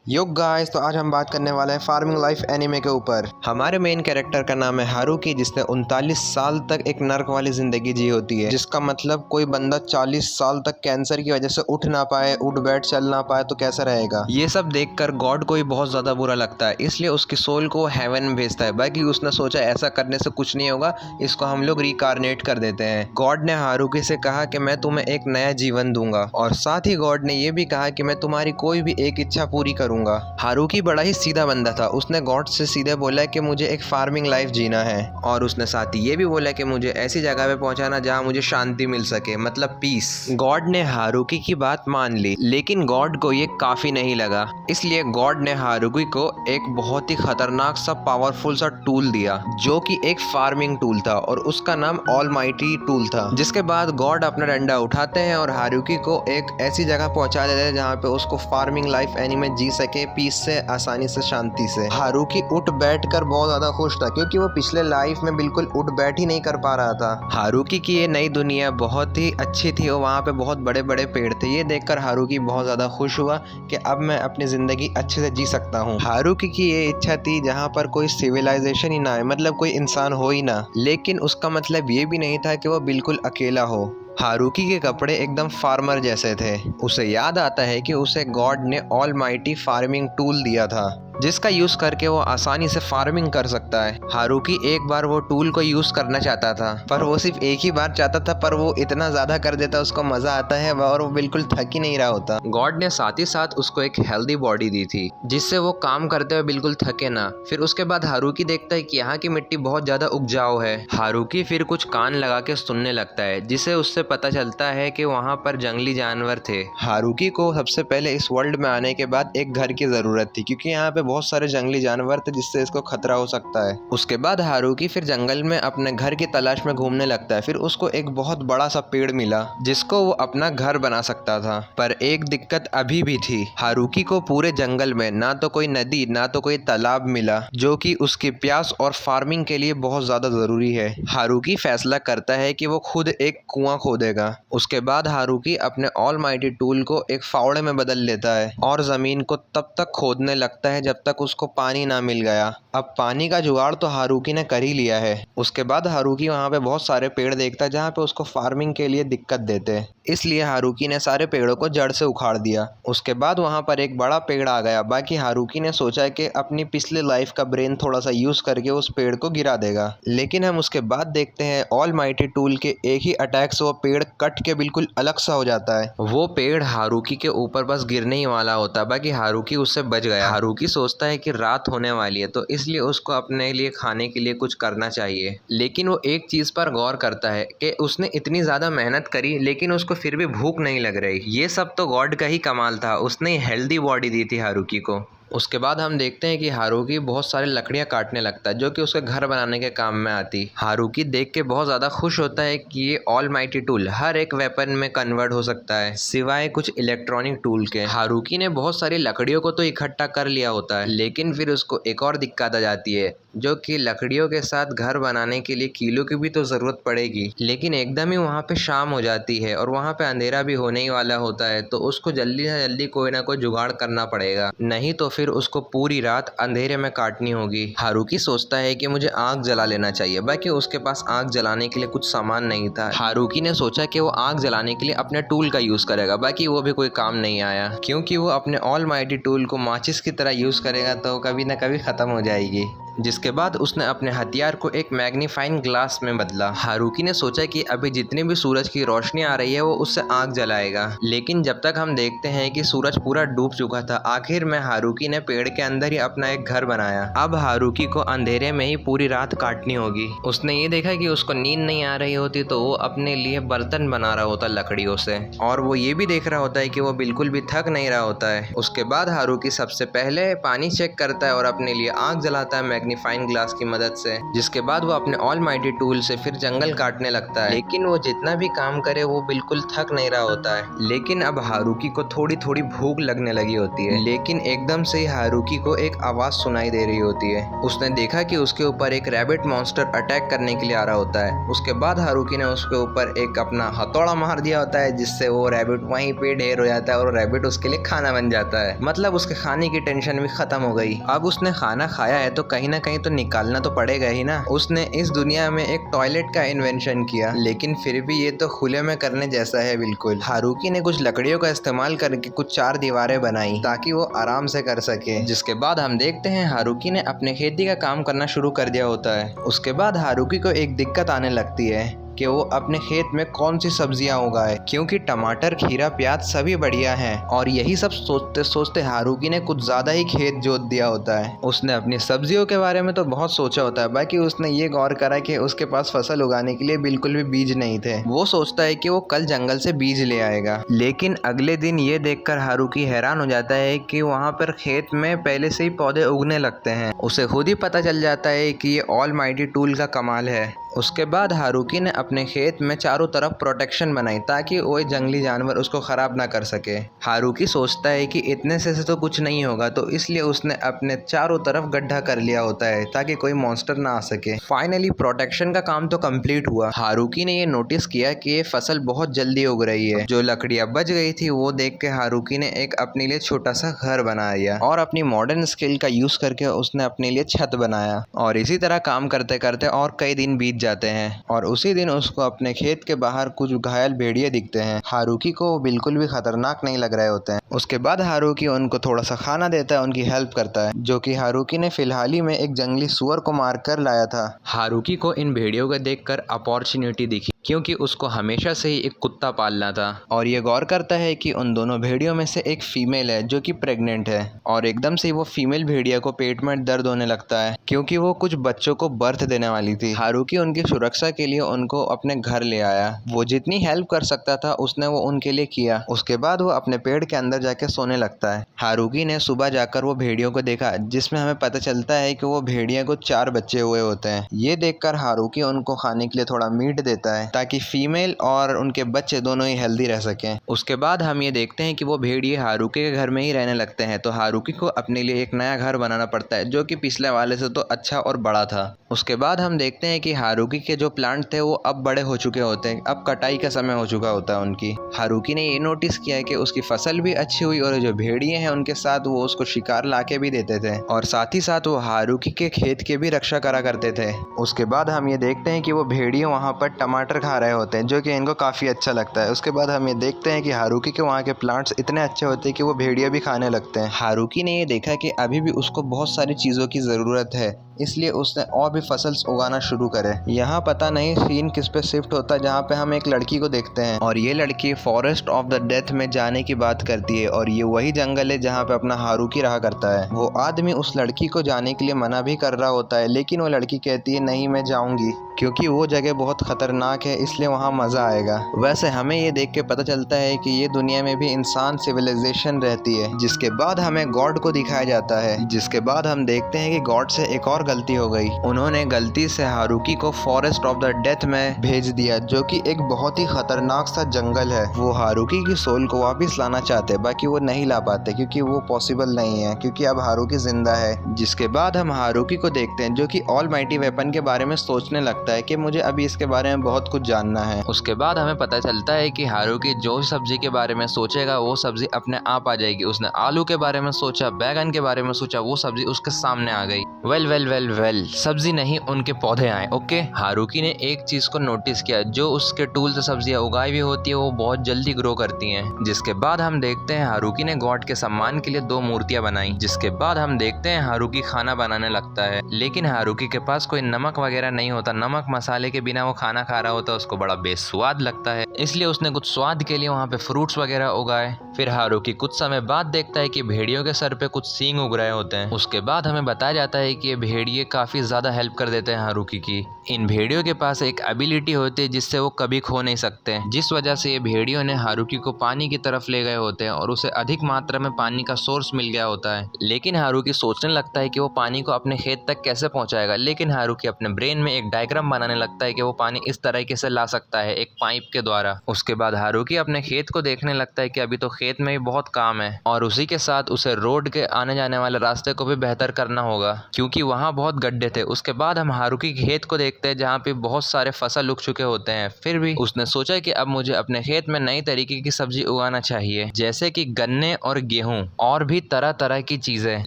Yo guys, तो आज हम बात करने वाले हैं फार्मिंग लाइफ एनीमे के ऊपर। हमारे मेन कैरेक्टर का नाम है हारुकी, जिसने 39 साल तक एक नर्क वाली जिंदगी जी होती है, जिसका मतलब कोई बंदा 40 साल तक कैंसर की वजह से उठ ना पाए, उठ बैठ चल ना पाए तो कैसा रहेगा। ये सब देखकर गॉड को ही बहुत ज्यादा बुरा लगता है, इसलिए उसकी सोल को हेवन में भेजता है। बाकी उसने सोचा ऐसा करने से कुछ नहीं होगा, इसको हम लोग रिकारनेट कर देते हैं। गॉड ने हारुकी से कहा कि मैं तुम्हें एक नया जीवन दूंगा, और साथ ही गॉड ने यह भी कहा कि मैं तुम्हारी कोई भी एक इच्छा पूरी करूंगा। हारुकी बड़ा ही सीधा बंदा था, उसने गॉड से सीधे बोला कि मुझे एक फार्मिंग लाइफ जीना है, और उसने साथ ही ये भी बोला कि मुझे ऐसी जगह पे पहुंचाना जहां मुझे शांति मिल सके, मतलब पीस। गॉड ने हारुकी की बात मान ली, लेकिन गॉड को ये काफी नहीं लगा, इसलिए गॉड ने हारुकी को एक बहुत ही खतरनाक सा पावरफुल सा टूल दिया, जो कि एक फार्मिंग टूल था, और उसका नाम ऑलमाइटी टूल था। जिसके बाद गॉड अपना डंडा उठाते हैं और हारुकी को एक ऐसी जगह पहुंचा देते हैं जहां पे उसको फार्मिंग लाइफ एनीमे जी सके पीस से, आसानी से, शांति से। हारुकी उठ बैठ कर बहुत ज्यादा खुश था, क्योंकि वो पिछले लाइफ में बिल्कुल उठ बैठ ही नहीं कर पा रहा था। हारुकी की ये नई दुनिया बहुत ही अच्छी थी और वहाँ पे बहुत बड़े बड़े पेड़ थे। ये देखकर हारुकी बहुत ज्यादा खुश हुआ कि अब मैं अपनी जिंदगी अच्छे से जी सकता हूँ। हारुकी की ये इच्छा थी जहाँ पर कोई सिविलाइजेशन ही ना आए, मतलब कोई इंसान हो ही ना, लेकिन उसका मतलब ये भी नहीं था कि वो बिल्कुल अकेला हो। हारुकी के कपड़े एकदम फार्मर जैसे थे। उसे याद आता है कि उसे गॉड ने ऑलमाइटी फार्मिंग टूल दिया था, जिसका यूज करके वो आसानी से फार्मिंग कर सकता है। हारुकी एक बार वो टूल को यूज करना चाहता था, पर वो सिर्फ एक ही बार चाहता था, पर वो इतना ज्यादा कर देता, उसको मजा आता है और वो बिल्कुल थक ही नहीं रहा होता। गॉड ने साथ ही साथ उसको एक हेल्दी बॉडी दी थी, जिससे वो काम करते हुए बिल्कुल थके ना। फिर उसके बाद हारुकी देखता है कि यहाँ की मिट्टी बहुत ज्यादा उपजाऊ है। हारुकी फिर कुछ कान लगा के सुनने लगता है, जिससे उससे पता चलता है कि वहाँ पर जंगली जानवर थे। हारुकी को सबसे पहले इस वर्ल्ड में आने के बाद एक घर की जरूरत थी, क्योंकि यहाँ पे बहुत सारे जंगली जानवर थे जिससे इसको खतरा हो सकता है। उसके बाद हारुकी फिर जंगल में अपने घर की तलाश में घूमने लगता है। फिर उसको एक बहुत बड़ा सा पेड़ मिला, जिसको वो अपना घर बना सकता था। पर एक दिक्कत अभी भी थी, हारुकी को पूरे जंगल में ना तो कोई नदी ना तो कोई तालाब मिला, जो कि उसकी प्यास और फार्मिंग के लिए बहुत ज्यादा जरूरी है। हारुकी फैसला करता है कि वो खुद एक कुआं खोदेगा। उसके बाद हारुकी अपने ऑलमाइटी टूल को एक फावड़े में बदल लेता है और जमीन को तब तक खोदने लगता है जब तक उसको पानी ना मिल गया। अब पानी का जुगाड़ तो हारुकी ने कर ही लिया है। उसके बाद हारुकी वहाँ पे बहुत सारे पेड़ देखता है जहाँ पे उसको फार्मिंग के लिए दिक्कत देते, इसलिए हारुकी ने सारे पेड़ों को जड़ से उखाड़ दिया। उसके बाद वहाँ पर एक बड़ा पेड़ आ गया। बाकी हारुकी ने सोचा कि अपनी पिछले लाइफ का ब्रेन थोड़ा सा यूज करके उस पेड़ को गिरा देगा, लेकिन हम उसके बाद देखते हैं ऑलमाइटी टूल के एक ही अटैक से वो पेड़ कट के बिल्कुल अलग सा हो जाता है। वो पेड़ हारुकी के ऊपर बस गिरने ही वाला होता है, बाकी हारुकी उससे बच गया। हारुकी सोचता है कि रात होने वाली है, तो इसलिए उसको अपने लिए खाने के लिए कुछ करना चाहिए, लेकिन वो एक चीज पर गौर करता है कि उसने इतनी ज्यादा मेहनत करी, लेकिन उसको फिर भी भूख नहीं लग रही। ये सब तो गॉड का ही कमाल था, उसने हेल्दी बॉडी दी थी हारुकी को। उसके बाद हम देखते हैं कि हारुकी बहुत सारी लकड़ियां काटने लगता है, जो कि उसके घर बनाने के काम में आती। हारुकी देख के बहुत ज़्यादा खुश होता है कि ये ऑलमाइटी टूल हर एक वेपन में कन्वर्ट हो सकता है, सिवाय कुछ इलेक्ट्रॉनिक टूल के। हारुकी ने बहुत सारी लकड़ियों को तो इकट्ठा कर लिया होता है, लेकिन फिर उसको एक और दिक्कत आ जाती है, जो कि लकड़ियों के साथ घर बनाने के लिए कीलों की भी तो ज़रूरत पड़ेगी। लेकिन एकदम ही वहाँ पे शाम हो जाती है और वहाँ पे अंधेरा भी होने ही वाला होता है, तो उसको जल्दी से जल्दी कोई ना कोई जुगाड़ करना पड़ेगा, नहीं तो फिर उसको पूरी रात अंधेरे में काटनी होगी। हारुकी सोचता है कि मुझे आग जला लेना चाहिए, बाकी उसके पास आग जलाने के लिए कुछ सामान नहीं था। हारुकी ने सोचा कि वो आग जलाने के लिए अपने टूल का यूज करेगा, बाकी वो भी कोई काम नहीं आया, क्योंकि वो अपने ऑलमाइटी टूल को माचिस की तरह यूज करेगा तो कभी ना कभी खत्म हो जाएगी। जिसके बाद उसने अपने हथियार को एक मैग्नीफाइंग ग्लास में बदला। हारुकी ने सोचा कि अभी जितनी भी सूरज की रोशनी आ रही है वो उससे आग जलाएगा, लेकिन जब तक हम देखते हैं कि सूरज पूरा डूब चुका था, आखिर में हारुकी ने पेड़ के अंदर ही अपना एक घर बनाया। अब हारुकी को अंधेरे में ही पूरी रात काटनी होगी। उसने ये देखा कि उसको नींद नहीं आ रही होती, तो वो अपने लिए बर्तन बना रहा होता लकड़ियों से, और वो ये भी देख रहा होता है कि वो बिल्कुल भी थक नहीं रहा होता है। उसके बाद हारुकी सबसे पहले पानी चेक करता है और अपने लिए आग जलाता है अपनी फाइन ग्लास की मदद से। जिसके बाद वो अपने ऑलमाइटी टूल से फिर जंगल काटने लगता है, लेकिन वो जितना भी काम करे वो बिल्कुल थक नहीं रहा होता है। लेकिन अब हारुकी को थोड़ी थोड़ी भूख लगने लगी होती है, लेकिन एकदम से ही हारुकी को एक आवाज सुनाई दे रही होती है। उसने देखा कि उसके ऊपर एक रैबिट मॉन्स्टर अटैक करने के लिए आ रहा होता है। उसके बाद हारुकी ने उसके ऊपर एक अपना हथौड़ा मार दिया होता है, जिससे वो रैबिट वहीं पे ढेर हो जाता है और रैबिट उसके लिए खाना बन जाता है। मतलब उसके खाने की टेंशन भी खत्म हो गई। अब उसने खाना खाया है तो कहीं ना कहीं तो निकालना तो पड़ेगा ही ना। उसने इस दुनिया में एक टॉयलेट का इन्वेंशन किया, लेकिन फिर भी ये तो खुले में करने जैसा है बिल्कुल। हारुकी ने कुछ लकड़ियों का इस्तेमाल करके कुछ 4 दीवारें बनाई ताकि वो आराम से कर सके। जिसके बाद हम देखते हैं हारुकी ने अपने खेती का काम करना शुरू कर दिया होता है। उसके बाद हारुकी को एक दिक्कत आने लगती है कि वो अपने खेत में कौन सी सब्जियां उगाए, क्योंकि टमाटर, खीरा, प्याज सभी बढ़िया हैं। और यही सब सोचते सोचते हारुकी ने कुछ ज्यादा ही खेत जोत दिया होता है। उसने अपनी सब्जियों के बारे में तो बहुत सोचा होता है, बाकी उसने ये गौर करा कि उसके पास फसल उगाने के लिए बिल्कुल भी बीज नहीं थे। वो सोचता है कि वो कल जंगल से बीज ले आएगा, लेकिन अगले दिन ये देखकर हारुकी हैरान हो जाता है कि वहाँ पर खेत में पहले से ही पौधे उगने लगते हैं। उसे खुद ही पता चल जाता है कि ये ऑलमाइटी टूल का कमाल है। उसके बाद हारुकी ने अपने खेत में चारों तरफ प्रोटेक्शन बनाई ताकि कोई जंगली जानवर उसको खराब ना कर सके। हारुकी सोचता है कि इतने से तो कुछ नहीं होगा, तो इसलिए उसने अपने चारों तरफ गड्ढा कर लिया होता है ताकि कोई मॉन्स्टर ना आ सके। फाइनली प्रोटेक्शन का काम तो कंप्लीट हुआ। हारुकी ने ये नोटिस किया कि ये फसल बहुत जल्दी उग रही है। जो लकड़ियां बच गई थी वो देख के हारुकी ने एक अपने लिए छोटा सा घर बनाया और अपनी मॉडर्न स्किल का यूज करके उसने अपने लिए छत बनाया। और इसी तरह काम करते करते और कई दिन बीत जाते हैं और उसी दिन उसको अपने खेत के बाहर कुछ घायल भेड़िए दिखते हैं। हारुकी को वो बिल्कुल भी खतरनाक नहीं लग रहे होते हैं। उसके बाद हारुकी उनको थोड़ा सा खाना देता है, उनकी हेल्प करता है, जो कि हारुकी ने फिलहाल ही में एक जंगली सुअर को मार कर लाया था। हारुकी को इन भेड़ियों को देखकर अपॉर्चुनिटी दिखी, क्योंकि उसको हमेशा से ही एक कुत्ता पालना था। और ये गौर करता है कि उन दोनों भेड़ियों में से एक फीमेल है जो कि प्रेग्नेंट है। और एकदम से वो फीमेल भेड़िया को पेट में दर्द होने लगता है, क्योंकि वो कुछ बच्चों को बर्थ देने वाली थी। हारुकी उनकी सुरक्षा के लिए उनको अपने घर ले आया। वो जितनी हेल्प कर सकता था उसने वो उनके लिए किया। उसके बाद वो अपने पेड़ के अंदर जाके सोने लगता है। हारुकी ने सुबह जाकर वो भेड़ियों को देखा, जिसमें हमें पता चलता है कि वो भेड़िया को 4 बच्चे हुए होते हैं। ये देखकर हारुकी उनको खाने के लिए थोड़ा मीट देता है ताकि फीमेल और उनके बच्चे दोनों ही हेल्दी रह सकें। उसके बाद हम ये देखते हैं कि वो भेड़िए हारुकी के घर में ही रहने लगते हैं। तो हारुकी को अपने लिए एक नया घर बनाना पड़ता है, जो कि पिछले वाले से तो अच्छा और बड़ा था। उसके बाद हम देखते हैं कि हारुकी के जो प्लांट थे वो अब बड़े हो चुके होते हैं। अब कटाई का समय हो चुका होता है उनकी। हारुकी ने ये नोटिस किया है कि उसकी फसल भी अच्छी हुई और जो भेड़िए हैं उनके साथ वो उसको शिकार लाके भी देते थे और साथ ही साथ वो हारुकी के खेत की भी रक्षा करा करते थे। उसके बाद हम ये देखते हैं कि वो भेड़िए वहाँ पर टमाटर खा रहे होते हैं, जो कि इनको काफ़ी अच्छा लगता है। उसके बाद हम ये देखते हैं कि हारुकी के वहाँ के प्लांट्स इतने अच्छे होते हैं कि वो भेड़िया भी खाने लगते हैं। हारुकी ने ये देखा कि अभी भी उसको बहुत सारी चीज़ों की ज़रूरत है, इसलिए उसने और भी फसल उगाना शुरू करे। यहाँ पता नहीं सीन किस पे शिफ्ट होता है, जहाँ पे हम एक लड़की को देखते हैं और ये लड़की फॉरेस्ट ऑफ द डेथ में जाने की बात करती है और ये वही जंगल है जहाँ पे अपना हारुकी रहा करता है। वो आदमी उस लड़की को जाने के लिए मना भी कर रहा होता है, लेकिन वो लड़की कहती है नहीं मैं जाऊंगी, क्योंकि वो जगह बहुत खतरनाक है, इसलिए वहाँ मजा आएगा। वैसे हमें ये देख के पता चलता है कि ये दुनिया में भी इंसान सिविलाइजेशन रहती है। जिसके बाद हमें गॉड को दिखाया जाता है। जिसके बाद हम देखते हैं कि गॉड से एक और गलती हो गई। उन्होंने गलती से हारुकी को फॉरेस्ट ऑफ द डेथ में भेज दिया, जो कि एक बहुत ही खतरनाक सा जंगल है। वो हारुकी की सोल को वापस लाना चाहते, बाकी वो नहीं ला पाते क्योंकि वो पॉसिबल नहीं है, क्योंकि अब हारुकी जिंदा है। जिसके बाद हम हारुकी को देखते हैं जो कि ऑलमाइटी वेपन के बारे में सोचने लगता है कि मुझे अभी इसके बारे में बहुत कुछ जानना है। उसके बाद हमें पता चलता है कि हारुकी जो सब्जी के बारे में सोचेगा वो सब्जी अपने आप आ जाएगी। उसने आलू के बारे में सोचा, बैगन के बारे में सोचा, वो सब्जी उसके सामने आ गई। वेल सब्जी नहीं, उनके पौधे आए। ओके, हारुकी ने एक चीज को नोटिस किया, जो उसके टूल से सब्जियां उगाई हुई होती है वो बहुत जल्दी ग्रो करती हैं। जिसके बाद हम देखते हैं हारुकी ने गॉड के सम्मान के लिए 2 मूर्तियां बनाई। जिसके बाद हम देखते हैं हारुकी खाना बनाने लगता है, लेकिन हारुकी के पास कोई नमक वगैरह नहीं होता। नमक मसाले के बिना वो खाना खा रहा होता है, उसको बड़ा बेस्वाद लगता है। इसलिए उसने कुछ स्वाद के लिए वहाँ पे फ्रूट्स वगैरह उगाए। फिर हारुकी कुछ समय बाद देखता है कि भेड़ियों के सर पे कुछ सींग उग रहे होते हैं। उसके बाद हमें बताया जाता है कि ये भेड़िए काफ़ी ज़्यादा हेल्प कर देते हैं हारुकी की। इन भेड़ियों के पास एक एबिलिटी होती है जिससे वो कभी खो नहीं सकते, जिस वजह से ये भेड़ियों ने हारुकी को पानी की तरफ ले गए होते हैं और उसे अधिक मात्रा में पानी का सोर्स मिल गया होता है। लेकिन हारुकी सोचने लगता है कि वो पानी को अपने खेत तक कैसे पहुंचाएगा, लेकिन हारुकी अपने ब्रेन में एक डायग्राम बनाने लगता है कि वो पानी इस तरीके से ला सकता है, एक पाइप के द्वारा। उसके बाद हारुकी अपने खेत को देखने लगता है कि अभी तो खेत में भी बहुत काम है और उसी के साथ उसे रोड के आने जाने वाले रास्ते को भी बेहतर करना होगा क्योंकि वहाँ बहुत गड्ढे थे। उसके बाद हम हारुकी के खेत को देखते हैं जहाँ पे बहुत सारे फसल उग चुके होते हैं। फिर भी उसने सोचा कि अब मुझे अपने खेत में नई तरीके की सब्जी उगाना चाहिए, जैसे कि गन्ने और गेहूं और भी तरह तरह की चीजें।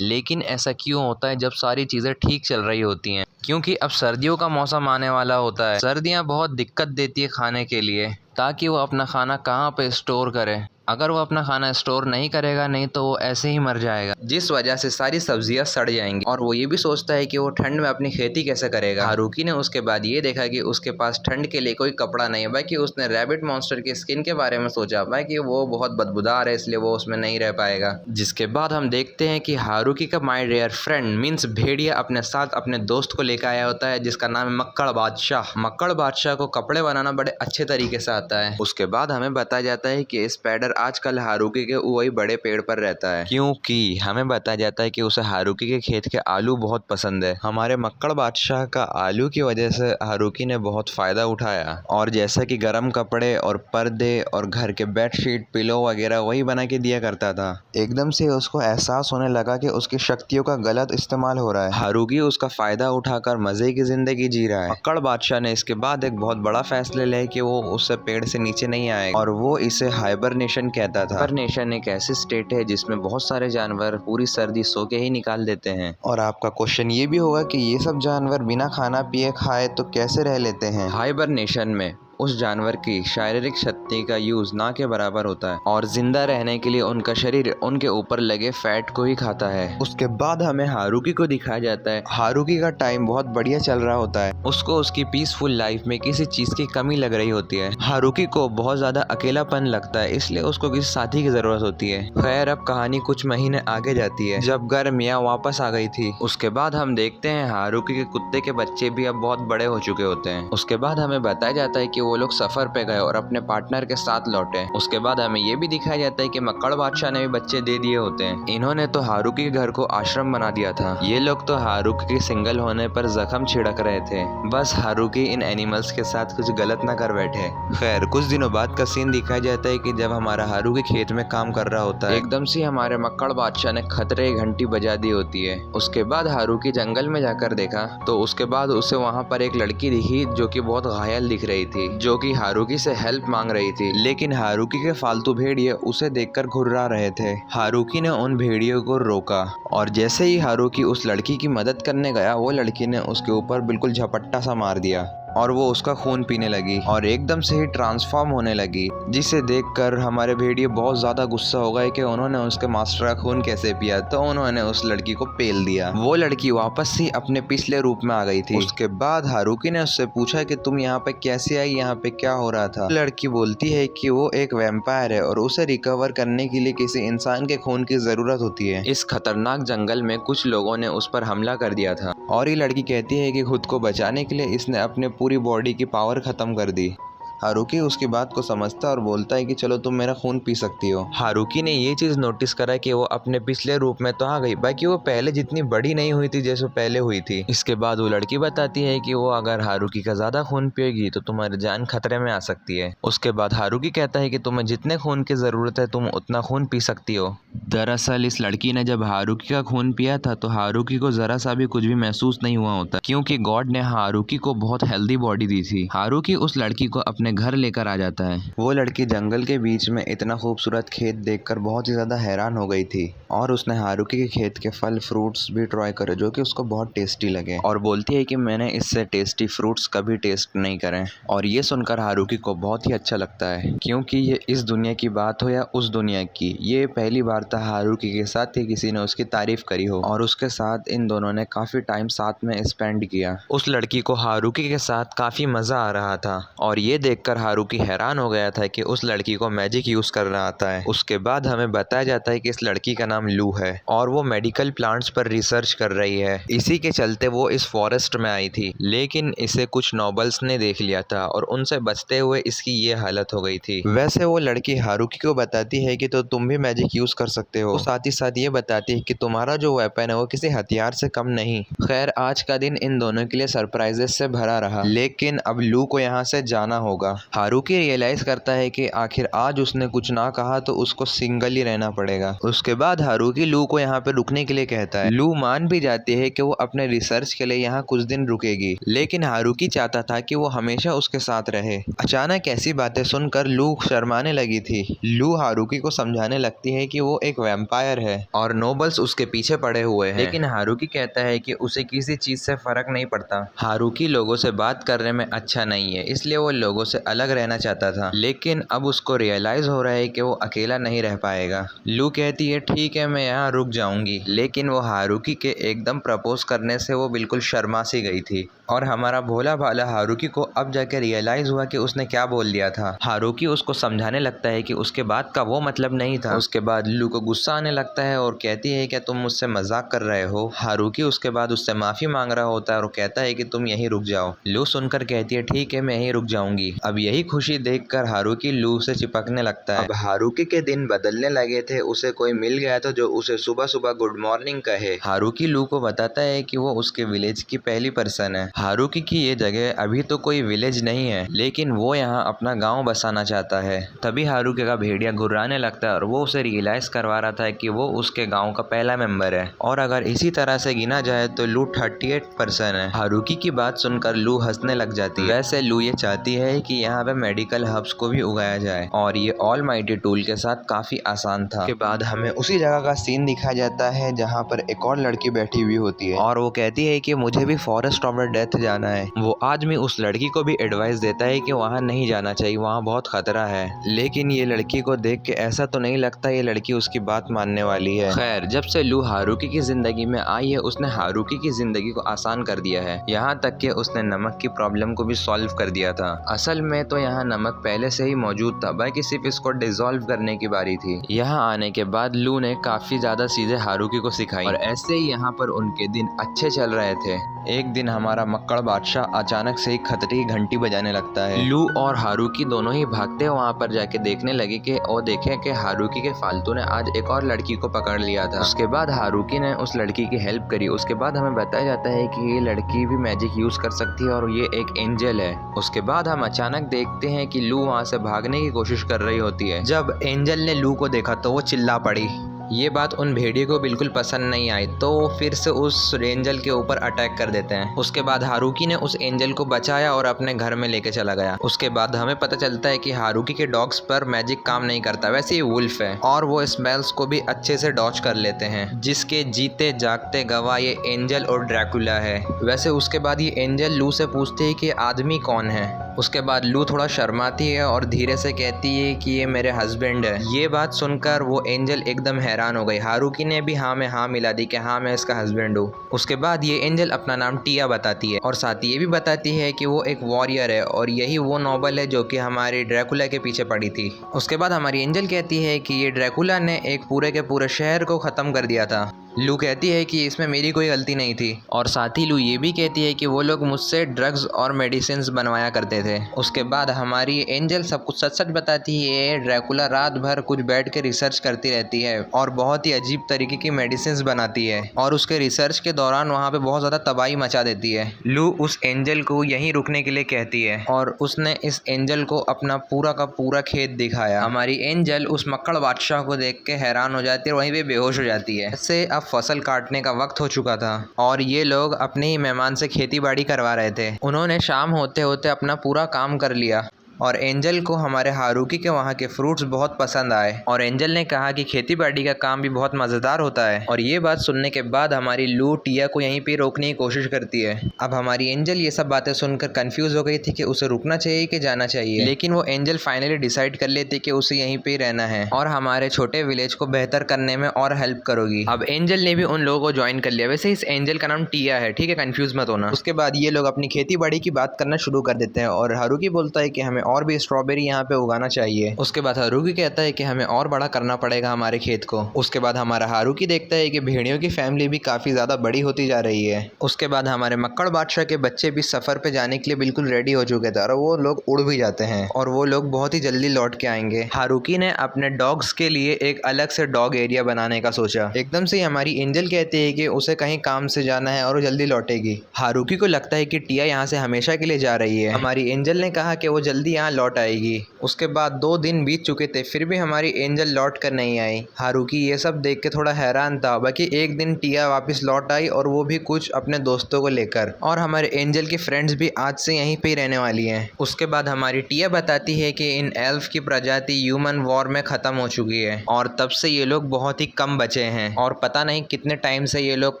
लेकिन ऐसा क्यों होता है जब सारी चीजें ठीक चल रही होती हैं? क्योंकि अब सर्दियों का मौसम आने वाला होता है। सर्दियाँ बहुत दिक्कत देती है खाने के लिए, ताकि वो अपना खाना कहाँ पे स्टोर करे। अगर वो अपना खाना स्टोर नहीं करेगा नहीं तो वो ऐसे ही मर जाएगा, जिस वजह से सारी सब्जियां सड़ जाएंगी। और वो ये भी सोचता है कि वो ठंड में अपनी खेती कैसे करेगा। हारुकी ने उसके बाद ये देखा कि उसके पास ठंड के लिए कोई कपड़ा नहीं है, बाकी उसने रैबिट मॉन्स्टर की स्किन के बारे में सोचा, बाकी वो बहुत बदबूदार है इसलिए वो उसमें नहीं रह पाएगा। जिसके बाद हम देखते हैं कि हारुकी का माय डियर फ्रेंड मीन्स भेड़िया अपने साथ अपने दोस्त को लेकर आया होता है जिसका नाम है मक्कड़ बादशाह। मक्कड़ बादशाह को कपड़े बनाना बड़े अच्छे तरीके से आता है। उसके बाद हमें बताया जाता है कि स्पाइडर आजकल हारुकी के वही बड़े पेड़ पर रहता है, क्योंकि हमें बताया जाता है कि उसे हारुकी के खेत के आलू बहुत पसंद है। हमारे मक्कड़ बादशाह का आलू की वजह से हारुकी ने बहुत फायदा उठाया और जैसा कि गर्म कपड़े और पर्दे और घर के बेडशीट पिलो वगैरह वही बना के दिया करता था। एकदम से उसको एहसास होने लगा कि उसकी शक्तियों का गलत इस्तेमाल हो रहा है। हारुकी उसका फायदा उठाकर मजे की जिंदगी जी रहा है। मक्कड़ बादशाह ने इसके बाद एक बहुत बड़ा फैसला लिया कि वो उससे पेड़ से नीचे नहीं आएगा और वो इसे हाइबरनेशन कहता था। हाइबरनेशन एक ऐसी स्टेट है जिसमें बहुत सारे जानवर पूरी सर्दी सो के ही निकाल देते हैं। और आपका क्वेश्चन ये भी होगा कि ये सब जानवर बिना खाना पिए खाए तो कैसे रह लेते हैं? हाइबरनेशन में उस जानवर की शारीरिक शक्ति का यूज ना के बराबर होता है और जिंदा रहने के लिए उनका शरीर उनके ऊपर लगे फैट को ही खाता है। उसके बाद हमें हारुकी को दिखाया जाता है। हारुकी का टाइम बहुत बढ़िया चल रहा होता है। उसको उसकी पीसफुल लाइफ में किसी चीज की कमी लग रही होती है। हारुकी को बहुत ज्यादा अकेलापन लगता है, इसलिए उसको किसी साथी की जरूरत होती है। खैर अब कहानी कुछ महीने आगे जाती है जब घर मिया वापस आ गई थी। उसके बाद हम देखते हैं हारुकी के कुत्ते के बच्चे भी अब बहुत बड़े हो चुके होते हैं। उसके बाद हमें बताया जाता है कि वो लोग सफर पे गए और अपने पार्टनर के साथ लौटे। उसके बाद हमें ये भी दिखाया जाता है कि मक्कड़ बादशाह ने भी बच्चे दे दिए होते हैं। इन्होंने तो हारुकी के घर को आश्रम बना दिया था। ये लोग तो हारुकी के सिंगल होने पर जख्म छिड़क रहे थे, बस हारुकी इन एनिमल्स के साथ कुछ गलत ना कर बैठे। खैर कुछ दिनों बाद का सीन दिखाया जाता है कि जब हमारा हारुकी खेत में काम कर रहा होता है, एकदम से हमारे मक्कड़ बादशाह ने खतरे की घंटी बजा दी होती है। उसके बाद हारुकी जंगल में जाकर देखा तो उसके बाद उसे वहाँ पर एक लड़की दिखी जो कि बहुत घायल दिख रही थी, जो कि हारुकी से हेल्प मांग रही थी। लेकिन हारुकी के फालतू भेड़िए उसे देखकर घुर्रा रहे थे। हारुकी ने उन भेड़ियों को रोका और जैसे ही हारुकी उस लड़की की मदद करने गया, वो लड़की ने उसके ऊपर बिल्कुल झपट्टा सा मार दिया और वो उसका खून पीने लगी और एकदम से ही ट्रांसफॉर्म होने लगी, जिसे देखकर हमारे भेड़िए बहुत ज्यादा गुस्सा हो गए कि उन्होंने उसके मास्टर का खून कैसे पिया। तो उन्होंने उस लड़की को पेल दिया। वो लड़की वापस ही अपने पिछले रूप में आ गई थी। उसके बाद हारुकी ने उससे पूछा कि तुम यहाँ पे कैसे आई, यहाँ पे क्या हो रहा था? लड़की बोलती है कि वो एक वैम्पायर है और उसे रिकवर करने के लिए किसी इंसान के खून की जरूरत होती है। इस खतरनाक जंगल में कुछ लोगों ने उस पर हमला कर दिया था और ये लड़की कहती है कि खुद को बचाने के लिए इसने अपने पूरी बॉडी की पावर खत्म कर दी। हारुकी उसकी बात को समझता है और बोलता है कि चलो तुम मेरा खून पी सकती हो। हारुकी ने ये चीज नोटिस करा कि वो अपने पिछले रूप में तो आ गई, बाकी वो पहले जितनी बड़ी नहीं हुई थी जैसे पहले हुई थी। इसके बाद वो लड़की बताती है कि वो अगर हारुकी का ज्यादा खून पिएगी तो तुम्हारी जान खतरे में आ सकती है। उसके बाद हारुकी कहता है कि तुम्हें जितने खून की जरूरत है तुम उतना खून पी सकती हो। दरअसल इस लड़की ने जब हारुकी का खून पिया था तो हारुकी को जरा सा भी कुछ भी महसूस नहीं हुआ होता, क्योंकि गॉड ने हारुकी को बहुत हेल्दी बॉडी दी थी। हारुकी उस लड़की को अपने घर लेकर आ जाता है। वो लड़की जंगल के बीच में इतना खूबसूरत खेत देखकर बहुत ही ज्यादा हैरान हो गई थी और उसने हारुकी के खेत के फल फ्रूट्स भी ट्राई करे जो कि उसको बहुत टेस्टी लगे और बोलती है कि मैंने इससे टेस्टी फ्रूट्स कभी टेस्ट नहीं करे। और ये सुनकर हारुकी को बहुत ही अच्छा लगता है, क्योंकि ये इस दुनिया की बात हो या उस दुनिया की, ये पहली बार था हारुकी के साथ कि किसी ने उसकी तारीफ करी हो और उसके साथ इन दोनों ने काफी टाइम साथ में स्पेंड किया। उस लड़की को हारुकी के साथ काफी मजा आ रहा था और ये देख देखकर हारुकी हैरान हो गया था कि उस लड़की को मैजिक यूज करना आता है। उसके बाद हमें बताया जाता है कि इस लड़की का नाम लू है और वो मेडिकल प्लांट्स पर रिसर्च कर रही है। इसी के चलते वो इस फॉरेस्ट में आई थी, लेकिन इसे कुछ नॉबल्स ने देख लिया था और उनसे बचते हुए इसकी ये हालत हो गई थी। वैसे वो लड़की हारुकी को बताती है कि तो तुम भी मैजिक यूज कर सकते हो। साथ ही साथ ये बताती है कि तुम्हारा जो वेपन है वो किसी हथियार से कम नहीं। खैर, आज का दिन इन दोनों के लिए सरप्राइजेस से भरा रहा, लेकिन अब लू को यहाँ से जाना होगा। हारुकी रियलाइज करता है कि आखिर आज उसने कुछ ना कहा तो उसको सिंगल ही रहना पड़ेगा। उसके बाद हारुकी लू को यहाँ पे रुकने के लिए कहता है। लू मान भी जाती है कि वो अपने रिसर्च के लिए यहाँ कुछ दिन रुकेगी, लेकिन हारुकी चाहता था कि वो हमेशा उसके साथ रहे। अचानक ऐसी बातें सुनकर लू शर्माने लगी थी। लू हारुकी को समझाने लगती है कि वो एक वैम्पायर है और नोबल्स उसके पीछे पड़े हुए हैं, लेकिन हारुकी कहता है कि उसे किसी चीज से फर्क नहीं पड़ता। हारुकी लोगों से बात करने में अच्छा नहीं है, इसलिए वो लोगों से अलग रहना चाहता था, लेकिन अब उसको रियलाइज हो रहा है कि वो अकेला नहीं रह पाएगा। लू कहती है ठीक है, मैं यहाँ रुक जाऊंगी, लेकिन वो हारुकी के एकदम प्रपोज करने से वो बिल्कुल शर्मा सी गई थी। और हमारा भोला भाला हारुकी को अब जाके रियलाइज हुआ कि उसने क्या बोल दिया था। हारुकी उसको समझाने लगता है कि उसके बात का वो मतलब नहीं था। उसके बाद लू को गुस्सा आने लगता है और कहती है क्या तुम मुझसे मजाक कर रहे हो। हारुकी उसके बाद उससे माफी मांग रहा होता है और कहता है कि तुम यहीं रुक जाओ। लू सुनकर कहती है ठीक है, मैं यहीं रुक जाऊंगी। अब यही खुशी देखकर हारुकी लू से चिपकने लगता है। अब हारुकी के दिन बदलने लगे थे, उसे कोई मिल गया था जो उसे सुबह सुबह गुड मॉर्निंग कहे। हारुकी लू को बताता है कि वो उसके विलेज की पहली पर्सन है। हारुकी की ये जगह अभी तो कोई विलेज नहीं है, लेकिन वो यहाँ अपना गांव बसाना चाहता है। तभी हारुकी का भेड़िया घुर्राने लगता है और वो उसे रियलाइज करवा रहा था कि वो उसके गांव का पहला मेंबर है और अगर इसी तरह से गिना जाए तो लू 38 पर्सन है। हारुकी की बात सुनकर लू हंसने लग जाती है। वैसे लू ये चाहती है कि यहाँ पे मेडिकल हर्ब्स को भी उगाया जाए और ये ऑल माइटी टूल के साथ काफी आसान था। के बाद हमें उसी जगह का सीन दिखाया जाता है जहाँ पर एक और लड़की बैठी हुई होती है और वो कहती है कि मुझे भी फॉरेस्ट ऑफ द डेथ जाना है। वो आदमी उस लड़की को भी एडवाइस देता है कि वहाँ नहीं जाना चाहिए, वहाँ बहुत खतरा है, लेकिन ये लड़की को देख के ऐसा तो नहीं लगता ये लड़की उसकी बात मानने वाली है। खैर, जब से लू हारुकी की जिंदगी में आई है उसने हारुकी की जिंदगी को आसान कर दिया है, यहाँ तक कि उसने नमक की प्रॉब्लम को भी सॉल्व कर दिया था। असल में तो यहाँ नमक पहले से ही मौजूद था, बाकी सिर्फ इसको डिसॉल्व करने की बारी थी। यहाँ आने के बाद लू ने काफी ज्यादा चीजें हारुकी को सिखाई और ऐसे ही यहाँ पर उनके दिन अच्छे चल रहे थे। एक दिन हमारा मक्कड़ बादशाह अचानक से ही खतरे की घंटी बजाने लगता है। लू और हारुकी दोनों ही भागते वहाँ पर जाके देखने लगे कि और देखे कि हारुकी के फालतू ने आज एक और लड़की को पकड़ लिया था। उसके बाद हारुकी ने उस लड़की की हेल्प करी। उसके बाद हमें बताया जाता है कि ये लड़की भी मैजिक यूज कर सकती है और ये एक एंजल है। उसके बाद हम अचानक देखते हैं कि लू वहाँ से भागने की कोशिश कर रही होती है। जब एंजल ने लू को देखा तो वो चिल्ला पड़ी। ये बात उन भेड़िए को बिल्कुल पसंद नहीं आई तो फिर से उस एंजल के ऊपर अटैक कर देते हैं। उसके बाद हारुकी ने उस एंजल को बचाया और अपने घर में लेके चला गया। उसके बाद हमें पता चलता है कि हारुकी के डॉग्स पर मैजिक काम नहीं करता, वैसे ही वुल्फ है और वो स्मेल्स को भी अच्छे से डॉज कर लेते हैं, जिसके जीते जागते गवाह ये एंजल और ड्रैकुला है। वैसे उसके बाद ये एंजल लू से पूछती है कि आदमी कौन है। उसके बाद लू थोड़ा शर्माती है और धीरे से कहती है कि ये मेरे हस्बैंड है। ये बात सुनकर वो एंजल एकदम हैरान हो गई। हारुकी ने भी हाँ में हाँ मिला दी कि हाँ मैं इसका हस्बैंड हूँ। उसके बाद ये एंजल अपना नाम टिया बताती है और साथ ही ये भी बताती है कि वो एक वॉरियर है और यही वो नोबल है जो कि हमारी ड्रैकुला के पीछे पड़ी थी। उसके बाद हमारी एंजल कहती है कि ये ड्रैकुला ने एक पूरे के पूरे शहर को ख़त्म कर दिया था। लू कहती है कि इसमें मेरी कोई गलती नहीं थी और साथ ही लू ये भी कहती है कि वो लोग मुझसे ड्रग्स और मेडिसिन बनवाया करते थे। उसके बाद हमारी एंजल सब कुछ सच सच बताती है। ड्रैकुला रात भर कुछ बैठ के रिसर्च करती रहती है और बहुत ही अजीब तरीके की मेडिसिन बनाती है और उसके रिसर्च के दौरान वहाँ पे बहुत ज़्यादा तबाही मचा देती है। लू उस एंजल को यहीं रुकने के लिए कहती है और उसने इस एंजल को अपना पूरा का पूरा खेत दिखाया। हमारी एंजल उस मक्कड़ बादशाह को देख के हैरान हो जाती है और वहीं पे बेहोश हो जाती है। ऐसे अब फसल काटने का वक्त हो चुका था और ये लोग अपने ही मेहमान से खेती बाड़ी करवा रहे थे। उन्होंने शाम होते होते अपना पूरा काम कर लिया और एंजल को हमारे हारुकी के वहाँ के फ्रूट्स बहुत पसंद आए और एंजल ने कहा कि खेती बाड़ी का काम भी बहुत मज़ेदार होता है। और ये बात सुनने के बाद हमारी लू टिया को यहीं पे रोकने की कोशिश करती है। अब हमारी एंजल ये सब बातें सुनकर कंफ्यूज हो गई थी कि उसे रुकना चाहिए कि जाना चाहिए, लेकिन वो एंजल फाइनली डिसाइड कर लेती कि उसे यहीं पे रहना है और हमारे छोटे विलेज को बेहतर करने में और हेल्प करोगी। अब एंजल ने भी उन लोगों को ज्वाइन कर लिया। वैसे इस एंजल का नाम टिया है, ठीक है, कंफ्यूज मत होना। उसके बाद ये लोग अपनी खेती बाड़ी की बात करना शुरू कर देते हैं और हारुकी बोलता है कि हमें और भी स्ट्रॉबेरी यहाँ पे उगाना चाहिए। उसके बाद हारुकी कहता है कि हमें और बड़ा करना पड़ेगा हमारे खेत को। उसके बाद हमारा हारुकी देखता है कि भेड़ियों की फैमिली भी काफ़ी ज़्यादा बड़ी होती जा रही है। उसके बाद हमारे मक्कड़ बादशाह के बच्चे भी सफ़र पे जाने के लिए बिल्कुल रेडी हो चुके थे और वो लोग उड़ भी जाते हैं और वो लोग बहुत ही जल्दी लौट के आएंगे। हारुकी ने अपने डॉग्स के लिए एक अलग से डॉग एरिया बनाने का सोचा। एकदम से हमारी एंजल कहती है कि उसे कहीं काम से जाना है और वो जल्दी लौटेगी। हारुकी को लगता है कि टिया यहाँ से हमेशा के लिए जा रही है। हमारी एंजल ने कहा कि वो जल्दी यहाँ लौट आएगी। उसके बाद 2 दिन बीत चुके थे, फिर भी हमारी एंजल लौट कर नहीं आई। हारुकी ये सब देख के थोड़ा हैरान था। बाकी एक दिन टिया वापस लौट आई और वो भी कुछ अपने दोस्तों को लेकर, और हमारे एंजल की फ्रेंड्स भी आज से यहीं पे ही रहने वाली हैं। उसके बाद हमारी टिया बताती है कि इन एल्फ की प्रजाति ह्यूमन वॉर में ख़त्म हो चुकी है और तब से ये लोग बहुत ही कम बचे हैं और पता नहीं कितने टाइम से ये लोग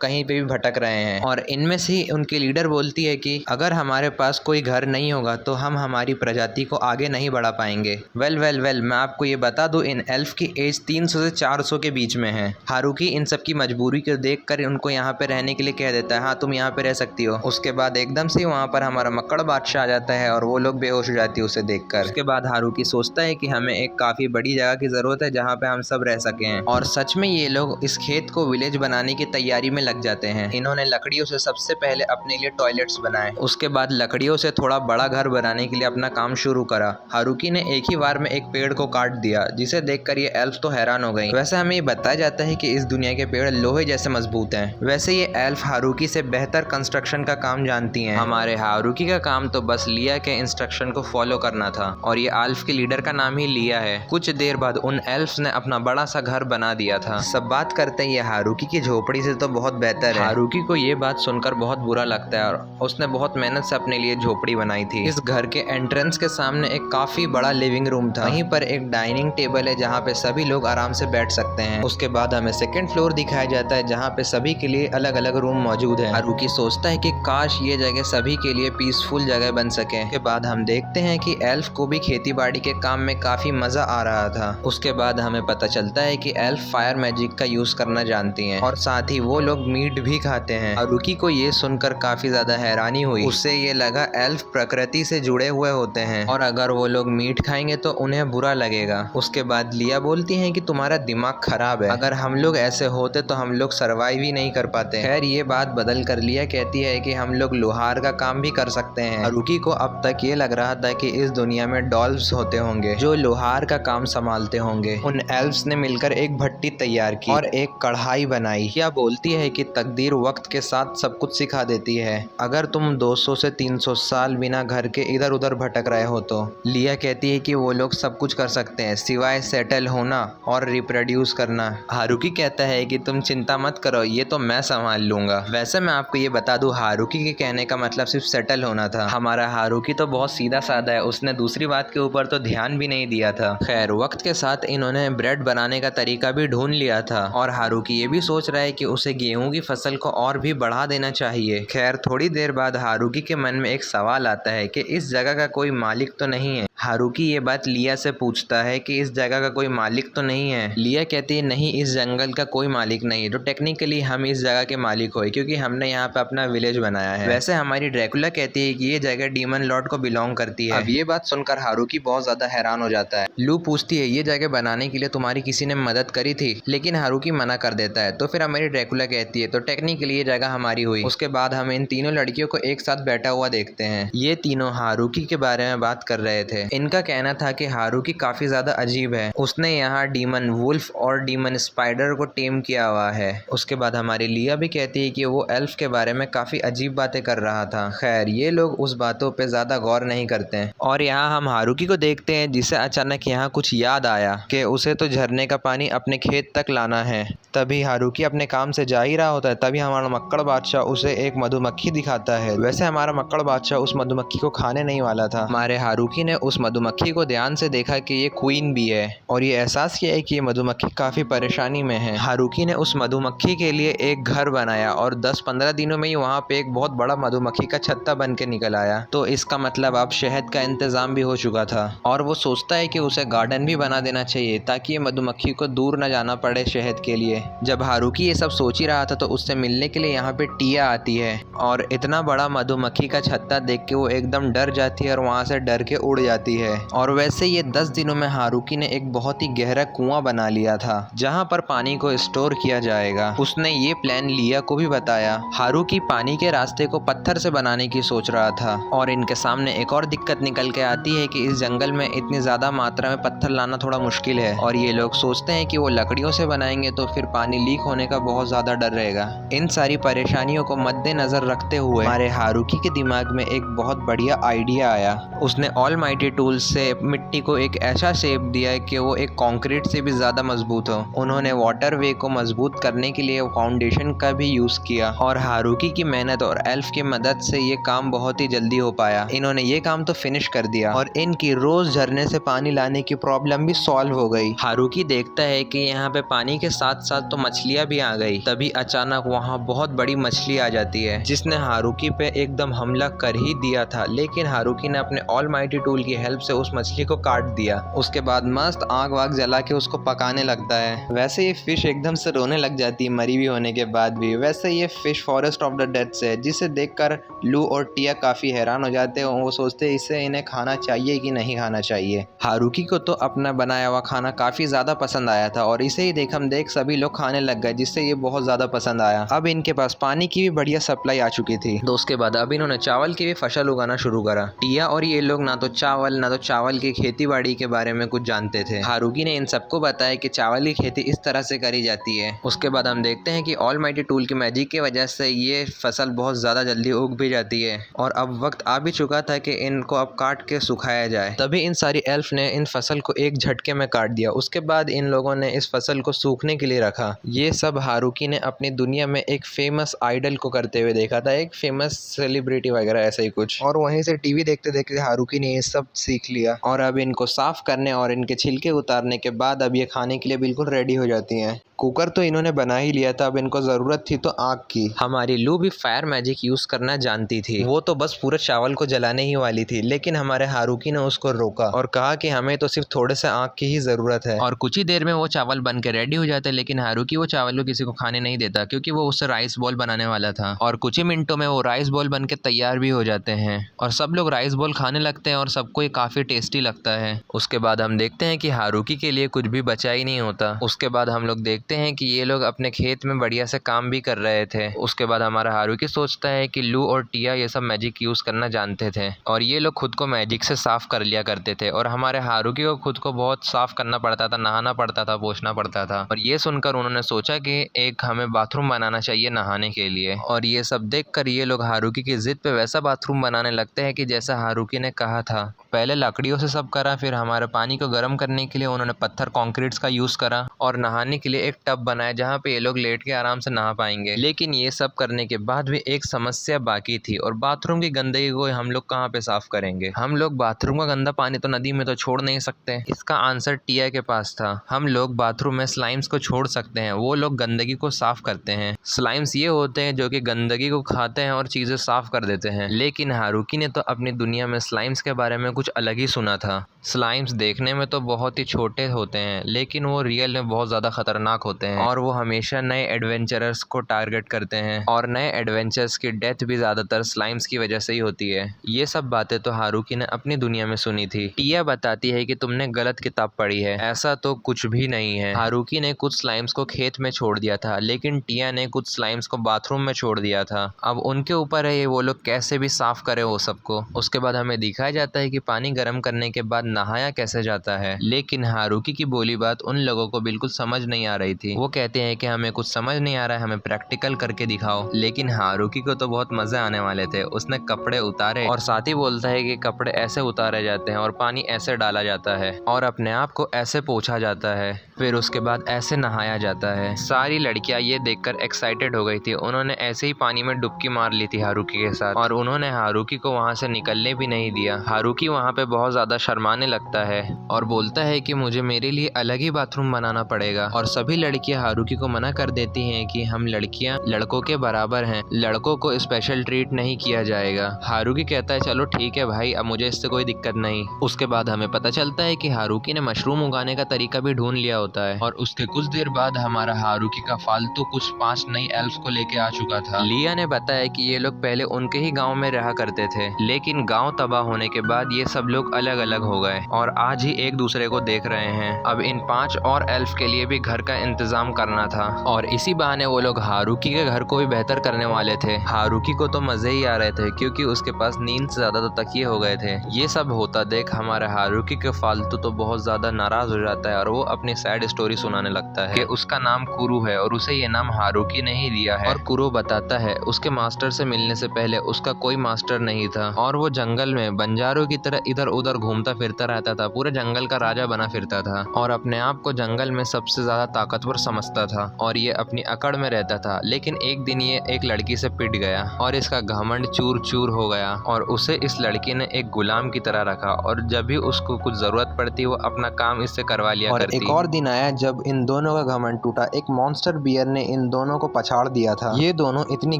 कहीं पे भी भटक रहे हैं। और इनमें से ही उनकी लीडर बोलती है कि अगर हमारे पास कोई घर नहीं होगा तो हम हमारी प्रजाति को आगे नहीं बढ़ा पाएंगे। वेल मैं आपको ये बता दूं, इन एल्फ की एज 300 से 400 के बीच में है। हारुकी इन सब की मजबूरी को देखकर उनको यहाँ पे रहने के लिए कह देता है, हाँ तुम यहाँ पे रह सकती हो। उसके बाद एकदम से वहाँ पर हमारा मक्कड़ बादशाह आ जाता है और वो लोग बेहोश हो जाती है उसे देखकर। उसके बाद हारुकी सोचता है कि हमें एक काफ़ी बड़ी जगह की ज़रूरत है जहाँ पे हम सब रह सकें, और सच में ये लोग इस खेत को विलेज बनाने की तैयारी में लग जाते हैं। इन्होंने लकड़ियों से सबसे पहले अपने लिए टॉयलेट्स बनाए, उसके बाद लकड़ियों से थोड़ा बड़ा घर बनाने के लिए अपना काम शुरू करा। हारुकी ने एक ही बार में एक पेड़ को काट दिया, जिसे देखकर ये एल्फ तो हैरान हो गई। वैसे हमें ये बताया जाता है कि इस दुनिया के पेड़ लोहे जैसे मजबूत हैं। वैसे ये एल्फ हारुकी से बेहतर कंस्ट्रक्शन का काम जानती हैं। हमारे हारुकी का काम तो बस लिया के इंस्ट्रक्शन को फॉलो करना था, और ये एल्फ के लीडर का नाम ही लिया है। कुछ देर बाद उन एल्फ्स ने अपना बड़ा सा घर बना दिया था। सब बात करते हैं ये हारुकी की झोपड़ी से तो बहुत बेहतर है। हारुकी को ये बात सुनकर बहुत बुरा लगता है और उसने बहुत मेहनत से अपने लिए झोपड़ी बनाई थी। इस घर के एंट्रेंस के सामने एक काफी बड़ा लिविंग रूम था। वहीं पर एक डाइनिंग टेबल है जहाँ पे सभी लोग आराम से बैठ सकते हैं। उसके बाद हमें सेकंड फ्लोर दिखाया जाता है जहाँ पे सभी के लिए अलग अलग रूम मौजूद है। हारुकी सोचता है कि काश ये जगह सभी के लिए पीसफुल जगह बन सके। उसके बाद हम देखते हैं कि एल्फ को भी खेती बाड़ी के काम में काफी मजा आ रहा था। उसके बाद हमें पता चलता है कि एल्फ फायर मैजिक का यूज करना जानती हैं और साथ ही वो लोग मीट भी खाते हैं। हारुकी को ये सुनकर काफी ज्यादा हैरानी हुई। उससे ये लगा एल्फ प्रकृति से जुड़े हुए होते हैं और अगर वो लोग मीट खाएंगे तो उन्हें बुरा लगेगा। उसके बाद लिया बोलती है कि तुम्हारा दिमाग खराब है, अगर हम लोग ऐसे होते तो हम लोग सरवाइव ही नहीं कर पाते। खैर ये बात बदल कर लिया कहती है कि हम लोग लोहार का काम भी कर सकते हैं। हारुकी को अब तक ये लग रहा था कि इस दुनिया में डॉल्फ्स होते होंगे जो लोहार का काम संभालते होंगे। उन एल्फ्स ने मिलकर एक भट्टी तैयार की और एक कढ़ाई बनाई। क्या बोलती है कि तकदीर वक्त के साथ सब कुछ सिखा देती है। अगर तुम 200 से 300 साल बिना घर के इधर उधर भटक रहे हो तो लिया कहती है कि वो लोग सब कुछ कर सकते हैं सिवाय सेटल होना और रिप्रोड्यूस करना। हारुकी कहता है कि तुम चिंता मत करो, ये तो मैं संभाल लूंगा। वैसे मैं आपको ये बता दूं, हारुकी के कहने का मतलब सिर्फ सेटल होना था। हमारा हारुकी तो बहुत सीधा साधा है, उसने दूसरी बात के ऊपर तो ध्यान भी नहीं दिया था। खैर वक्त के साथ इन्होंने ब्रेड बनाने का तरीका भी ढूंढ लिया था और हारुकी ये भी सोच रहा है कि उसे गेहूं की फसल को और भी बढ़ा देना चाहिए। खैर थोड़ी देर बाद हारुकी के मन में एक सवाल आता है कि इस जगह का कोई मालिक तो नहीं है। हारुकी ये बात लिया से पूछता है कि इस जगह का कोई मालिक तो नहीं है। लिया कहती है नहीं, इस जंगल का कोई मालिक नहीं है, तो टेक्निकली हम इस जगह के मालिक हो क्योंकि हमने यहाँ पे अपना विलेज बनाया है। वैसे हमारी ड्रैकुला कहती है कि ये जगह डीमन लॉर्ड को बिलोंग करती है। अब ये बात सुनकर हारुकी बहुत ज्यादा हैरान हो जाता है। लू पूछती है ये जगह बनाने के लिए तुम्हारी किसी ने मदद करी थी, लेकिन हारुकी मना कर देता है। तो फिर हमारी ड्रैकुला कहती है तो टेक्निकली ये जगह हमारी हुई। उसके बाद हम इन तीनों लड़कियों को एक साथ बैठा हुआ देखते हैं। ये तीनों हारुकी के बारे में बात कर रहे थे। इनका कहना था कि हारुकी काफी ज्यादा अजीब है, उसने यहाँ डीमन वुल्फ और डीमन स्पाइडर को टेम किया हुआ है। उसके बाद हमारी लिया भी कहती है कि वो एल्फ के बारे में काफी अजीब बातें कर रहा था। खैर ये लोग उस बातों पे ज्यादा गौर नहीं करते हैं और यहाँ हम हारुकी को देखते हैं जिसे अचानक यहाँ कुछ याद आया कि उसे तो झरने का पानी अपने खेत तक लाना है। तभी हारुकी अपने काम से जा ही रहा होता है, तभी हमारा मक्कड़ बादशाह उसे एक मधुमक्खी दिखाता है। वैसे हमारा मक्कड़ बादशाह उस मधुमक्खी को खाने नहीं वाला था। हमारे हारुकी ने उस मधुमक्खी को ध्यान से देखा कि ये क्वीन भी है और ये एहसास किया है कि ये मधुमक्खी काफी परेशानी में है। हारुकी ने उस मधुमक्खी के लिए एक घर बनाया और 10-15 दिनों में ही वहाँ पे एक बहुत बड़ा मधुमक्खी का छत्ता बन के निकल आया। तो इसका मतलब अब शहद का इंतजाम भी हो चुका था और वो सोचता है कि उसे गार्डन भी बना देना चाहिए ताकि ये मधुमक्खी को दूर न जाना पड़े शहद के लिए। जब हारुकी ये सब सोच ही रहा था तो उससे मिलने के लिए यहाँ पे टिया आती है और इतना बड़ा मधुमक्खी का छत्ता देख के वो एकदम डर जाती है और वहाँ से डर के उड़ जाती जाती है। और वैसे ये 10 दिनों में हारुकी ने एक बहुत ही गहरा कुआं बना लिया था जहाँ पर पानी को स्टोर किया जाएगा। उसने ये प्लान लिया को भी बताया। हारुकी पानी के रास्ते को पत्थर से बनाने की सोच रहा था और इनके सामने एक और दिक्कत निकल के आती है कि इस जंगल में इतनी ज्यादा मात्रा में पत्थर लाना थोड़ा मुश्किल है और ये लोग सोचते हैं कि वो लकड़ियों से बनाएंगे तो फिर पानी लीक होने का बहुत ज्यादा डर रहेगा। इन सारी परेशानियों को मद्देनजर रखते हुए हमारे हारुकी के दिमाग में एक बहुत बढ़िया आइडिया आया। उसने ऑलमाइटी टूल से मिट्टी को एक ऐसा शेप दिया कि वो एक कंक्रीट से भी ज्यादा मजबूत हो। उन्होंने वाटरवे को मजबूत करने के लिए फाउंडेशन का भी यूज किया और हारुकी की मेहनत और एल्फ की मदद से ये काम बहुत ही जल्दी हो पाया। इन्होंने ये काम तो फिनिश कर दिया और इनकी रोज झरने से पानी लाने की प्रॉब्लम भी सॉल्व हो गई। हारुकी देखता है कि यहाँ पे पानी के साथ साथ तो मछलियाँ भी आ गई। तभी अचानक वहाँ बहुत बड़ी मछली आ जाती है जिसने हारुकी पे एकदम हमला कर ही दिया था, लेकिन हारुकी ने अपने ऑलमाइटी टूल की हेल्प से उस मछली को काट दिया। उसके बाद मस्त आग वाग जला के उसको पकाने लगता है। वैसे ये फिश एकदम से रोने लग जाती है मरी हुई होने के बाद भी। वैसे ये fish forest of the dead से है जिसे देखकर लू और टिया काफी हैरान हो जाते हैं। वो सोचते हैं इसे इन्हें खाना चाहिए कि नहीं खाना चाहिए। हारुकी को तो अपना बनाया हुआ खाना काफी ज्यादा पसंद आया था और इसे ही देख सभी लोग खाने लग गए जिससे ये बहुत ज्यादा पसंद आया। अब इनके पास पानी की भी बढ़िया सप्लाई आ चुकी थी। तो उसके बाद अब इन्होंने चावल की भी फसल उगाना शुरू करा। टिया और ये लोग ना तो चावल की खेती बाड़ी के बारे में कुछ जानते थे। हारुकी ने इन सबको बताया कि चावल की खेती इस तरह से करी जाती है। उसके बाद हम देखते हैं कि ऑलमाइटी टूल की मैजिक की वजह से ये फसल बहुत ज्यादा जल्दी उग भी जाती है और अब वक्त आ भी चुका था कि इनको अब काट के सुखाया जाए। तभी इन सारी एल्फ ने इन फसल को एक झटके में काट दिया। उसके बाद इन लोगों ने इस फसल को सूखने के लिए रखा। ये सब हारुकी ने अपनी दुनिया में एक फेमस आइडल को करते हुए देखा था, एक फेमस सेलिब्रिटी वगैरह ऐसा ही कुछ, और वहीं से टीवी देखते देखते हारुकी ने ये सब सीख लिया। और अब इनको साफ करने और इनके छिलके उतारने के बाद अब ये खाने के लिए बिल्कुल रेडी हो जाती हैं। कुकर तो इन्होंने बना ही लिया था, अब इनको जरूरत थी तो आग की। हमारी लू भी फायर मैजिक यूज करना जानती थी। वो तो बस पूरे चावल को जलाने ही वाली थी, लेकिन हमारे हारुकी ने उसको रोका और कहा कि हमें तो सिर्फ थोड़े से आग की ही जरूरत है। और कुछ ही देर में वो चावल बन के रेडी हो जाते, लेकिन हारुकी वो चावल को किसी को खाने नहीं देता क्योंकि वो उससे राइस बॉल बनाने वाला था। और कुछ ही मिनटों में वो राइस बॉल बन के तैयार भी हो जाते हैं और सब लोग राइस बॉल खाने लगते हैं और सबको ये काफी टेस्टी लगता है। उसके बाद हम देखते हैं कि हारुकी के लिए कुछ भी बचा ही नहीं होता। उसके बाद हम लोग देखते हैं कि ये लोग अपने खेत में बढ़िया से काम भी कर रहे थे। उसके बाद हमारा हारुकी सोचता है कि लू और टिया ये सब मैजिक यूज करना जानते थे और ये लोग खुद को मैजिक से साफ कर लिया करते थे और हमारे हारुकी को खुद को बहुत साफ करना पड़ता था, नहाना पड़ता था, पोछना पड़ता था। और ये सुनकर उन्होंने सोचा कि एक हमें बाथरूम बनाना चाहिए नहाने के लिए। और ये सब देखकर ये लोग हारुकी की जिद पे वैसा बाथरूम बनाने लगते हैं कि जैसा हारुकी ने कहा था। पहले लकड़ियों से सब करा, फिर हमारे पानी को गर्म करने के लिए उन्होंने पत्थर कंक्रीट्स का यूज करा और नहाने के लिए एक टब बनाया जहाँ पे ये लोग लेट के आराम से नहा पाएंगे। लेकिन ये सब करने के बाद भी एक समस्या बाकी थी और बाथरूम की गंदगी को हम लोग कहाँ पे साफ करेंगे। हम लोग बाथरूम का गंदा पानी तो नदी में तो छोड़ नहीं सकते। इसका आंसर टिया के पास था। हम लोग बाथरूम में स्लाइम्स को छोड़ सकते हैं, वो लोग गंदगी को साफ करते हैं। स्लाइम्स ये होते हैं जो कि गंदगी को खाते हैं और चीजें साफ कर देते हैं। लेकिन हारुकी ने तो अपनी दुनिया में स्लाइम्स के बारे में कुछ अलग ही सुना था। स्लाइम्स देखने में तो बहुत ही छोटे होते हैं लेकिन वो रियल में बहुत ज़्यादा खतरनाक होते हैं और वो हमेशा नए एडवेंचरर्स को टारगेट करते हैं और नए एडवेंचर्स की डेथ भी ज़्यादातर स्लाइम्स की वजह से ही होती है। ये सब बातें तो हारुकी ने अपनी दुनिया में सुनी थी। टिया बताती है कि तुमने गलत किताब पढ़ी है, ऐसा तो कुछ भी नहीं है। हारुकी ने कुछ स्लाइम्स को खेत में छोड़ दिया था लेकिन टिया ने कुछ स्लाइम्स को बाथरूम में छोड़ दिया था। अब उनके ऊपर है वो लोग कैसे भी साफ करे वो सबको। उसके बाद हमें दिखाया जाता है कि पानी गर्म करने के बाद नहाया कैसे जाता है। लेकिन हारुकी की बोली बात उन लोगों को बिल्कुल समझ नहीं आ रही थी। वो कहते हैं कि हमें कुछ समझ नहीं आ रहा है, हमें प्रैक्टिकल करके दिखाओ। लेकिन हारुकी को तो बहुत मजे आने वाले थे। उसने कपड़े उतारे और साथ ही बोलता है कि कपड़े ऐसे उतारे जाते हैं और पानी ऐसे डाला जाता है और अपने आप को ऐसे पोंछा जाता है, फिर उसके बाद ऐसे नहाया जाता है। सारी लड़कियां ये देखकर एक्साइटेड हो गई थी। उन्होंने ऐसे ही पानी में डुबकी मार ली थी हारुकी के साथ और उन्होंने हारुकी को वहां से निकलने भी नहीं दिया। हारुकी वहां पे बहुत ज्यादा शर्माने सुनाने लगता है और बोलता है कि मुझे मेरे लिए अलग ही बाथरूम बनाना पड़ेगा। और सभी लड़कियां हारुकी को मना कर देती हैं कि हम लड़कियां लड़कों के बराबर हैं, लड़कों को स्पेशल ट्रीट नहीं किया जाएगा। हारुकी कहता है चलो ठीक है भाई, अब मुझे इससे कोई दिक्कत नहीं। उसके बाद हमें पता चलता है कि हारुकी ने मशरूम उगाने का तरीका भी ढूंढ लिया होता है और उसके कुछ देर बाद हमारा हारुकी का फालतू कुछ 5 नई एल्फ को लेके आ चुका था। लिया ने बताया कि ये लोग पहले उनके ही गांव में रहा करते थे, लेकिन गांव तबाह होने के बाद ये सब लोग अलग अलग हो गए और आज ही एक दूसरे को देख रहे हैं। अब इन 5 और एल्फ के लिए भी घर का इंतजाम करना था और इसी बहाने वो लोग हारुकी के घर को भी बेहतर करने वाले थे। हारुकी को तो मजे ही आ रहे थे क्योंकि उसके पास नींद से ज्यादा तो तकिए हो गए थे। ये सब होता देख हमारे हारुकी के फालतू तो बहुत ज्यादा नाराज हो जाता है और वो अपनी सैड स्टोरी सुनाने लगता है कि उसका नाम कुरु है और उसे ये नाम हारुकी ने ही दिया है। और कुरु बताता है उसके मास्टर से मिलने से पहले उसका कोई मास्टर नहीं था और वो जंगल में बंजारों की तरह इधर उधर घूमता फिरता रहता था, पूरे जंगल का राजा बना फिरता था और अपने आप को जंगल में सबसे ज्यादा ताकतवर समझता था और ये अपनी अकड़ में रहता था। लेकिन एक दिन ये एक लड़की से पिट गया और इसका घमंड चूर चूर हो गया और उसे इस लड़की ने एक गुलाम की तरह रखा और जब भी उसको कुछ जरूरत पड़ती वो अपना काम इससे करवा लिया और करती। एक और दिन आया जब इन दोनों का घमंड टूटा। एक मॉन्स्टर बियर ने इन दोनों को पछाड़ दिया था। ये दोनों इतनी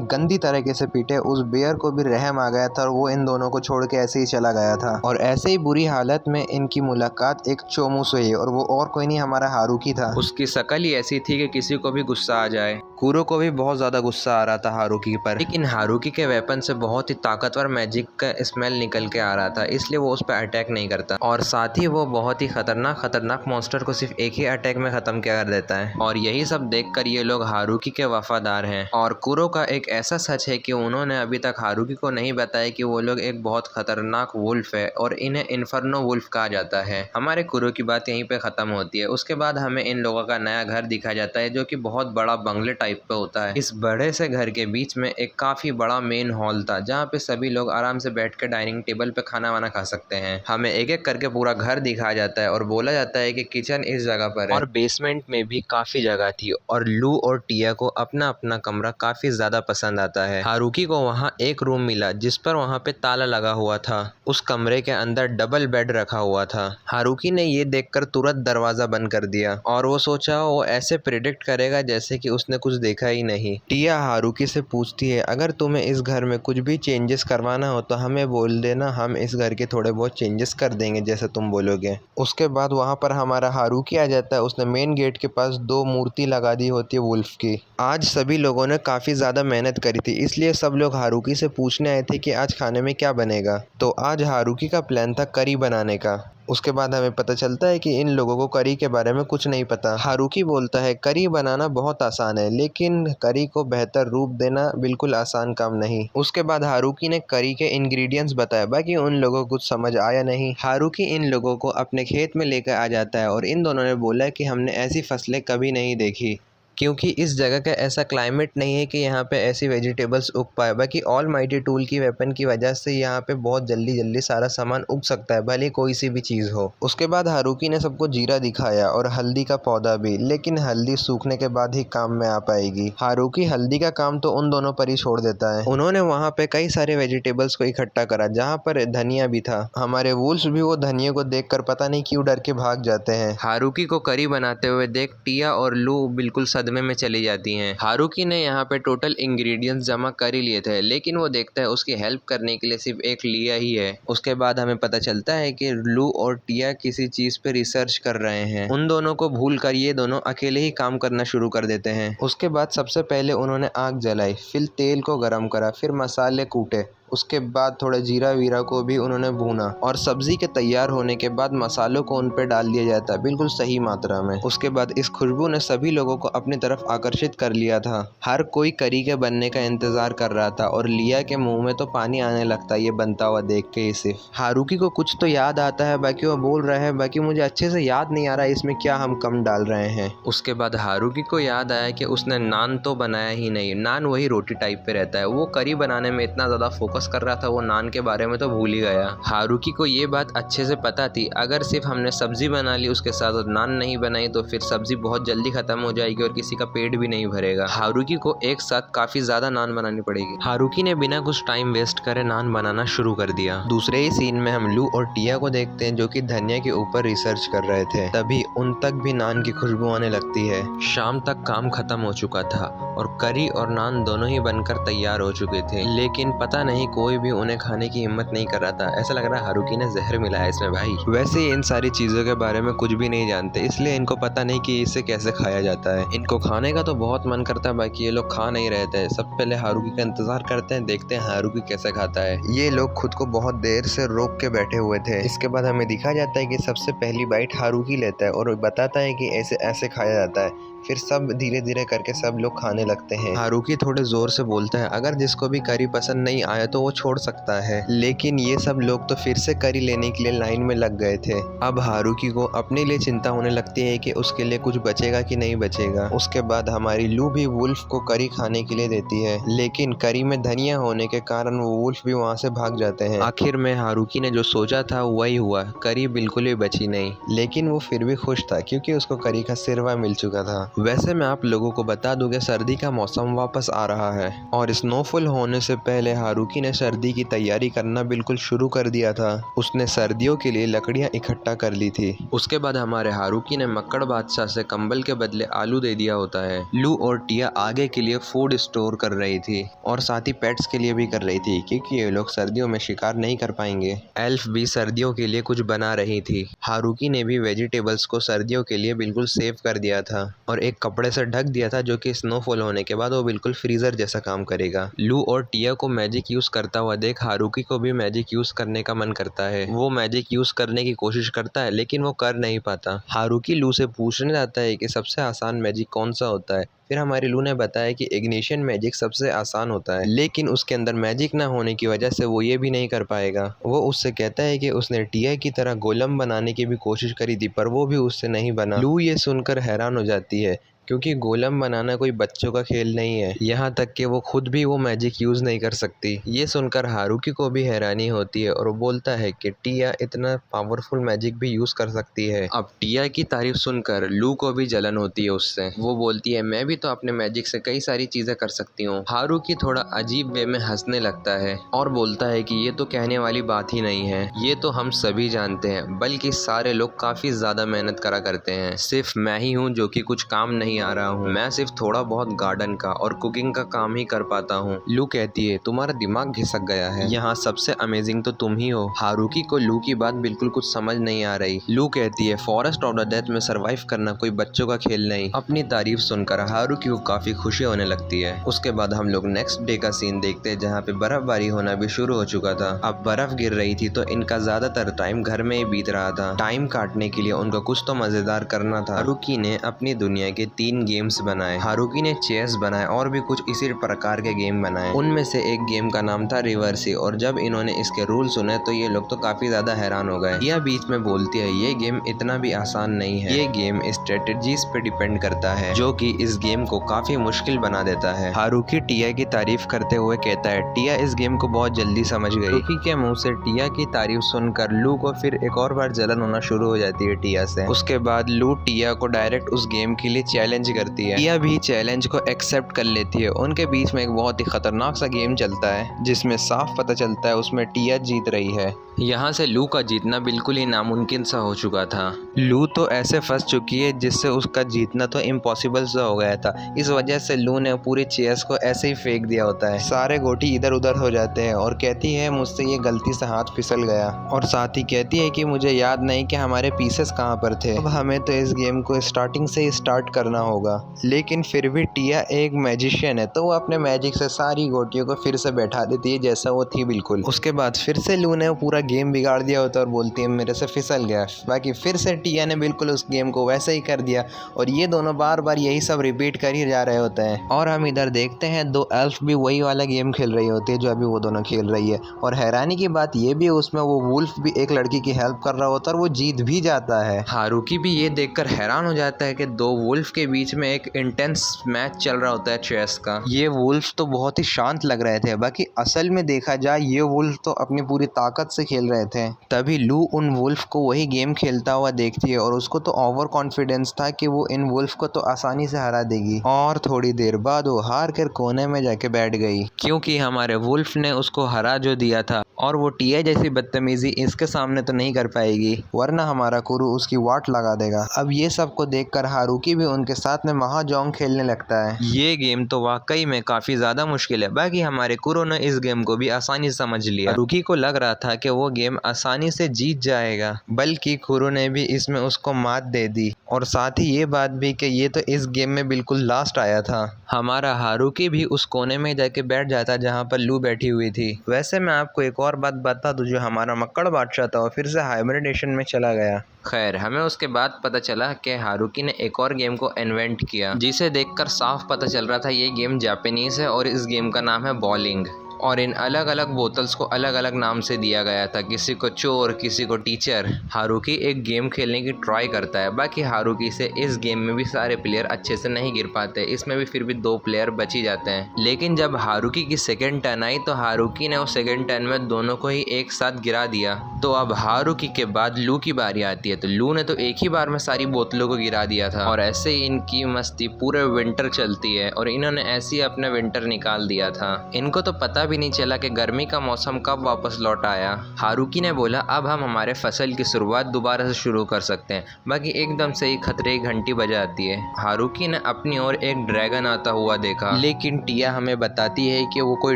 गंदी तरीके से पीटे, उस बियर को भी रहम आ गया था और वो इन दोनों को छोड़ के ऐसे ही चला गया था। और ऐसे ही बुरी हालत में इनकी मुलाकात एक चोमू से हुई और वो और कोई नहीं हमारा हारुकी था। उसकी शक्ल ही ऐसी थी कि किसी को भी गुस्सा आ जाए। कुरो को भी बहुत ज्यादा गुस्सा आ रहा था हारुकी पर, लेकिन हारुकी के वेपन से बहुत ही ताकतवर मैजिक का स्मेल निकल के आ रहा था, इसलिए वो उस पर अटैक नहीं करता और साथ ही वो बहुत ही खतरनाक मॉन्स्टर को सिर्फ एक ही अटैक में खत्म कर देता है। और यही सब देखकर ये लोग हारुकी के वफादार हैं। और कुरो का एक ऐसा सच है कि उन्होंने अभी तक हारुकी को नहीं बताया कि वो लोग एक बहुत खतरनाक वुल्फ है और इन्हें इन्फर्नो वुल्फ कहा जाता है। हमारे कुरो की बात यहीं पे खत्म होती है। उसके बाद हमें इन लोगों का नया घर दिखाया जाता है जो कि बहुत बड़ा बंगले टाइप पे होता है। इस बड़े से घर के बीच में एक काफी बड़ा मेन हॉल था जहाँ पे सभी लोग आराम से बैठ के डाइनिंग टेबल पे खाना वाना खा सकते हैं। हमें एक एक करके पूरा घर दिखाया जाता है और बोला जाता है कि किचन इस जगह पर है और बेसमेंट में भी काफी जगह थी और लू और टिया को अपना अपना कमरा काफी ज्यादा पसंद आता है। हारुकी को वहाँ एक रूम मिला जिस पर वहाँ पे ताला लगा हुआ था। उस कमरे के अंदर डबल बेड रखा हुआ था। हारुकी ने ये देखकर तुरंत दरवाजा बंद कर दिया और वो सोचा वो ऐसे प्रिडिक्ट करेगा जैसे कि उसने कुछ देखा ही नहीं। टिया हारुकी से पूछती है अगर तुम्हें इस घर में कुछ भी चेंजेस करवाना हो तो हमें बोल देना, हम इस घर के थोड़े बहुत चेंजेस कर देंगे जैसे तुम बोलोगे। उसके बाद वहाँ पर हमारा हारुकी आ जाता है। उसने मेन गेट के पास 2 मूर्ति लगा दी होती है वुल्फ की। आज सभी लोगों ने काफ़ी ज़्यादा मेहनत करी थी इसलिए सब लोग हारुकी से पूछने आए थे कि आज खाने में क्या बनेगा। तो आज हारुकी का प्लान था करी बनाने का। उसके बाद हमें पता चलता है कि इन लोगों को करी के बारे में कुछ नहीं पता। हारुकी बोलता है करी बनाना बहुत आसान है लेकिन करी को बेहतर रूप देना बिल्कुल आसान काम नहीं। उसके बाद हारुकी ने करी के इंग्रेडिएंट्स बताया, बाकी उन लोगों को कुछ समझ आया नहीं। हारुकी इन लोगों को अपने खेत में लेकर आ जाता है और इन दोनों ने बोला कि हमने ऐसी फसलें कभी नहीं देखी क्योंकि इस जगह का ऐसा क्लाइमेट नहीं है कि यहाँ पे ऐसी वेजिटेबल्स उग पाए। बाकी ऑल माइटी टूल की वेपन की वजह से यहाँ पे बहुत जल्दी जल्दी सारा सामान उग सकता है, भले कोई सी भी चीज़ हो। उसके बाद हारुकी ने सबको जीरा दिखाया और हल्दी का पौधा भी, लेकिन हल्दी सूखने के बाद ही काम में आ पाएगी। हारुकी हल्दी का काम तो उन दोनों पर ही छोड़ देता है। उन्होंने वहाँ पे कई सारे वेजिटेबल्स को इकट्ठा करा जहाँ पर धनिया भी था। हमारे वुल्फ भी वो धनिया को देख कर पता नहीं क्यों डर के भाग जाते हैं। हारुकी को करी बनाते हुए देख टिया और लू बिल्कुल सदमे में चली जाती हैं। हारुकी ने यहाँ पे टोटल इंग्रेडिएंट्स जमा कर ही लिए थे लेकिन वो देखता है उसकी हेल्प करने के लिए सिर्फ एक लिया ही है। उसके बाद हमें पता चलता है कि लू और टिया किसी चीज पे रिसर्च कर रहे हैं। उन दोनों को भूल कर ये दोनों अकेले ही काम करना शुरू कर देते हैं। उसके बाद सबसे पहले उन्होंने आग जलाई, फिर तेल को गर्म करा, फिर मसाले कूटे, उसके बाद थोड़ा जीरा वीरा को भी उन्होंने भूना और सब्जी के तैयार होने के बाद मसालों को उन पे डाल दिया जाता है बिल्कुल सही मात्रा में। उसके बाद इस खुशबू ने सभी लोगों को अपनी तरफ आकर्षित कर लिया था। हर कोई करी के बनने का इंतजार कर रहा था और लिया के मुंह में तो पानी आने लगता है ये बनता हुआ देख के ही। सिर्फ हारुकी को कुछ तो याद आता है, बाकी वो बोल रहा है बाकी मुझे अच्छे से याद नहीं आ रहा इसमें क्या हम कम डाल रहे हैं। उसके बाद हारुकी को याद आया कि उसने नान तो बनाया ही नहीं, नान वही रोटी टाइप पे रहता है। वो करी बनाने में इतना ज़्यादा फोकस फोकस कर रहा था वो नान के बारे में तो भूल ही गया। हारुकी को ये बात अच्छे से पता थी, अगर सिर्फ हमने सब्जी बना ली उसके साथ और नान नहीं बनाई तो फिर सब्जी बहुत जल्दी खत्म हो जाएगी और किसी का पेट भी नहीं भरेगा। हारुकी को एक साथ काफी ज्यादा नान बनानी पड़ेगी। हारुकी ने बिना कुछ टाइम वेस्ट करे नान बनाना शुरू कर दिया। दूसरे ही सीन में हम लू और टिया को देखते हैं जो कि धनिया के ऊपर रिसर्च कर रहे थे। तभी उन तक भी नान की खुशबू आने लगती है। शाम तक काम खत्म हो चुका था और करी और नान दोनों ही बनकर तैयार हो चुके थे, लेकिन पता नहीं कोई भी उन्हें खाने की हिम्मत नहीं कर रहा था। ऐसा लग रहा है हारुकी ने जहर मिलाया इसमें भाई। वैसे ही इन सारी चीजों के बारे में कुछ भी नहीं जानते, इसलिए इनको पता नहीं कि इसे कैसे खाया जाता है। इनको खाने का तो बहुत मन करता है, बाकी ये लोग खा नहीं रहते। सब पहले हारुकी का इंतजार करते हैं, देखते हैं हारुकी कैसे खाता है। ये लोग खुद को बहुत देर से रोक के बैठे हुए थे। इसके बाद हमें दिखा जाता है कि सबसे पहली बाइट हारुकी लेता है और बताता है कि ऐसे ऐसे खाया जाता है। फिर सब धीरे धीरे करके सब लोग खाने लगते हैं। हारुकी थोड़े जोर से बोलता है अगर जिसको भी करी पसंद नहीं आया तो वो छोड़ सकता है, लेकिन ये सब लोग तो फिर से करी लेने के लिए लाइन में लग गए थे। अब हारुकी को अपने लिए चिंता होने लगती है कि उसके लिए कुछ बचेगा कि नहीं बचेगा। उसके बाद हमारी लू भी वुल्फ को करी खाने के लिए देती है, लेकिन करी में धनिया होने के कारण वो वुल्फ भी वहाँ से भाग जाते हैं। आखिर में हारुकी ने जो सोचा था वही हुआ, करी बिल्कुल भी बची नहीं, लेकिन वो फिर भी खुश था क्योंकि उसको करी का सिरवा मिल चुका था। वैसे मैं आप लोगों को बता दूं कि सर्दी का मौसम वापस आ रहा है और स्नोफॉल होने से पहले हारुकी ने सर्दी की तैयारी करना बिल्कुल शुरू कर दिया था। उसने सर्दियों के लिए लकड़ियां इकट्ठा कर ली थी। उसके बाद हमारे हारुकी ने मक्कड़ बादशाह से कंबल के बदले आलू दे दिया होता है। लू और टिया आगे के लिए फूड स्टोर कर रही थी और साथ ही पेट्स के लिए भी कर रही थी क्योंकि ये लोग सर्दियों में शिकार नहीं कर पाएंगे। एल्फ भी सर्दियों के लिए कुछ बना रही थी। हारुकी ने भी वेजिटेबल्स को सर्दियों के लिए बिल्कुल सेव कर दिया था और एक कपड़े से ढक दिया था जो कि स्नोफॉल होने के बाद वो बिल्कुल फ्रीजर जैसा काम करेगा। लू और टिया को मैजिक यूज करता हुआ देख हारुकी को भी मैजिक यूज करने का मन करता है। वो मैजिक यूज करने की कोशिश करता है लेकिन वो कर नहीं पाता। हारुकी लू से पूछने जाता है कि सबसे आसान मैजिक कौन सा होता है। फिर हमारी लू ने बताया कि इग्निशन मैजिक सबसे आसान होता है, लेकिन उसके अंदर मैजिक ना होने की वजह से वो ये भी नहीं कर पाएगा। वो उससे कहता है कि उसने टिया की तरह गोलम बनाने की भी कोशिश करी थी पर वो भी उससे नहीं बना। लू ये सुनकर हैरान हो जाती है क्योंकि गोलम बनाना कोई बच्चों का खेल नहीं है, यहाँ तक कि वो खुद भी वो मैजिक यूज नहीं कर सकती। ये सुनकर हारुकी को भी हैरानी होती है और वो बोलता है कि टिया इतना पावरफुल मैजिक भी यूज कर सकती है। अब टिया की तारीफ सुनकर लू को भी जलन होती है उससे। वो बोलती है मैं भी तो अपने मैजिक से कई सारी चीजें कर सकती हूँ। हारुकी थोड़ा अजीब वे में हंसने लगता है और बोलता है कि ये तो कहने वाली बात ही नहीं है, ये तो हम सभी जानते हैं, बल्कि सारे लोग काफी ज्यादा मेहनत करा करते हैं। सिर्फ मैं ही हूँ जो कि कुछ काम नहीं आ रहा हूँ। मैं सिर्फ थोड़ा बहुत गार्डन का और कुकिंग का काम ही कर पाता हूँ। लू कहती है तुम्हारा दिमाग घिसक गया है, यहाँ सबसे अमेजिंग तो तुम ही हो। हारुकी को लू की बात बिल्कुल कुछ समझ नहीं आ रही। लू कहती है फॉरेस्ट ऑफ द डेथ में सरवाइव करना कोई बच्चों का खेल नहीं। अपनी तारीफ सुनकर हारुकी को काफी खुशी होने लगती है। उसके बाद हम लोग नेक्स्ट डे का सीन देखते हैं जहाँ पे बर्फबारी होना भी शुरू हो चुका था। अब बर्फ गिर रही थी तो इनका ज्यादातर टाइम घर में ही बीत रहा था। टाइम काटने के लिए उनको कुछ तो मजेदार करना था। हारुकी ने अपनी दुनिया के 3 गेम्स बनाए। हारुकी ने चेस बनाए और भी कुछ इसी प्रकार के गेम बनाए। उनमें से एक गेम का नाम था रिवर्सी और जब इन्होंने इसके रूल सुने तो ये लोग तो काफी ज्यादा हैरान हो गए। यह बीच में बोलती है ये गेम इतना भी आसान नहीं है, ये गेम स्ट्रेटेजीज पे डिपेंड करता है जो कि इस गेम को काफी मुश्किल बना देता है। हारुकी टिया की तारीफ करते हुए कहता है टिया इस गेम को बहुत जल्दी समझ गई। हारुकी के मुंह से टिया की तारीफ सुनकर लू को फिर एक और बार जलन होना शुरू हो जाती है टिया से। उसके बाद लू टिया को डायरेक्ट उस गेम के लिए चैलेंज करती है। टिया भी चैलेंज को एक्सेप्ट कर लेती है। उनके बीच में एक बहुत ही खतरनाक सा गेम चलता है जिसमें साफ पता चलता है उसमें टिया जीत रही है। यहाँ से लू का जीतना बिल्कुल ही नामुमकिन सा हो चुका था। लू तो ऐसे फंस चुकी है जिससे उसका जीतना तो इम्पॉसिबल सा हो गया था। इस वजह से लू ने पूरी चेयर्स को ऐसे ही फेंक दिया होता है। सारे गोटी इधर उधर हो जाते हैं और कहती है मुझसे ये गलती से हाथ फिसल गया और साथ ही कहती है कि मुझे याद नहीं कि हमारे पीसेस कहाँ पर थे। अब हमें तो इस गेम को स्टार्टिंग से ही स्टार्ट करना होगा। लेकिन फिर भी टिया एक मैजिशियन है तो वो अपने मैजिक से सारी गोटियों को फिर से बैठा देती है जैसा वो थी बिल्कुल। उसके बाद फिर से लू ने पूरा गेम बिगाड़ दिया होता है और बोलती है मेरे से फिसल गया। बाकी फिर से टिया ने बिल्कुल उस गेम को वैसे ही कर दिया और ये दोनों बार बार यही सब रिपीट कर ही जा रहे होते हैं। और हम इधर देखते हैं 2 एल्फ भी वही वाला गेम खेल रही होती है जो अभी वो दोनों खेल रही है। और हैरानी की बात ये भी उसमें वो वुल्फ भी एक लड़की की हेल्प कर रहा होता है और वो जीत भी जाता है। हारुकी भी ये देखकर हैरान हो जाता है कि 2 वुल्फ के बीच में एक इंटेंस मैच चल रहा होता है चेस का। ये वुल्फ तो बहुत ही शांत लग रहे थे, बाकी असल में देखा जाए ये वुल्फ तो अपनी पूरी ताकत से खेल रहे थे। तभी लू उन वुल्फ को वही गेम खेलता हुआ देखती है और उसको तो ओवर कॉन्फिडेंस था कि वो इन वुल्फ को तो आसानी से हरा देगी। और थोड़ी देर बाद वो हार कर कोने में जाके बैठ गई, क्योंकि हमारे वुल्फ ने उसको हरा जो दिया था और वो टिया जैसी बदतमीजी इसके सामने तो नहीं कर पाएगी, वरना हमारा कुरु उसकी वाट लगा देगा। अब ये सब को देखकर हारुकी भी उनके साथ में महाजोंग खेलने लगता है। ये गेम तो वाकई में काफी ज्यादा मुश्किल है, बाकी हमारे कुरु ने इस गेम को भी आसानी से समझ लिया। हारुकी को लग रहा था कि वो गेम आसानी से जीत जाएगा, बल्कि कुरु ने भी इसमें उसको मात दे दी, और साथ ही ये बात भी कि ये तो इस गेम में बिल्कुल लास्ट आया था। हमारा हारुकी भी उस कोने में जाके बैठ जाता जहाँ पर लू बैठी हुई थी। वैसे मैं आपको एक और बात बता दूं, जो हमारा मक्कड़ बादशाह था वो फिर से हाइब्रिडेशन में चला गया। खैर, हमें उसके बाद पता चला कि हारुकी ने एक और गेम को इन्वेंट किया, जिसे देखकर साफ पता चल रहा था ये गेम जापानीज है और इस गेम का नाम है बॉलिंग। और इन अलग अलग बोतल्स को अलग अलग नाम से दिया गया था, किसी को चोर, किसी को टीचर। हारुकी एक गेम खेलने की ट्राई करता है, बाकी हारुकी से इस गेम में भी सारे प्लेयर अच्छे से नहीं गिर पाते, इसमें भी फिर भी 2 प्लेयर बच ही जाते हैं। लेकिन जब हारुकी की सेकेंड टर्न आई तो हारुकी ने उस सेकेंड टर्न में दोनों को ही एक साथ गिरा दिया। तो अब हारुकी के बाद लू की बारी आती है, तो लू ने तो एक ही बार में सारी बोतलों को गिरा दिया था, और ऐसे ही इनकी मस्ती पूरे विंटर चलती है और इन्होंने ऐसे ही अपना विंटर निकाल दिया था। इनको तो पता भी नहीं चला कि गर्मी का मौसम कब वापस लौट आया। हारुकी ने बोला अब हम हमारे फसल की शुरुआत दोबारा से शुरू कर सकते हैं, बाकी एकदम से ही खतरे की घंटी बजा आती है। हारुकी ने अपनी ओर एक ड्रैगन आता हुआ देखा, लेकिन टिया हमें बताती है कि वो कोई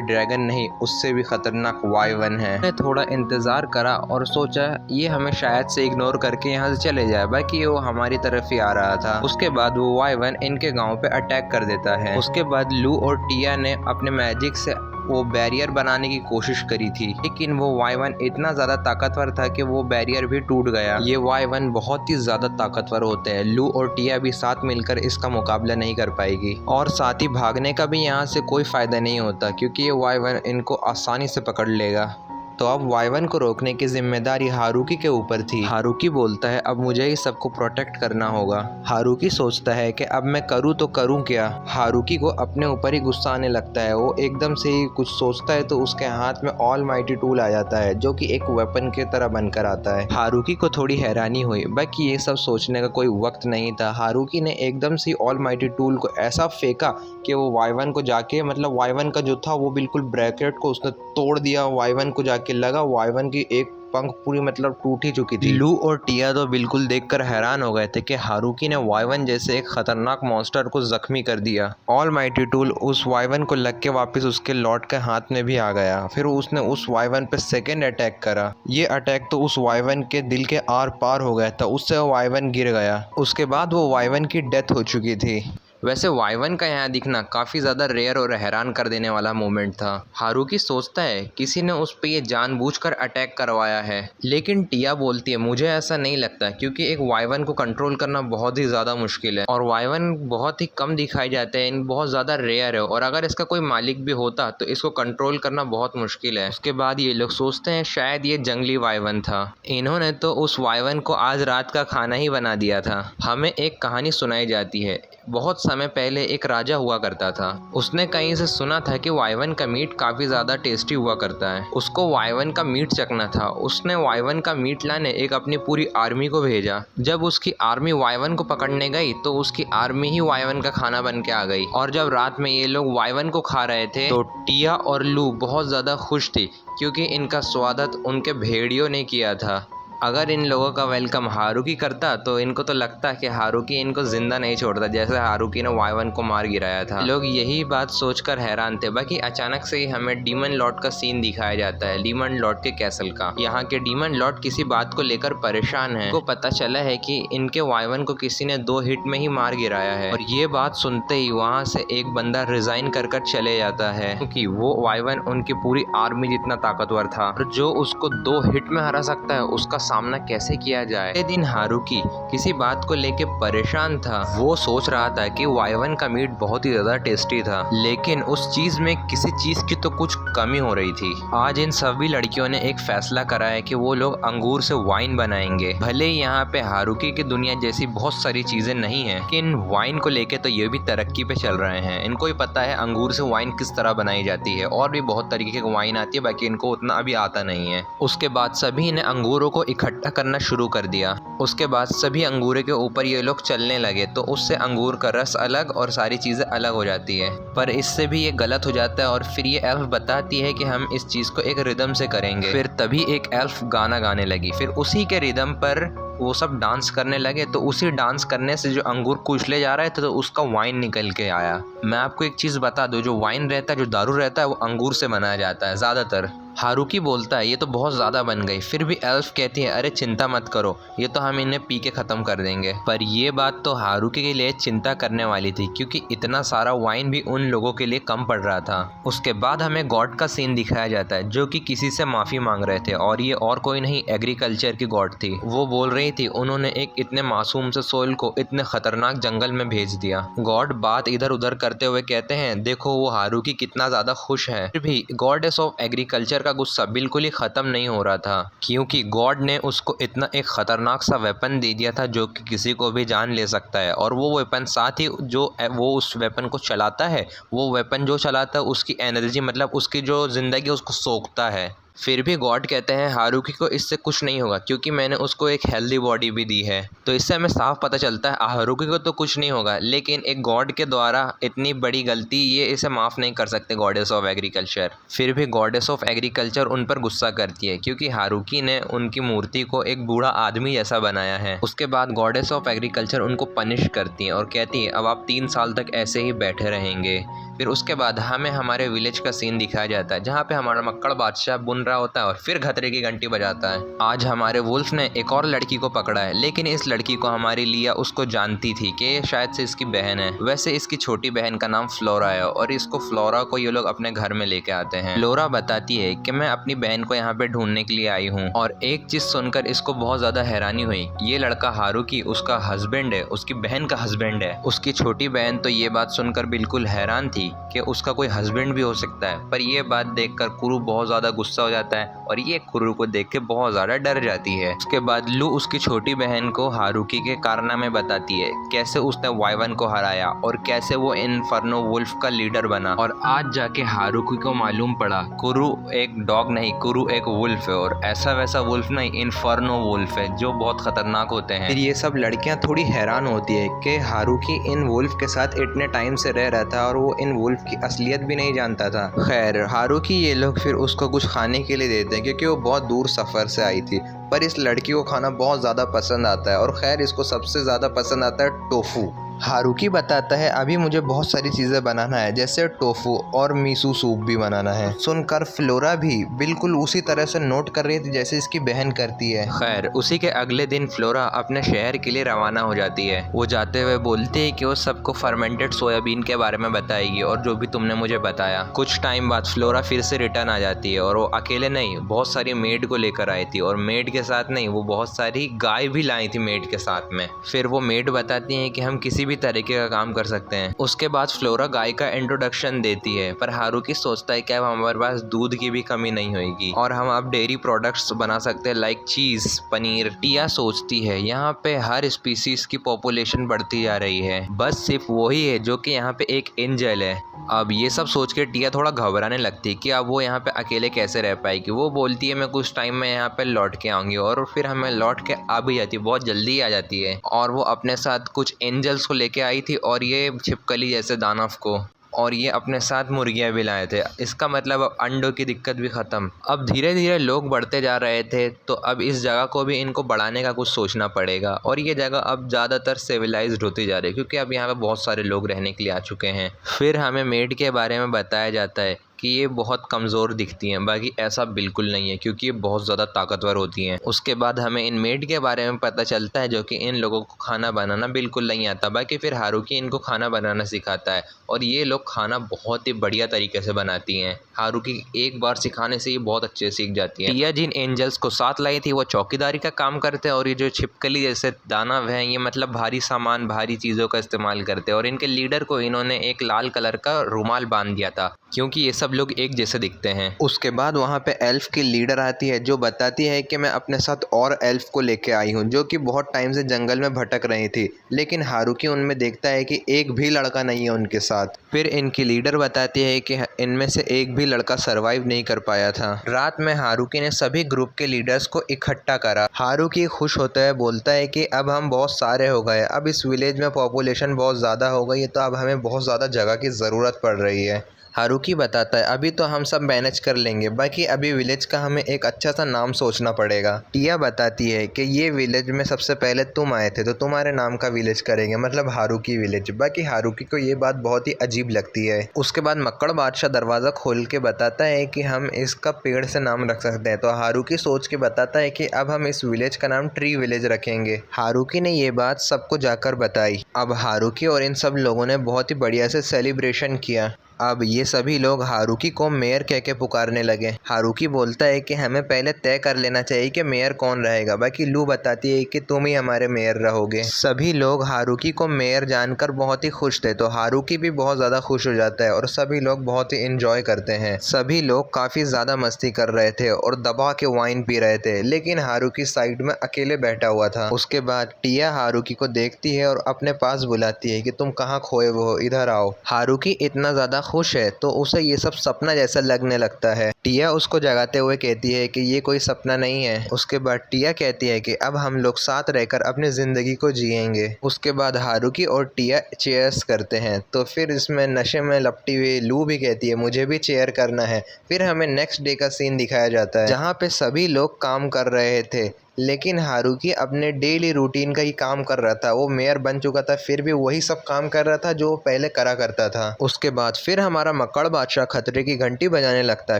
ड्रैगन नहीं, उससे भी खतरनाक वाइवन है। मैंने थोड़ा इंतजार करा और सोचा ये हमें शायद से इग्नोर करके यहाँ से चले जाए, बाकी वो हमारी तरफ ही आ रहा था। उसके बाद वो वाइवन इनके गाँव पे अटैक कर देता है। उसके बाद लू और टिया ने अपने मैजिक से वो बैरियर बनाने की कोशिश करी थी, लेकिन वो वाइवन इतना ज़्यादा ताकतवर था कि वो बैरियर भी टूट गया। ये वाइवन बहुत ही ज़्यादा ताकतवर होते हैं, लू और टिया भी साथ मिलकर इसका मुकाबला नहीं कर पाएगी, और साथ ही भागने का भी यहाँ से कोई फ़ायदा नहीं होता, क्योंकि ये वाइवन इनको आसानी से पकड़ लेगा। तो अब वाइवन को रोकने की जिम्मेदारी हारुकी के ऊपर थी। हारुकी बोलता है अब मुझे ही सबको प्रोटेक्ट करना होगा। हारुकी सोचता है कि अब मैं करूँ तो करूँ क्या। हारुकी को अपने ऊपर ही गुस्सा आने लगता है, वो एकदम से ही कुछ सोचता है तो उसके हाथ में ऑल माइटी टूल आ जाता है, जो कि एक वेपन की तरह बनकर आता है। हारुकी को थोड़ी हैरानी हुई, बाकी ये सब सोचने का कोई वक्त नहीं था। हारुकी ने एकदम से ऑल माइटी टूल को ऐसा फेंका कि वो वाइवन को जाके, मतलब वाइवन का जो था वो बिल्कुल ब्रैकेट को उसने तोड़ दिया। वाइवन को जाके लगा वाइवन की एक पंख पूरी मतलब टूट ही चुकी थी। लू और टिया तो बिल्कुल देखकर हैरान हो गए थे कि हारुकी ने वाइवन जैसे एक खतरनाक मॉन्स्टर को जख्मी कर दिया। ऑल माइटी टूल उस वाइवन को लग के वापस उसके लॉर्ड के हाथ में भी आ गया। फिर उसने उस वाइवन पे सेकेंड अटैक करा। ये अटैक तो उस वाइवन के दिल के आर पार हो गया था, उससे वो वाइवन गिर गया। उसके बाद वो वाइवन की डेथ हो चुकी थी। वैसे वाइवन का यहाँ दिखना काफ़ी ज़्यादा रेयर और हैरान कर देने वाला मोमेंट था। हारुकी सोचता है किसी ने उस पे ये जानबूझकर अटैक करवाया है, लेकिन टिया बोलती है मुझे ऐसा नहीं लगता, क्योंकि एक वाइवन को कंट्रोल करना बहुत ही ज़्यादा मुश्किल है और वाइवन बहुत ही कम दिखाई जाते हैं, बहुत ज़्यादा रेयर है, और अगर इसका कोई मालिक भी होता तो इसको कंट्रोल करना बहुत मुश्किल है। उसके बाद ये लोग सोचते हैं शायद ये जंगली वाइवन था, इन्होंने तो उस वाइवन को आज रात का खाना ही बना दिया था। हमें एक कहानी सुनाई जाती है। बहुत समय पहले एक राजा हुआ करता था। उसने कहीं से सुना था कि वाइवन का मीट काफ़ी ज़्यादा टेस्टी हुआ करता है। उसको वाइवन का मीट चखना था। उसने वाइवन का मीट लाने एक अपनी पूरी आर्मी को भेजा। जब उसकी आर्मी वाइवन को पकड़ने गई तो उसकी आर्मी ही वाइवन का खाना बन के आ गई, और जब रात में ये लोग वाइवन को खा रहे थे तो टिया और लू बहुत ज़्यादा खुश थी, क्योंकि इनका स्वागत उनके भेड़ियों ने किया था। अगर इन लोगों का वेलकम हारुकी करता तो इनको तो लगता कि हारुकी इनको जिंदा नहीं छोड़ता, जैसे हारुकी ने वाइवन को मार गिराया था। लोग यही बात सोचकर हैरान थे। बाकी अचानक से ही हमें डीमन लॉर्ड का सीन दिखाया जाता है, डीमन लॉर्ड के कैसल का। यहाँ के डीमन लॉर्ड किसी बात को लेकर परेशान है। उनको पता चला है कि इनके वाइवन को किसी ने 2 हिट में ही मार गिराया है, और ये बात सुनते ही वहाँ से एक बंदा रिजाइन कर चले जाता है, क्योंकि वो वाइवन उनकी पूरी आर्मी जितना ताकतवर था, और जो उसको 2 हिट में हरा सकता है उसका सामना कैसे किया जाए। अगले दिन हारुकी किसी बात को लेके परेशान था। वो सोच रहा था कि वाइवन का मीट बहुत ही ज्यादा टेस्टी था, लेकिन उस चीज में किसी चीज की तो कुछ कमी हो रही थी। आज इन सभी लड़कियों ने एक फैसला करा है कि वो लोग अंगूर से वाइन बनाएंगे। भले ही यहाँ पे हारुकी की दुनिया जैसी बहुत सारी चीजें नहीं है, लेकिन वाइन को लेके तो ये भी तरक्की पे चल रहे हैं। इनको भी पता है अंगूर से वाइन किस तरह बनाई जाती है, और भी बहुत तरीके की वाइन आती है, बाकी इनको उतना अभी आता नहीं है। उसके बाद सभी ने अंगूरों को इकट्ठा करना शुरू कर दिया। उसके बाद सभी अंगूरों के ऊपर ये लोग चलने लगे, तो उससे अंगूर का रस अलग और सारी चीजें अलग हो जाती है। पर इससे भी ये गलत हो जाता है, और फिर ये एल्फ बताती है कि हम इस चीज को एक रिदम से करेंगे। फिर तभी एक एल्फ गाना गाने लगी, फिर उसी के रिदम पर वो सब डांस करने लगे। तो उसी डांस करने से जो अंगूर कुचले जा रहे थे, तो उसका वाइन निकल के आया। मैं आपको एक चीज़ बता दूं, जो वाइन रहता है, जो दारू रहता है, वो अंगूर से बनाया जाता है ज़्यादातर। हारुकी बोलता है ये तो बहुत ज़्यादा बन गई, फिर भी एल्फ कहती है अरे चिंता मत करो, ये तो हम इन्हें पी के ख़त्म कर देंगे। पर ये बात तो हारुकी के लिए चिंता करने वाली थी, क्योंकि इतना सारा वाइन भी उन लोगों के लिए कम पड़ रहा था। उसके बाद हमें गॉड का सीन दिखाया जाता है, जो कि किसी से माफ़ी मांग रहे थे, और ये और कोई नहीं, एग्रीकल्चर की गॉड थी। वो बोल रही थी उन्होंने एक इतने मासूम से सोल को इतने खतरनाक जंगल में भेज दिया। गॉड बात इधर उधर करते हुए कहते हैं देखो वो हारुकी कितना ज़्यादा खुश है। फिर भी गॉडेस ऑफ एग्रीकल्चर का गुस्सा बिल्कुल ही ख़त्म नहीं हो रहा था, क्योंकि गॉड ने उसको इतना एक ख़तरनाक सा वेपन दे दिया था, जो कि किसी को भी जान ले सकता है। और वो वेपन साथ ही जो वो उस वेपन को चलाता है, वो वेपन जो चलाता है उसकी एनर्जी, मतलब उसकी जो ज़िंदगी उसको सोखता है। फिर भी गॉड कहते हैं हारुकी को इससे कुछ नहीं होगा, क्योंकि मैंने उसको एक हेल्दी बॉडी भी दी है। तो इससे हमें साफ पता चलता है हारुकी को तो कुछ नहीं होगा, लेकिन एक गॉड के द्वारा इतनी बड़ी गलती ये इसे माफ़ नहीं कर सकते गॉडेस ऑफ एग्रीकल्चर। फिर भी गॉडेस ऑफ एग्रीकल्चर उन पर गुस्सा करती है, क्योंकि हारुकी ने उनकी मूर्ति को एक बूढ़ा आदमी जैसा बनाया है। उसके बाद गॉडेस ऑफ एग्रीकल्चर उनको पनिश करती है और कहती है अब आप 3 साल तक ऐसे ही बैठे रहेंगे। फिर उसके बाद हमें हमारे विलेज का सीन दिखाया जाता है, जहाँ पे हमारा मक्कड़ बादशाह बुन रहा होता है और फिर खतरे की घंटी बजाता है। आज हमारे वुल्फ ने एक और लड़की को पकड़ा है, लेकिन इस लड़की को हमारी लिया उसको जानती थी कि ये शायद से इसकी बहन है। वैसे इसकी छोटी बहन का नाम फ्लोरा है, और इसको फ्लोरा को ये लोग अपने घर में लेके आते हैं। फ्लोरा बताती है कि मैं अपनी बहन को यहाँ पे ढूंढने के लिए आई हूँ, और एक चीज सुनकर इसको बहुत ज्यादा हैरानी हुई। ये लड़का हारुकी उसका हस्बैंड है, उसकी बहन का हस्बैंड है। उसकी छोटी बहन तो ये बात सुनकर बिल्कुल हैरान थी कि उसका कोई हस्बैंड भी हो सकता है। पर ये बात देखकर कुरु बहुत ज़्यादा गुस्सा हो जाता है, और ये कुरु को देख के बहुत ज़्यादा डर जाती है। उसके बाद लू उसकी छोटी बहन को हारुकी के कारनामे बताती है, कैसे उसने वाइवन को हराया और कैसे वो इन्फर्नो वुल्फ का लीडर बना। और आज जाके हारुकी को मालूम पड़ा कुरु एक डॉग नहीं, कुरु एक वुल्फ है, और ऐसा वैसा वुल्फ नहीं, इन्फर्नो वुल्फ है, जो बहुत खतरनाक होते हैं। फिर ये सब लड़कियां थोड़ी हैरान होती है कि हारुकी इन वुल्फ के साथ इतने टाइम से रह रहा था, और वो इन वुल्फ की असलियत भी नहीं जानता था। खैर हारुकी ये लोग फिर उसको कुछ खाने के लिए देते हैं, क्योंकि वो बहुत दूर सफ़र से आई थी। पर इस लड़की को खाना बहुत ज़्यादा पसंद आता है, और खैर इसको सबसे ज़्यादा पसंद आता है टोफू। हारुकी बताता है अभी मुझे बहुत सारी चीज़ें बनाना है, जैसे टोफू और मीसू सूप भी बनाना है। सुनकर फ्लोरा भी बिल्कुल उसी तरह से नोट कर रही थी जैसे इसकी बहन करती है। खैर उसी के अगले दिन फ्लोरा अपने शहर के लिए रवाना हो जाती है। वो जाते हुए बोलती है कि वो सबको फर्मेंटेड सोयाबीन के बारे में बताएगी, और जो भी तुमने मुझे बताया। कुछ टाइम बाद फ्लोरा फिर से रिटर्न आ जाती है, और वो अकेले नहीं, बहुत सारी मेड को लेकर आई थी, और मेड के साथ नहीं, वो बहुत सारी गाय भी लाई थी मेड के साथ में। फिर वो मेड बताती है कि हम किसी भी तरीके का काम कर सकते हैं। उसके बाद फ्लोरा गाय का इंट्रोडक्शन देती है, पर हारुकी सोचता है कि अब हमारे पास दूध की भी कमी नहीं होगी, और हम अब डेयरी प्रोडक्ट्स बना सकते हैं, लाइक चीज, पनीर। टिया सोचती है यहाँ पे हर स्पीसीज की पॉपुलेशन बढ़ती जा रही है, बस सिर्फ वही है जो कि यहाँ पे एक एंजल है। अब ये सब सोच के टिया थोड़ा घबराने लगती है कि अब वो यहाँ पे अकेले कैसे रह पाएगी। वो बोलती है मैं कुछ टाइम में यहाँ पे लौट के आऊँगी, और फिर हमें लौट के आ भी जाती है, बहुत जल्दी आ जाती है। और वो अपने साथ कुछ एंजल्स को लेके आई थी, और ये छिपकली जैसे दानव को, और ये अपने साथ मुर्गियाँ भी लाए थे। इसका मतलब अब अंडों की दिक्कत भी ख़त्म। अब धीरे धीरे लोग बढ़ते जा रहे थे, तो अब इस जगह को भी इनको बढ़ाने का कुछ सोचना पड़ेगा, और ये जगह अब ज़्यादातर सिविलाइज्ड होती जा रही है, क्योंकि अब यहाँ पे बहुत सारे लोग रहने के लिए आ चुके हैं। फिर हमें मेड के बारे में बताया जाता है कि ये बहुत कमज़ोर दिखती हैं, बाकी ऐसा बिल्कुल नहीं है क्योंकि ये बहुत ज़्यादा ताकतवर होती हैं। उसके बाद हमें इन मेड के बारे में पता चलता है जो कि इन लोगों को खाना बनाना बिल्कुल नहीं आता, बाकी फिर हारुकी इनको खाना बनाना सिखाता है और ये लोग खाना बहुत ही बढ़िया तरीके से बनाती हैं। हारुकी एक बार सिखाने से ही बहुत अच्छे सीख जाती हैं। टिया जिन एंजल्स को साथ लाई थी वो चौकीदारी का काम करते हैं और ये जो छिपकली जैसे दानव हैं ये मतलब भारी सामान भारी चीज़ों का इस्तेमाल करते हैं और इनके लीडर को इन्होंने एक लाल कलर का रुमाल बांध दिया था क्योंकि ये सब लोग एक जैसे दिखते हैं। उसके बाद वहाँ पे एल्फ की लीडर आती है जो बताती है कि मैं अपने साथ और एल्फ को लेके आई हूँ जो कि बहुत टाइम से जंगल में भटक रही थी, लेकिन हारुकी उनमें देखता है कि एक भी लड़का नहीं है उनके साथ। फिर इनकी लीडर बताती है कि इनमें से एक भी लड़का सरवाइव नहीं कर पाया था। रात में हारुकी ने सभी ग्रुप के लीडर्स को इकट्ठा करा। हारुकी खुश होता है, बोलता है कि अब हम बहुत सारे हो गए, अब इस विलेज में पॉपुलेशन बहुत ज़्यादा हो गई है तो अब हमें बहुत ज़्यादा जगह की ज़रूरत पड़ रही है। हारुकी बताता है अभी तो हम सब मैनेज कर लेंगे, बाकी अभी विलेज का हमें एक अच्छा सा नाम सोचना पड़ेगा। टिया बताती है कि ये विलेज में सबसे पहले तुम आए थे तो तुम्हारे नाम का विलेज करेंगे, मतलब हारुकी विलेज। बाकी हारुकी को ये बात बहुत ही अजीब लगती है। उसके बाद मक्कड़ बादशाह दरवाज़ा खोल के बताता है कि हम इसका पेड़ से नाम रख सकते हैं, तो हारुकी सोच के बताता है कि अब हम इस विलेज का नाम ट्री विलेज रखेंगे। हारुकी ने ये बात सबको जाकर बताई। अब हारुकी और इन सब लोगों ने बहुत ही बढ़िया से सेलिब्रेशन किया। अब ये सभी लोग हारुकी को मेयर कह के पुकारने लगे। हारुकी बोलता है कि हमें पहले तय कर लेना चाहिए कि मेयर कौन रहेगा, बाकी लू बताती है कि तुम ही हमारे मेयर रहोगे। सभी लोग हारुकी को मेयर जानकर बहुत ही खुश थे, तो हारुकी भी बहुत ज़्यादा खुश हो जाता है और सभी लोग बहुत ही इंजॉय करते हैं। सभी लोग काफ़ी ज़्यादा मस्ती कर रहे थे और दबा के वाइन पी रहे थे, लेकिन हारुकी साइड में अकेले बैठा हुआ था। उसके बाद टिया हारुकी को देखती है और अपने पास बुलाती है कि तुम कहाँ खोए हो, इधर आओ। हारुकी इतना ज़्यादा खुश है तो उसे ये सब सपना जैसा लगने लगता है। टिया उसको जगाते हुए कहती है कि ये कोई सपना नहीं है। उसके बाद टिया कहती है कि अब हम लोग साथ रहकर अपनी ज़िंदगी को जिएंगे। उसके बाद हारुकी और टिया चेयर्स करते हैं, तो फिर इसमें नशे में लपटी हुई लू भी कहती है मुझे भी चेयर करना है। फिर हमें नेक्स्ट डे का सीन दिखाया जाता है जहाँ पे सभी लोग काम कर रहे थे, लेकिन हारुकी अपने डेली रूटीन का ही काम कर रहा था। वो मेयर बन चुका था फिर भी वही सब काम कर रहा था जो वो पहले करा करता था। उसके बाद फिर हमारा मक्कड़ बादशाह खतरे की घंटी बजाने लगता है।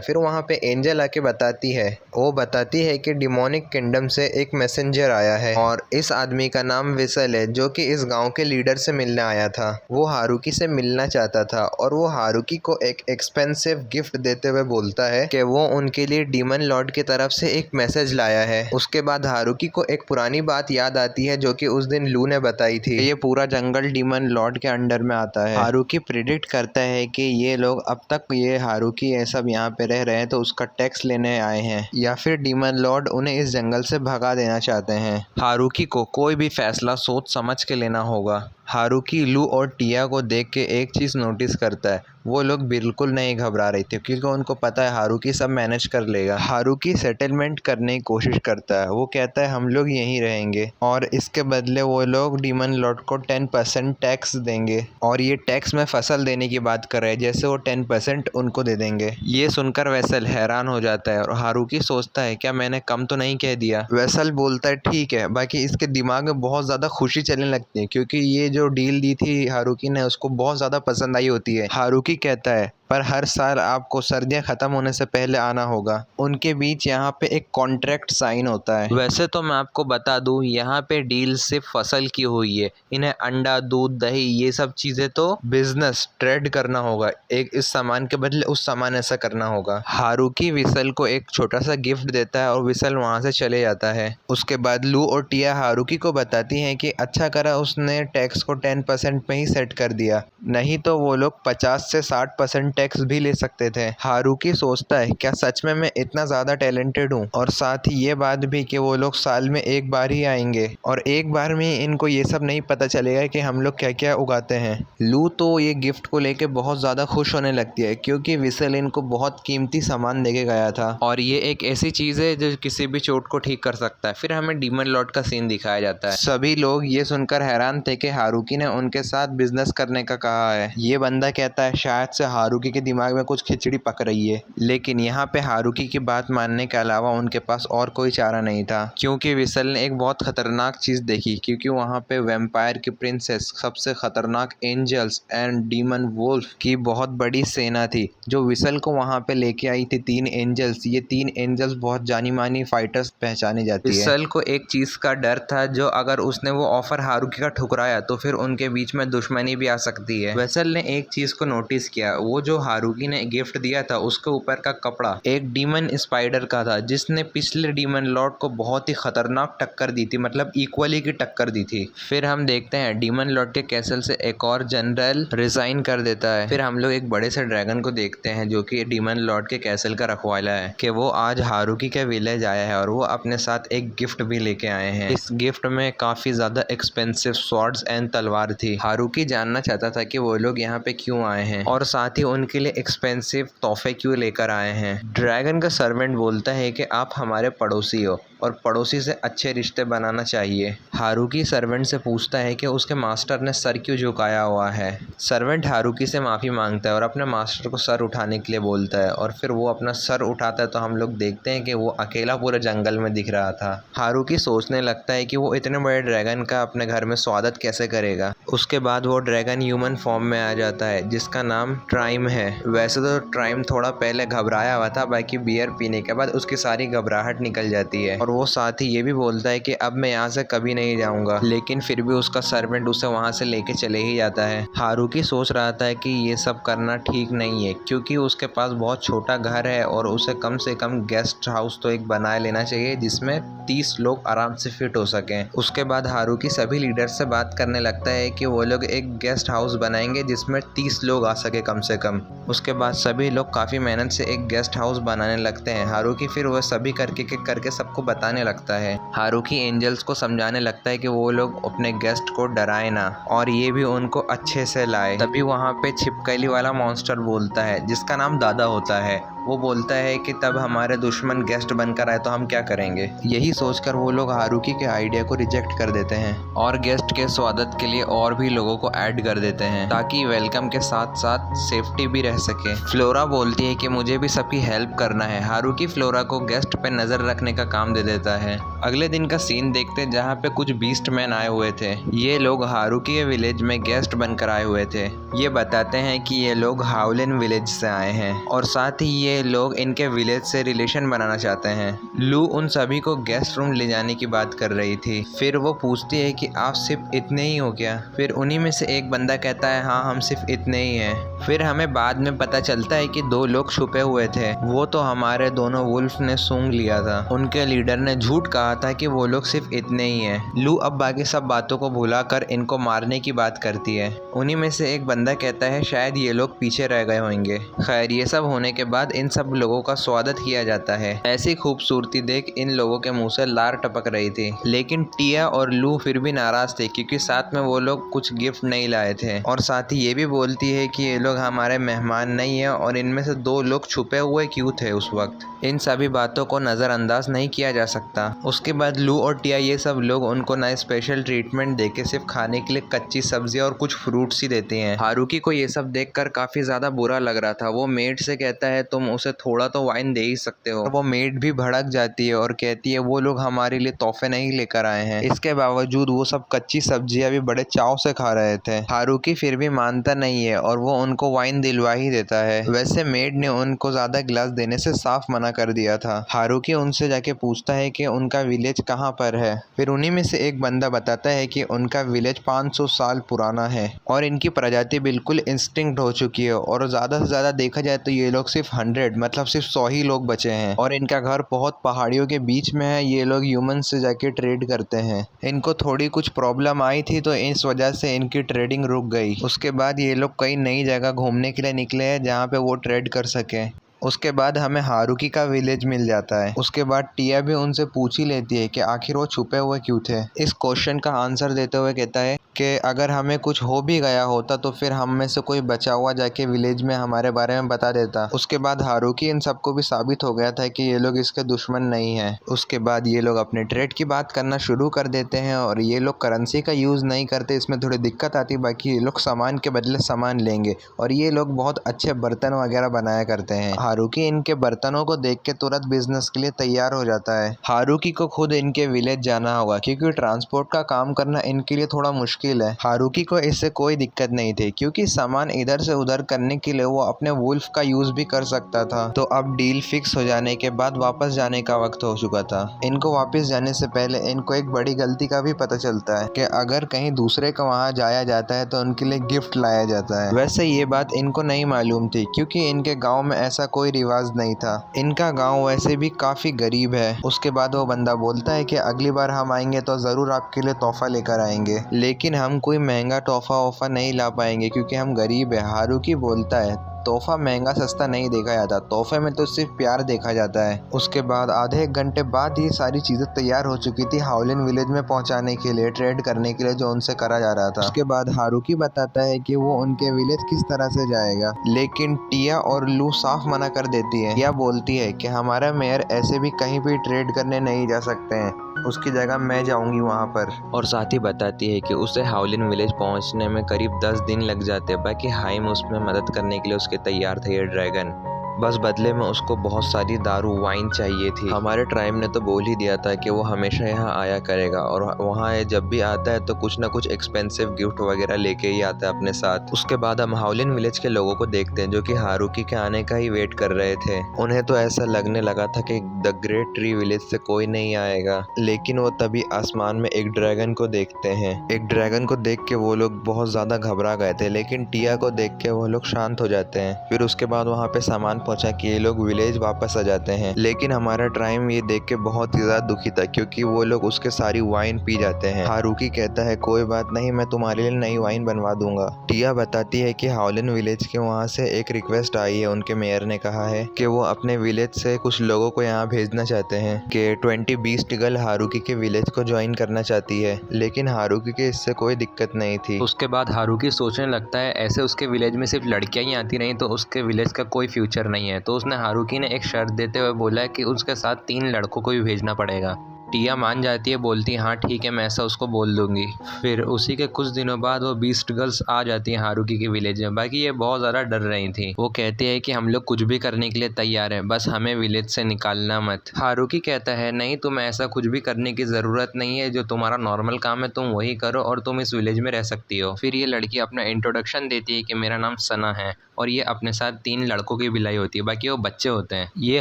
फिर वहाँ पे एंजल आके बताती है, वो बताती है कि डिमोनिक किंगडम से एक मैसेंजर आया है और इस आदमी का नाम विसल है जो कि इस गाँव के लीडर से मिलने आया था। वो हारुकी से मिलना चाहता था और वो हारुकी को एक एक्सपेंसिव गिफ्ट देते हुए बोलता है कि वो उनके लिए डीमन लॉर्ड की तरफ से एक मैसेज लाया है। उसके बाद हारुकी को एक पुरानी बात याद आती है जो कि उस दिन लू ने बताई थी। ये पूरा जंगल डीमन लॉर्ड के अंडर में आता है। हारुकी प्रिडिक्ट करता है कि ये लोग अब तक ये हारुकी ये सब यहाँ पे रह रहे हैं तो उसका टैक्स लेने आए हैं या फिर डीमन लॉर्ड उन्हें इस जंगल से भगा देना चाहते हैं। हारुकी को कोई भी फैसला सोच समझ के लेना होगा। हारुकी लू और टिया को देख के एक चीज़ नोटिस करता है, वो लोग बिल्कुल नहीं घबरा रहे थे क्योंकि उनको पता है हारुकी सब मैनेज कर लेगा। हारुकी सेटलमेंट करने की कोशिश करता है, वो कहता है हम लोग यहीं रहेंगे और इसके बदले वो लोग डीमन लॉर्ड को 10% टैक्स देंगे और ये टैक्स में फसल देने की बात कर रहे हैं, जैसे वो 10% उनको दे देंगे। ये सुनकर वेसल हैरान हो जाता है और हारुकी सोचता है क्या मैंने कम तो नहीं कह दिया। वेसल बोलता है ठीक है, बाकी इसके दिमाग में बहुत ज़्यादा खुशी चलने लगती है क्योंकि ये जो डील दी थी हारुकी ने उसको बहुत ज़्यादा पसंद आई होती है। हारुकी कहता है पर हर साल आपको सर्दियां ख़त्म होने से पहले आना होगा। उनके बीच यहाँ पे एक कॉन्ट्रैक्ट साइन होता है। वैसे तो मैं आपको बता दूं यहाँ पे डील सिर्फ फसल की हुई है, इन्हें अंडा दूध दही ये सब चीज़ें तो बिजनेस ट्रेड करना होगा, एक इस सामान के बदले उस सामान ऐसा करना होगा। हारुकी विसल को एक छोटा सा गिफ्ट देता है और विसल वहाँ से चले जाता है। उसके बाद लू और टिया हारुकी को बताती हैं कि अच्छा करा उसने टैक्स को 10% में ही सेट कर दिया, नहीं तो वो लोग 50 से 60% टैक्स भी ले सकते थे। हारुकी सोचता है क्या सच में मैं इतना ज़्यादा टैलेंटेड हूँ, और साथ ही ये बात भी कि वो लोग साल में एक बार ही आएंगे और एक बार में इनको ये सब नहीं पता चलेगा कि हम लोग क्या क्या उगाते हैं। लू तो ये गिफ्ट को लेके बहुत ज़्यादा खुश होने लगती है क्योंकि विसल इनको बहुत कीमती सामान देके गया था और ये एक ऐसी चीज़ है जो किसी भी चोट को ठीक कर सकता है। फिर हमें डीमन लॉर्ड का सीन दिखाया जाता है। सभी लोग ये सुनकर हैरान थे कि हारुकी ने उनके साथ बिजनेस करने का कहा है। ये बंदा कहता है शायद से हारुकी हारुकी के दिमाग में कुछ खिचड़ी पक रही है। लेकिन यहाँ पे हारुकी की बात मानने के अलावा उनके पास और कोई चारा नहीं था, क्योंकि विसल ने एक बहुत खतरनाक चीज देखी। क्योंकि वहाँ पे वैम्पायर की प्रिंसेस, सबसे खतरनाक एंजल्स एंड डीमन वुल्फ की बहुत बड़ी सेना थी, जो विसल को वहाँ पे लेके आई थी। 3 एंजल्स, ये 3 एंजल्स बहुत जानी मानी फाइटर्स पहचानी जाती है। विसल को एक चीज का डर था, जो अगर उसने वो ऑफर हारुकी का ठुकराया तो फिर उनके बीच में दुश्मनी भी आ सकती है। विसल ने एक चीज को नोटिस किया, वो जो हारुकी ने गिफ्ट दिया था उसके ऊपर का कपड़ा एक डीमन स्पाइडर का था, जिसने पिछले डीमन लॉर्ड को बहुत ही खतरनाक टक्कर दी थी, मतलब इक्वली की टक्कर दी थी। फिर हम देखते हैं डीमन लॉर्ड के कैसल से एक और जनरल रिजाइन कर देता है। फिर हम लोग एक बड़े से ड्रैगन को देखते हैं, जो कि डीमन लॉर्ड के कैसल का रखवाला है, कि वो आज हारुकी के विलेज आया है और वो अपने साथ एक गिफ्ट भी लेके आए हैं। इस गिफ्ट में काफी ज्यादा एक्सपेंसिव स्वॉर्ड्स एंड तलवार थी। हारुकी जानना चाहता था कि वो लोग यहाँ पे क्यों आए हैं और साथ ही उनके लिए एक्सपेंसिव तोहफे क्यों लेकर आए हैं। ड्रैगन का सर्वेंट बोलता है कि आप हमारे पड़ोसी हो और पड़ोसी से अच्छे रिश्ते बनाना चाहिए। हारुकी सर्वेंट से पूछता है कि उसके मास्टर ने सर क्यों झुकाया हुआ है। सर्वेंट हारुकी से माफ़ी मांगता है और अपने मास्टर को सर उठाने के लिए बोलता है, और फिर वो अपना सर उठाता है तो हम लोग देखते हैं कि वो अकेला पूरे जंगल में दिख रहा था। हारुकी सोचने लगता है कि वो इतने बड़े ड्रैगन का अपने घर में स्वागत कैसे करेगा। उसके बाद वो ड्रैगन ह्यूमन फॉर्म में आ जाता है, जिसका नाम ट्राइम है। वैसे तो ट्राइम थोड़ा पहले घबराया हुआ था, बाकी बियर पीने के बाद उसकी सारी घबराहट निकल जाती है और वो साथ ही ये भी बोलता है कि अब मैं यहाँ से कभी नहीं जाऊँगा। लेकिन फिर भी उसका सर्वेंट उसे वहाँ से लेके चले ही जाता है। हारुकी सोच रहा था कि ये सब करना ठीक नहीं है, क्योंकि उसके पास बहुत छोटा घर है और उसे कम से कम गेस्ट हाउस तो एक बना लेना चाहिए, जिसमें 30 लोग आराम से फिट हो सकें। उसके बाद हारुकी सभी लीडर से बात करने लगता है कि वो लोग एक गेस्ट हाउस बनाएंगे जिसमें 30 लोग आ सके कम से कम। उसके बाद सभी लोग काफ़ी मेहनत से एक गेस्ट हाउस बनाने लगते हैं। हारुकी फिर वह सभी करके सबको बताने लगता है। हारुकी एंजल्स को समझाने लगता है कि वो लोग अपने गेस्ट को डराए ना और ये भी उनको अच्छे से लाए। तभी वहाँ पे छिपकली वाला मॉन्स्टर बोलता है, जिसका नाम दादा होता है। वो बोलता है कि तब हमारे दुश्मन गेस्ट बनकर आए तो हम क्या करेंगे। यही सोचकर वो लोग हारुकी के आइडिया को रिजेक्ट कर देते हैं और गेस्ट के स्वागत के लिए और भी लोगों को ऐड कर देते हैं, ताकि वेलकम के साथ साथ सेफ्टी भी रह सके। फ्लोरा बोलती है कि मुझे भी सबकी हेल्प करना है। हारुकी फ्लोरा को गेस्ट पे नजर रखने का काम दे देता है। अगले दिन का सीन देखते हैं, जहाँ पे कुछ बीस्ट मैन आए हुए थे। ये लोग हारुकी के विलेज में गेस्ट बनकर आए हुए थे। ये बताते हैं कि ये लोग हाउलिन विलेज से आए हैं और साथ ही ये लोग इनके विलेज से रिलेशन बनाना चाहते हैं। लू उन सभी को गेस्ट रूम ले जाने की बात कर रही थी। फिर वो पूछती है कि आप सिर्फ इतने ही हो क्या। फिर उन्हीं में से एक बंदा कहता है, हाँ हम सिर्फ इतने ही हैं। फिर हमें बाद में पता चलता है कि 2 लोग छुपे हुए थे, वो तो हमारे दोनों वुल्फ ने सूंघ लिया था। उनके लीडर ने झूठ कहा था कि वो लोग सिर्फ इतने ही हैं। लू अब बाकी सब बातों को भुलाकर इनको मारने की बात करती है। उन्हीं में से एक बंदा कहता है शायद ये लोग पीछे रह गए होंगे। खैर, ये सब होने के बाद इन सब लोगों का स्वागत किया जाता है। ऐसी खूबसूरती देख इन लोगों के मुंह से लार टपक रही थी। लेकिन टिया और लू फिर भी नाराज थे, क्योंकि साथ में वो लोग कुछ गिफ्ट नहीं लाए थे। और साथ ही ये भी बोलती है कि ये लोग हमारे मेहमान नहीं है और इनमें से 2 लोग छुपे हुए क्यों थे उस वक्त। इन सभी बातों को नज़रअंदाज नहीं किया जा सकता। उसके बाद लू और टिया ये सब लोग उनको ना स्पेशल ट्रीटमेंट देके सिर्फ खाने के लिए कच्ची सब्जियां और कुछ फ्रूट्स ही देते हैं। हारुकी को ये सब देखकर काफ़ी ज़्यादा बुरा लग रहा था। वो मेड से कहता है तुम उसे थोड़ा तो वाइन दे ही सकते हो। वो मेड भी भड़क जाती है और कहती है वो लोग हमारे लिए तोहफे नहीं लेकर आए हैं। इसके बावजूद वो सब कच्ची सब्जियां भी बड़े चाव से खा रहे थे। हारुकी फिर भी मानता नहीं है और वो उनको वाइन दिलवा ही देता है। वैसे मेड ने उनको ज़्यादा गिलास देने से साफ मना कर दिया था। हारुकी उनसे जाके पूछता है कि उनका विलेज कहाँ पर है। फिर उन्हीं में से एक बंदा बताता है कि उनका विलेज 500 साल पुराना है और इनकी प्रजाति बिल्कुल इंस्टिंक्ट हो चुकी है और ज़्यादा से ज़्यादा देखा जाए तो ये लोग सिर्फ 100 मतलब सिर्फ 100 ही लोग बचे हैं और इनका घर बहुत पहाड़ियों के बीच में है। ये लोग ह्यूमन से जाके ट्रेड करते हैं। इनको थोड़ी कुछ प्रॉब्लम आई थी तो इस वजह से इनकी ट्रेडिंग रुक गई। उसके बाद ये लोग कई नई जगह घूमने के लिए निकले हैं जहाँ पे वो ट्रेड कर सकें। उसके बाद हमें हारुकी का विलेज मिल जाता है। उसके बाद टिया भी उनसे पूछ ही लेती है कि आखिर वो छुपे हुए क्यों थे। इस क्वेश्चन का आंसर देते हुए कहता है कि अगर हमें कुछ हो भी गया होता तो फिर हम में से कोई बचा हुआ जाके विलेज में हमारे बारे में बता देता। उसके बाद हारुकी इन सबको भी साबित हो गया था कि ये लोग इसके दुश्मन नहीं हैं। उसके बाद ये लोग अपने ट्रेड की बात करना शुरू कर देते हैं और ये लोग करेंसी का यूज़ नहीं करते, इसमें थोड़ी दिक्कत आती, बाकी ये लोग सामान के बदले सामान लेंगे और ये लोग बहुत अच्छे बर्तन वगैरह बनाया करते हैं। हारुकी इनके बर्तनों को देख के तुरंत बिजनेस के लिए तैयार हो जाता है। हारुकी को खुद इनके विलेज जाना होगा क्योंकि ट्रांसपोर्ट का काम करना इनके लिए थोड़ा मुश्किल है। हारुकी को इससे कोई दिक्कत नहीं थी क्योंकि सामान इधर से उधर करने के लिए वो अपने वुल्फ का यूज भी कर सकता था। तो अब डील फिक्स हो जाने के बाद वापस जाने का वक्त हो चुका था। इनको वापस जाने से पहले इनको एक बड़ी गलती का भी पता चलता है कि अगर कहीं दूसरे का वहां जाया जाता है तो उनके लिए गिफ्ट लाया जाता है। वैसे ये बात इनको नहीं मालूम थी क्योंकि इनके गांव में ऐसा कोई रिवाज नहीं था। इनका गांव वैसे भी काफी गरीब है। उसके बाद वो बंदा बोलता है कि अगली बार हम आएंगे तो जरूर आपके लिए तोहफा लेकर आएंगे, लेकिन हम कोई महंगा तोहफा वोफा नहीं ला पाएंगे क्योंकि हम गरीब है। हारुकी बोलता है तोहफा महंगा सस्ता नहीं देखा जाता, तोहफे में तो सिर्फ प्यार देखा जाता है। उसके बाद आधे एक घंटे बाद ये सारी चीजें तैयार हो चुकी थी हाउलिन विलेज में पहुंचाने के लिए, ट्रेड करने के लिए जो उनसे करा जा रहा था। उसके बाद हारुकी बताता है कि वो उनके विलेज किस तरह से जाएगा, लेकिन टिया और लू साफ मना कर देती है। टिया बोलती है कि हमारा मेयर ऐसे भी कहीं भी ट्रेड करने नहीं जा सकते हैं, उसकी जगह मैं जाऊंगी वहां पर। और साथ ही बताती है कि उसे हाउलिन विलेज पहुंचने में करीब 10 दिन लग जाते, बाकी हाइम उसमें मदद करने के लिए उसके तैयार थे ये ड्रैगन। बस बदले में उसको बहुत सारी दारू वाइन चाहिए थी। हमारे ट्राइब ने तो बोल ही दिया था कि वो हमेशा यहाँ आया करेगा और वहाँ जब भी आता है तो कुछ ना कुछ एक्सपेंसिव गिफ्ट वगैरह लेके ही आता है अपने साथ। उसके बाद हम हाउलिन विलेज के लोगों को देखते हैं जो कि हारुकी के आने का ही वेट कर रहे थे। उन्हें तो ऐसा लगने लगा था कि द ग्रेट ट्री विलेज से कोई नहीं आएगा, लेकिन वो तभी आसमान में एक ड्रैगन को देखते हैं। एक ड्रैगन को देख के वो लोग बहुत ज्यादा घबरा गए थे, लेकिन टिया को देख के वो लोग शांत हो जाते हैं। फिर उसके बाद वहाँ पे सामान पहुंचा कि ये लोग विलेज वापस आ जाते हैं, लेकिन हमारा ट्राइब ये देख के बहुत ही ज्यादा दुखी था क्योंकि वो लोग उसके सारी वाइन पी जाते हैं। हारुकी कहता है कोई बात नहीं, मैं तुम्हारे लिए नई वाइन बनवा दूंगा। टिया बताती है कि हाउलिन विलेज के वहाँ से एक रिक्वेस्ट आई है, उनके मेयर ने कहा है कि वो अपने विलेज से कुछ लोगों को यहाँ भेजना चाहते हैं कि 20 बीस्ट गर्ल हारुकी के विलेज को ज्वाइन करना चाहती है, लेकिन हारुकी के इससे कोई दिक्कत नहीं थी। उसके बाद हारुकी सोचने लगता है ऐसे उसके विलेज में सिर्फ लड़कियां ही आती नहीं तो उसके विलेज का कोई फ्यूचर नहीं है। तो उसने हारुकी ने एक शर्त देते हुए बोला है कि उसके साथ 3 लड़कों को भी भेजना पड़ेगा। टिया मान जाती है, बोलती है हाँ ठीक है, मैं ऐसा उसको बोल दूंगी। फिर उसी के कुछ दिनों बाद वो बीस्ट गर्ल्स आ जाती हैं हारुकी के विलेज में। बाकी ये बहुत ज़्यादा डर रही थी। वो कहती है कि हम लोग कुछ भी करने के लिए तैयार हैं, बस हमें विलेज से निकालना मत। हारुकी कहता है नहीं, तुम्हें ऐसा कुछ भी करने की ज़रूरत नहीं है, जो तुम्हारा नॉर्मल काम है तुम वही करो और तुम इस विलेज में रह सकती हो। फिर ये लड़की अपना इंट्रोडक्शन देती है कि मेरा नाम सना है और ये अपने साथ 3 लड़कों की बिलाई होती है, बाकी वो बच्चे होते हैं। ये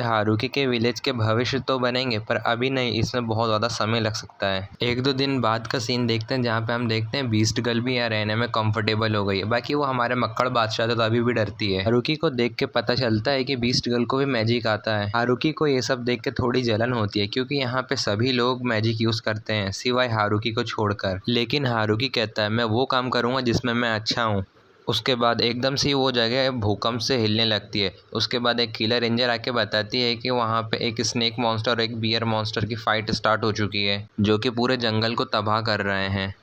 हारुकी के विलेज के भविष्य तो बनेंगे पर अभी नहीं, इसमें बहुत ज़्यादा समय लग सकता है। 1-2 दिन बाद का सीन देखते हैं जहाँ पे हम देखते हैं बीस्ट गर्ल भी यहाँ रहने में कंफर्टेबल हो गई है। बाकी वो हमारे मक्कड़ बादशाह तो अभी भी डरती है। हारुकी को देख के पता चलता है कि बीस्ट गर्ल को भी मैजिक आता है। हारुकी को ये सब देख के थोड़ी जलन होती है क्योंकि यहाँ पे सभी लोग मैजिक यूज करते हैं सिवाय हारुकी को छोड़कर, लेकिन हारुकी कहता है मैं वो काम करूँगा जिसमें मैं अच्छा हूँ। उसके बाद एकदम से वो जगह भूकंप से हिलने लगती है। उसके बाद एक किलर रेंजर आके बताती है कि वहाँ पे एक स्नेक मॉन्स्टर और एक बियर मॉन्स्टर की फाइट स्टार्ट हो चुकी है जो कि पूरे जंगल को तबाह कर रहे हैं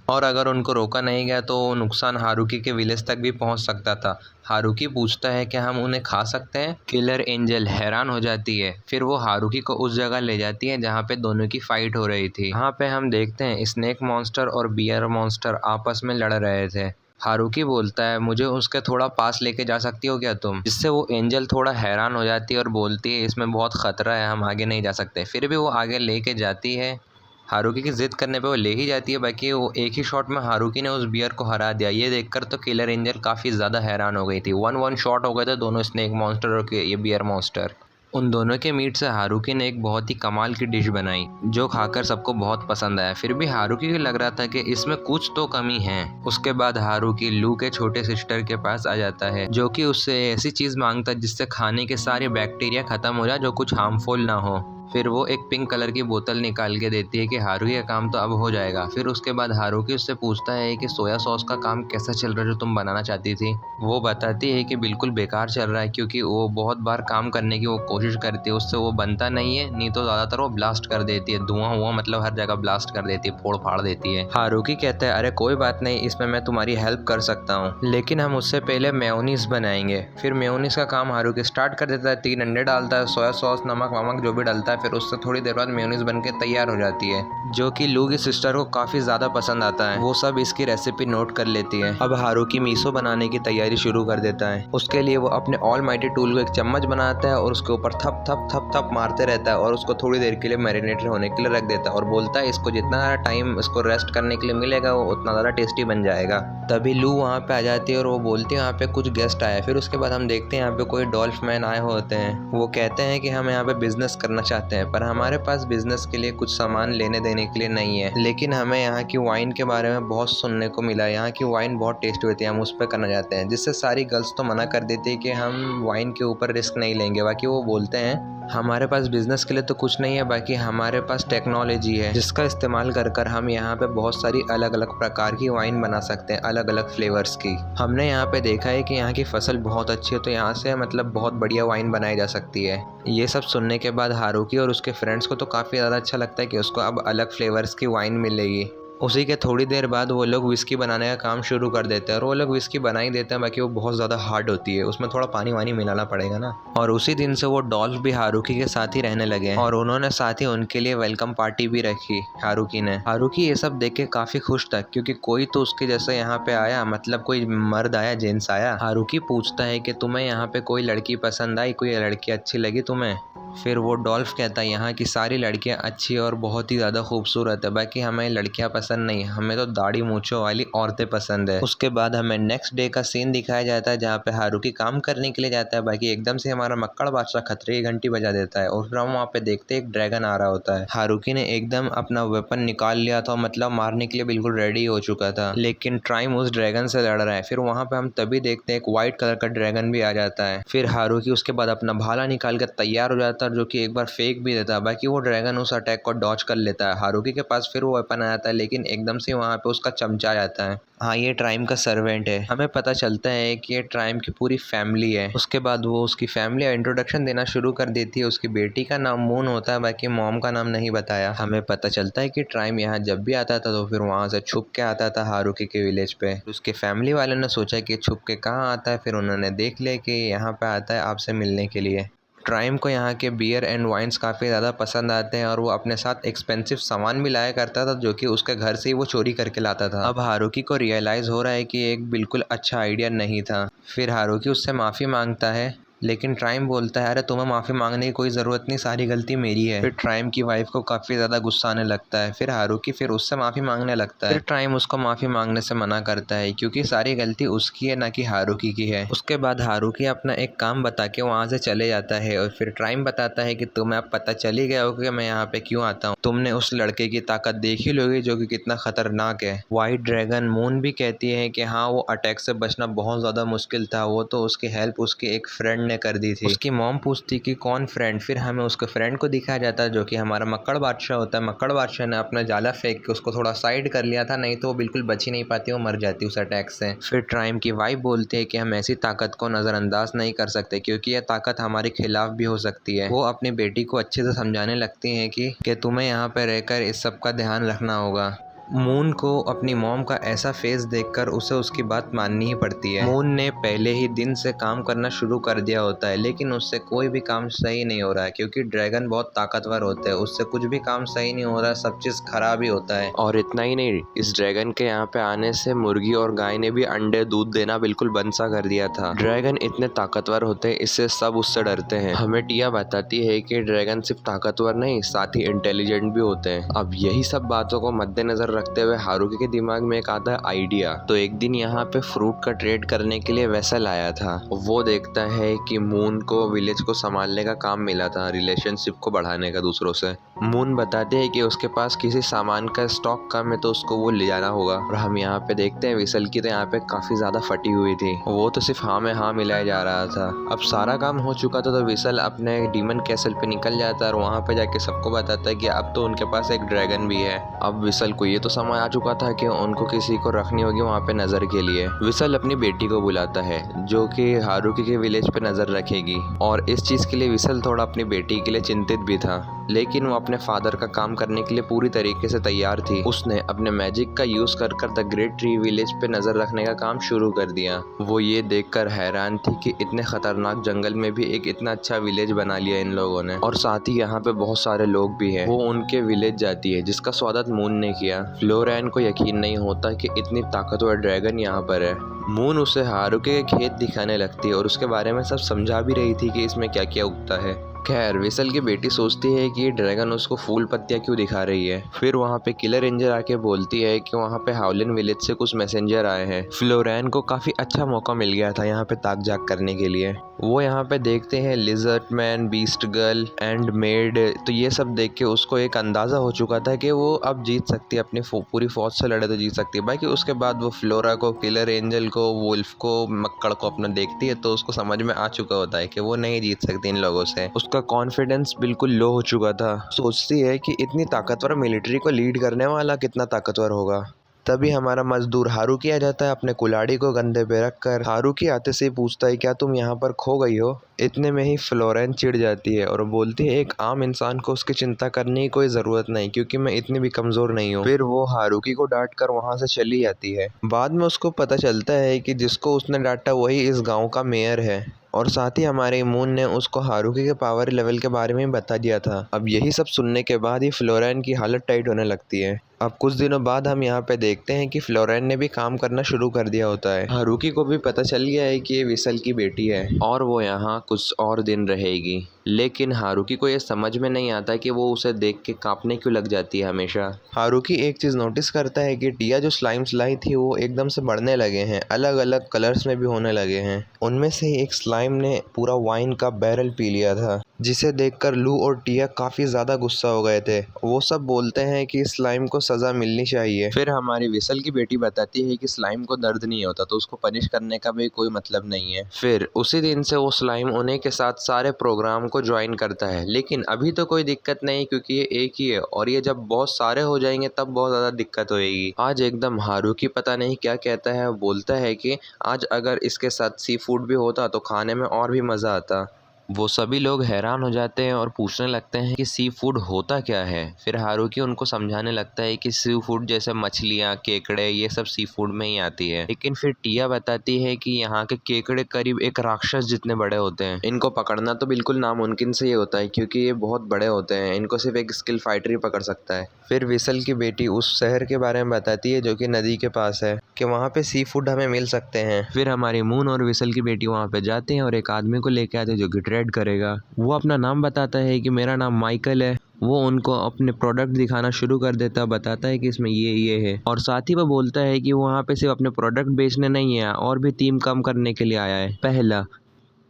और अगर उनको रोका नहीं गया तो नुकसान हारुकी के विलेज तक भी पहुंच सकता था। हारुकी पूछता है कि हम उन्हें खा सकते हैं। किलर एंजल हैरान हो जाती है। फिर वो हारुकी को उस जगह ले जाती है जहाँ पे दोनों की फाइट हो रही थी। यहाँ पे हम देखते हैं स्नेक मॉन्स्टर और बियर मॉन्स्टर आपस में लड़ रहे थे। हारुकी बोलता है मुझे उसके थोड़ा पास लेके जा सकती हो क्या तुम, जिससे वो एंजल थोड़ा हैरान हो जाती है और बोलती है इसमें बहुत खतरा है, हम आगे नहीं जा सकते। फिर भी वो आगे लेके जाती है। हारुकी की जिद करने पे वो ले ही जाती है। बाकी वो एक ही शॉट में हारुकी ने उस बियर को हरा दिया। ये देखकर तो किलर एंजल काफ़ी ज़्यादा हैरान हो गई थी। 1-1 शॉट हो गए थे दोनों स्नेक मॉन्स्टर और ये बियर मॉन्स्टर। उन दोनों के मीट से हारुकी ने एक बहुत ही कमाल की डिश बनाई जो खाकर सबको बहुत पसंद आया। फिर भी हारुकी को लग रहा था कि इसमें कुछ तो कमी है। उसके बाद हारुकी लू के छोटे सिस्टर के पास आ जाता है जो कि उससे ऐसी चीज़ मांगता है जिससे खाने के सारे बैक्टीरिया खत्म हो जाए जो कुछ हार्मफुल ना हो। फिर वो एक पिंक कलर की बोतल निकाल के देती है कि हारुकी का काम तो अब हो जाएगा। फिर उसके बाद हारुकी उससे पूछता है कि सोया सॉस का काम कैसा चल रहा है जो तुम बनाना चाहती थी। वो बताती है कि बिल्कुल बेकार चल रहा है, क्योंकि वो बहुत बार काम करने की वो कोशिश करती है, उससे वो बनता नहीं है, नहीं तो ज़्यादातर वो ब्लास्ट कर देती है, धुआं हुआ मतलब हर जगह ब्लास्ट कर देती है, फोड़ फाड़ देती है। हारुकी कहता है अरे कोई बात नहीं, इसमें मैं तुम्हारी हेल्प कर सकता हूँ, लेकिन हम उससे पहले मेयोनीज बनाएंगे। फिर मेयोनीज का काम हारुकी स्टार्ट कर देता है, 3 अंडे डालता है, सोया सॉस, नमक वमक जो भी डालता है, फिर उससे थोड़ी देर बाद मेयोनीज बन के तैयार हो जाती है, जो कि लू की सिस्टर को काफ़ी ज़्यादा पसंद आता है। वो सब इसकी रेसिपी नोट कर लेती है। अब हारुकी मीसो बनाने की तैयारी शुरू कर देता है। उसके लिए वो अपने ऑलमाइटी टूल को एक चम्मच बनाता है और उसके ऊपर थप थप थप थप मारते रहता है और उसको थोड़ी देर के लिए मैरिनेटेड होने के लिए रख देता है और बोलता है इसको जितना ज़्यादा टाइम इसको रेस्ट करने के लिए मिलेगा वो उतना ज़्यादा टेस्टी बन जाएगा। तभी लू वहाँ पे आ जाती है और वो बोलती है यहाँ पे कुछ गेस्ट आए। फिर उसके बाद हम देखते हैं यहाँ पे कोई डॉल्फ मैन आए होते हैं। वो कहते हैं कि हम यहाँ पे बिजनेस करना चाहते हैं, पर हमारे पास बिजनेस के लिए कुछ सामान लेने देने के लिए नहीं है, लेकिन हमें यहाँ की वाइन के बारे में बहुत सुनने को मिला है, यहाँ की वाइन बहुत टेस्टी होती है, हम उस पर करना चाहते हैं। जिससे सारी गर्ल्स तो मना कर देती है कि हम वाइन के ऊपर रिस्क नहीं लेंगे। बाकी वो बोलते हैं हमारे पास बिजनेस के लिए तो कुछ नहीं है, बाकी हमारे पास टेक्नोलॉजी है जिसका इस्तेमाल कर हम यहाँ पे बहुत सारी अलग अलग प्रकार की वाइन बना सकते हैं, अलग अलग फ्लेवर्स की। हमने यहाँ पे देखा है कि यहाँ की फसल बहुत अच्छी है, तो यहाँ से मतलब बहुत बढ़िया वाइन बनाई जा सकती है। ये सब सुनने के बाद हारुकी और उसके फ्रेंड्स को तो काफ़ी ज़्यादा अच्छा लगता है कि उसको अब अलग फ्लेवर्स की वाइन मिलेगी। उसी के थोड़ी देर बाद वो लोग विस्की बनाने का काम शुरू कर देते हैं और वो लोग विस्की बना ही देते हैं, बाकी वो बहुत ज़्यादा हार्ड होती है, उसमें थोड़ा पानी वानी मिलाना पड़ेगा ना। और उसी दिन से वो डॉल्फ भी हारुकी के साथ ही रहने लगे और उन्होंने साथ ही उनके लिए वेलकम पार्टी भी रखी हारुकी ने। हारुकी ये सब देख के काफ़ी खुश था, क्योंकि कोई तो उसके जैसे यहाँ पे आया, मतलब कोई मर्द आया, जेंट्स आया। हारुकी पूछता है कि तुम्हें यहाँ पे कोई लड़की पसंद आई, कोई लड़की अच्छी लगी तुम्हें? फिर वो डॉल्फ कहता है यहाँ की सारी लड़कियाँ अच्छी और बहुत ही ज़्यादा खूबसूरत है, बाकी हमें लड़कियाँ पसंद नहीं, हमें तो दाढ़ी मूंछों वाली औरतें पसंद है। उसके बाद हमें नेक्स्ट डे का सीन दिखाया जाता है जहाँ पे हारुकी काम करने के लिए जाता है, बाकी एकदम से हमारा मक्कड़ बादशाह खतरे की घंटी बजा देता है और फिर हम वहाँ पे देखते हैं एक ड्रैगन आ रहा होता है। हारुकी ने एकदम अपना वेपन निकाल लिया था, मतलब मारने के लिए बिल्कुल रेडी हो चुका था, लेकिन ट्राइम उस ड्रैगन से लड़ रहा है। फिर वहाँ पे हम तभी देखते हैं एक व्हाइट कलर का ड्रैगन भी आ जाता है। फिर हारुकी उसके बाद अपना भाला निकाल कर तैयार हो जाता है, जो कि एक बार फेंक भी देता है, बाकी वो ड्रैगन उस अटैक को डॉज कर लेता है। हारुकी के पास फिर वो वेपन आ जाता है, लेकिन एकदम से वहाँ पे उसका चमचा आ जाता है। हाँ, ये ट्राइम का सर्वेंट है। हमें पता चलता है कि ये ट्राइम की पूरी फैमिली है। उसके बाद वो उसकी फैमिली का इंट्रोडक्शन देना शुरू कर देती है। उसकी बेटी का नाम मून होता है, बाकी मॉम का नाम नहीं बताया। हमें पता चलता है कि ट्राइम यहाँ जब भी आता था तो फिर वहाँ से छुप के आता था हारुकी के विलेज पे। उसके फैमिली वालों ने सोचा कि छुप के कहाँ आता है, फिर उन्होंने देख लिया कि यहाँ पे आता है आपसे मिलने के लिए। ट्राइम को यहाँ के बियर एंड वाइन्स काफ़ी ज़्यादा पसंद आते हैं और वो अपने साथ एक्सपेंसिव सामान भी लाया करता था, जो कि उसके घर से ही वो चोरी करके लाता था। अब हारुकी को रियलाइज़ हो रहा है कि एक बिल्कुल अच्छा आइडिया नहीं था। फिर हारुकी उससे माफ़ी मांगता है, लेकिन ट्राइम बोलता है अरे तुम्हें माफ़ी मांगने की कोई ज़रूरत नहीं, सारी गलती मेरी है। फिर ट्राइम की वाइफ को काफ़ी ज़्यादा गुस्सा आने लगता है। फिर हारुकी फिर उससे माफ़ी मांगने लगता है। फिर ट्राइम उसको माफ़ी मांगने से मना करता है, क्योंकि सारी गलती उसकी है, ना कि हारुकी की है। उसके बाद हारुकी अपना एक काम बता के वहाँ से चले जाता है और फिर ट्राइम बताता है कि तुम्हें अब पता चल ही गया हो कि मैं यहाँ पे क्यों आता हूँ। तुमने उस लड़के की ताकत देख ही लोगे जो कि कितना खतरनाक है। व्हाइट ड्रैगन मून भी कहती है कि हाँ, वो अटैक से बचना बहुत ज़्यादा मुश्किल था, वो तो उसकी हेल्प उसके एक फ्रेंड ने कर दी थी। उसकी मॉम पूछती कि कौन फ्रेंड? फिर हमें उसके फ्रेंड को दिखाया जाता है, जो कि हमारा मक्कड़ बादशाह होता है। मक्कड़ बादशाह ने अपना जाला फेंक के उसको थोड़ा साइड कर लिया था, नहीं तो वो बिल्कुल बच ही नहीं पाती, वो मर जाती उस अटैक से। फिर ट्राइम की वाइफ बोलती है कि हम ऐसी ताकत को नज़रअंदाज नहीं कर सकते, क्योंकि यह ताकत हमारे खिलाफ भी हो सकती है। वो अपनी बेटी को अच्छे से समझाने लगती हैं कि तुम्हें यहाँ पर रहकर इस सब का ध्यान रखना होगा। मून को अपनी मॉम का ऐसा फेस देखकर उसे उसकी बात माननी ही पड़ती है। मून ने पहले ही दिन से काम करना शुरू कर दिया होता है, लेकिन उससे कोई भी काम सही नहीं हो रहा है, क्योंकि ड्रैगन बहुत ताकतवर होते हैं, उससे कुछ भी काम सही नहीं हो रहा है, सब चीज़ खराब ही होता है। और इतना ही नहीं, इस ड्रैगन के यहाँ पे आने से मुर्गी और गाय ने भी अंडे दूध देना बिल्कुल बंद सा कर दिया था। ड्रैगन इतने ताकतवर होते हैं, इससे सब उससे डरते हैं। हमें टिया बताती है कि ड्रैगन सिर्फ ताकतवर नहीं, साथ ही इंटेलिजेंट भी होते हैं। अब यही सब बातों को मद्देनजर रखते हुए हारुकी के दिमाग में एक आता है आइडिया। तो एक दिन यहाँ पे फ्रूट का ट्रेड करने के लिए वेसल आया था। वो देखता है कि मून को विलेज को संभालने का काम मिला था, रिलेशनशिप को बढ़ाने का दूसरों से। मून बताते हैं कि उसके पास किसी सामान का स्टॉक कम है तो उसको वो ले जाना होगा। और हम यहाँ पे देखते हैं विसल की तो यहाँ पे काफी ज्यादा फटी हुई थी, वो तो सिर्फ हाँ में हाँ मिलाया जा रहा था। अब सारा काम हो चुका था तो विसल अपने डीमन कैसल पे निकल जाता है और वहाँ पे जाके सबको बताता है कि अब तो उनके पास एक ड्रैगन भी है। अब विसल को ये तो समझ आ चुका था कि उनको किसी को रखनी होगी वहाँ पे नजर के लिए। विसल अपनी बेटी को बुलाता है जो कि हारुकी के विलेज पे नजर रखेगी, और इस चीज के लिए विसल थोड़ा अपनी बेटी के लिए चिंतित भी था, लेकिन वो अपने फादर का काम करने के लिए पूरी तरीके से तैयार थी। उसने अपने मैजिक का यूज कर द ग्रेट ट्री विलेज पे नजर रखने का काम शुरू कर दिया। वो ये देखकर हैरान थी कि इतने खतरनाक जंगल में भी एक इतना अच्छा विलेज बना लिया इन लोगों ने, और साथ ही यहाँ पे बहुत सारे लोग भी हैं। वो उनके विलेज जाती है जिसका स्वागत मून ने किया। फ्लोरैन को यकीन नहीं होता कि इतनी ताकतवर ड्रैगन यहाँ पर है। मून उसे हारुकी के खेत दिखाने लगती है और उसके बारे में सब समझा भी रही थी कि इसमें क्या क्या उगता है। खैर विसल की बेटी सोचती है कि ये ड्रैगन उसको फूल पत्तियां क्यों दिखा रही है। फिर वहाँ पे किलर एंजल आके बोलती है कि वहाँ पे हाउलिन विलेज से कुछ मैसेंजर आए हैं। फ्लोरैन को काफी अच्छा मौका मिल गया था यहाँ पे ताक झाक करने के लिए। वो यहाँ पे देखते हैं lizard man, beast girl and made. तो ये सब देख के उसको एक अंदाजा हो चुका था कि वो अब जीत सकती है, अपनी पूरी फौज से लड़े तो जीत सकती है। बाकी उसके बाद वो फ्लोरा को, किलर एंजल को, वुल्फ को, मक्कड़ को अपना देखती है तो उसको समझ में आ चुका होता है कि वो नहीं जीत सकती इन लोगों से। उसका कॉन्फिडेंस बिल्कुल लो हो चुका था। सोचती है कि इतनी ताकतवर मिलिट्री को लीड करने वाला कितना ताकतवर होगा। तभी हमारा मजदूर हारुकी आ जाता है अपने कुल्हाड़ी को कंधे पे रखकर। हारुकी आते से ही पूछता है क्या तुम यहाँ पर खो गई हो। इतने में ही फ्लोरेन चिढ़ जाती है और बोलती है एक आम इंसान को उसकी चिंता करने की कोई ज़रूरत नहीं, क्योंकि मैं इतनी भी कमज़ोर नहीं हूँ। फिर वो हारुकी को डांट कर वहाँ से चली जाती है। बाद में उसको पता चलता है कि जिसको उसने डांटा वही इस गाँव का मेयर है, और साथ ही हमारे मून ने उसको हारुकी के पावर लेवल के बारे में बता दिया था। अब यही सब सुनने के बाद ही फ्लोरेन की हालत टाइट होने लगती है। अब कुछ दिनों बाद हम यहाँ पे देखते हैं कि फ्लोरेन ने भी काम करना शुरू कर दिया होता है। हारुकी को भी पता चल गया है कि ये विसल की बेटी है और वो यहाँ कुछ और दिन रहेगी, लेकिन हारुकी को ये समझ में नहीं आता कि वो उसे देख के कांपने क्यों लग जाती है हमेशा। हारुकी एक चीज़ नोटिस करता है कि टिया जो स्लाइम्स लाई थी वो एकदम से बढ़ने लगे हैं, अलग अलग कलर्स में भी होने लगे हैं। उनमें से एक स्लाइम ने पूरा वाइन का बैरल पी लिया था, जिसे देखकर लू और टिया काफ़ी ज़्यादा गुस्सा हो गए थे। वो सब बोलते हैं कि स्लाइम को सज़ा मिलनी चाहिए। फिर हमारी विसल की बेटी बताती है कि स्लाइम को दर्द नहीं होता तो उसको पनिश करने का भी कोई मतलब नहीं है। फिर उसी दिन से वो स्लाइम उन्हीं के साथ सारे प्रोग्राम को ज्वाइन करता है, लेकिन अभी तो कोई दिक्कत नहीं क्योंकि ये एक ही है, और ये जब बहुत सारे हो जाएंगे तब बहुत ज़्यादा दिक्कत होएगी। आज एकदम हारुकी पता नहीं क्या कहता है, बोलता है कि आज अगर इसके साथ सी फूड भी होता तो खाने में और भी मज़ा आता। वो सभी लोग हैरान हो जाते हैं और पूछने लगते हैं कि सी फूड होता क्या है। फिर हारुकी उनको समझाने लगता है कि सी फूड जैसे मछलियाँ, केकड़े, ये सब सी फूड में ही आती है। लेकिन फिर टिया बताती है कि यहाँ के केकड़े करीब एक राक्षस जितने बड़े होते हैं। इनको पकड़ना तो बिल्कुल नामुमकिन से ही होता है क्योंकि ये बहुत बड़े होते हैं, इनको सिर्फ एक स्किल फाइटर ही पकड़ सकता है। फिर विसल की बेटी उस शहर के बारे में बताती है जो कि नदी के पास है, कि वहाँ पे सी फूड हमें मिल सकते हैं। फिर हमारी मून और विसल की बेटी वहाँ पे जाते हैं और एक आदमी को लेके आते हैं जो कि ट्रेड करेगा। वो अपना नाम बताता है कि मेरा नाम माइकल है। वो उनको अपने प्रोडक्ट दिखाना शुरू कर देता है, बताता है कि इसमें ये है, और साथ ही वो बोलता है कि वो वहाँ पे सिर्फ अपने प्रोडक्ट बेचने नहीं है और भी टीम कम करने के लिए आया है। पहला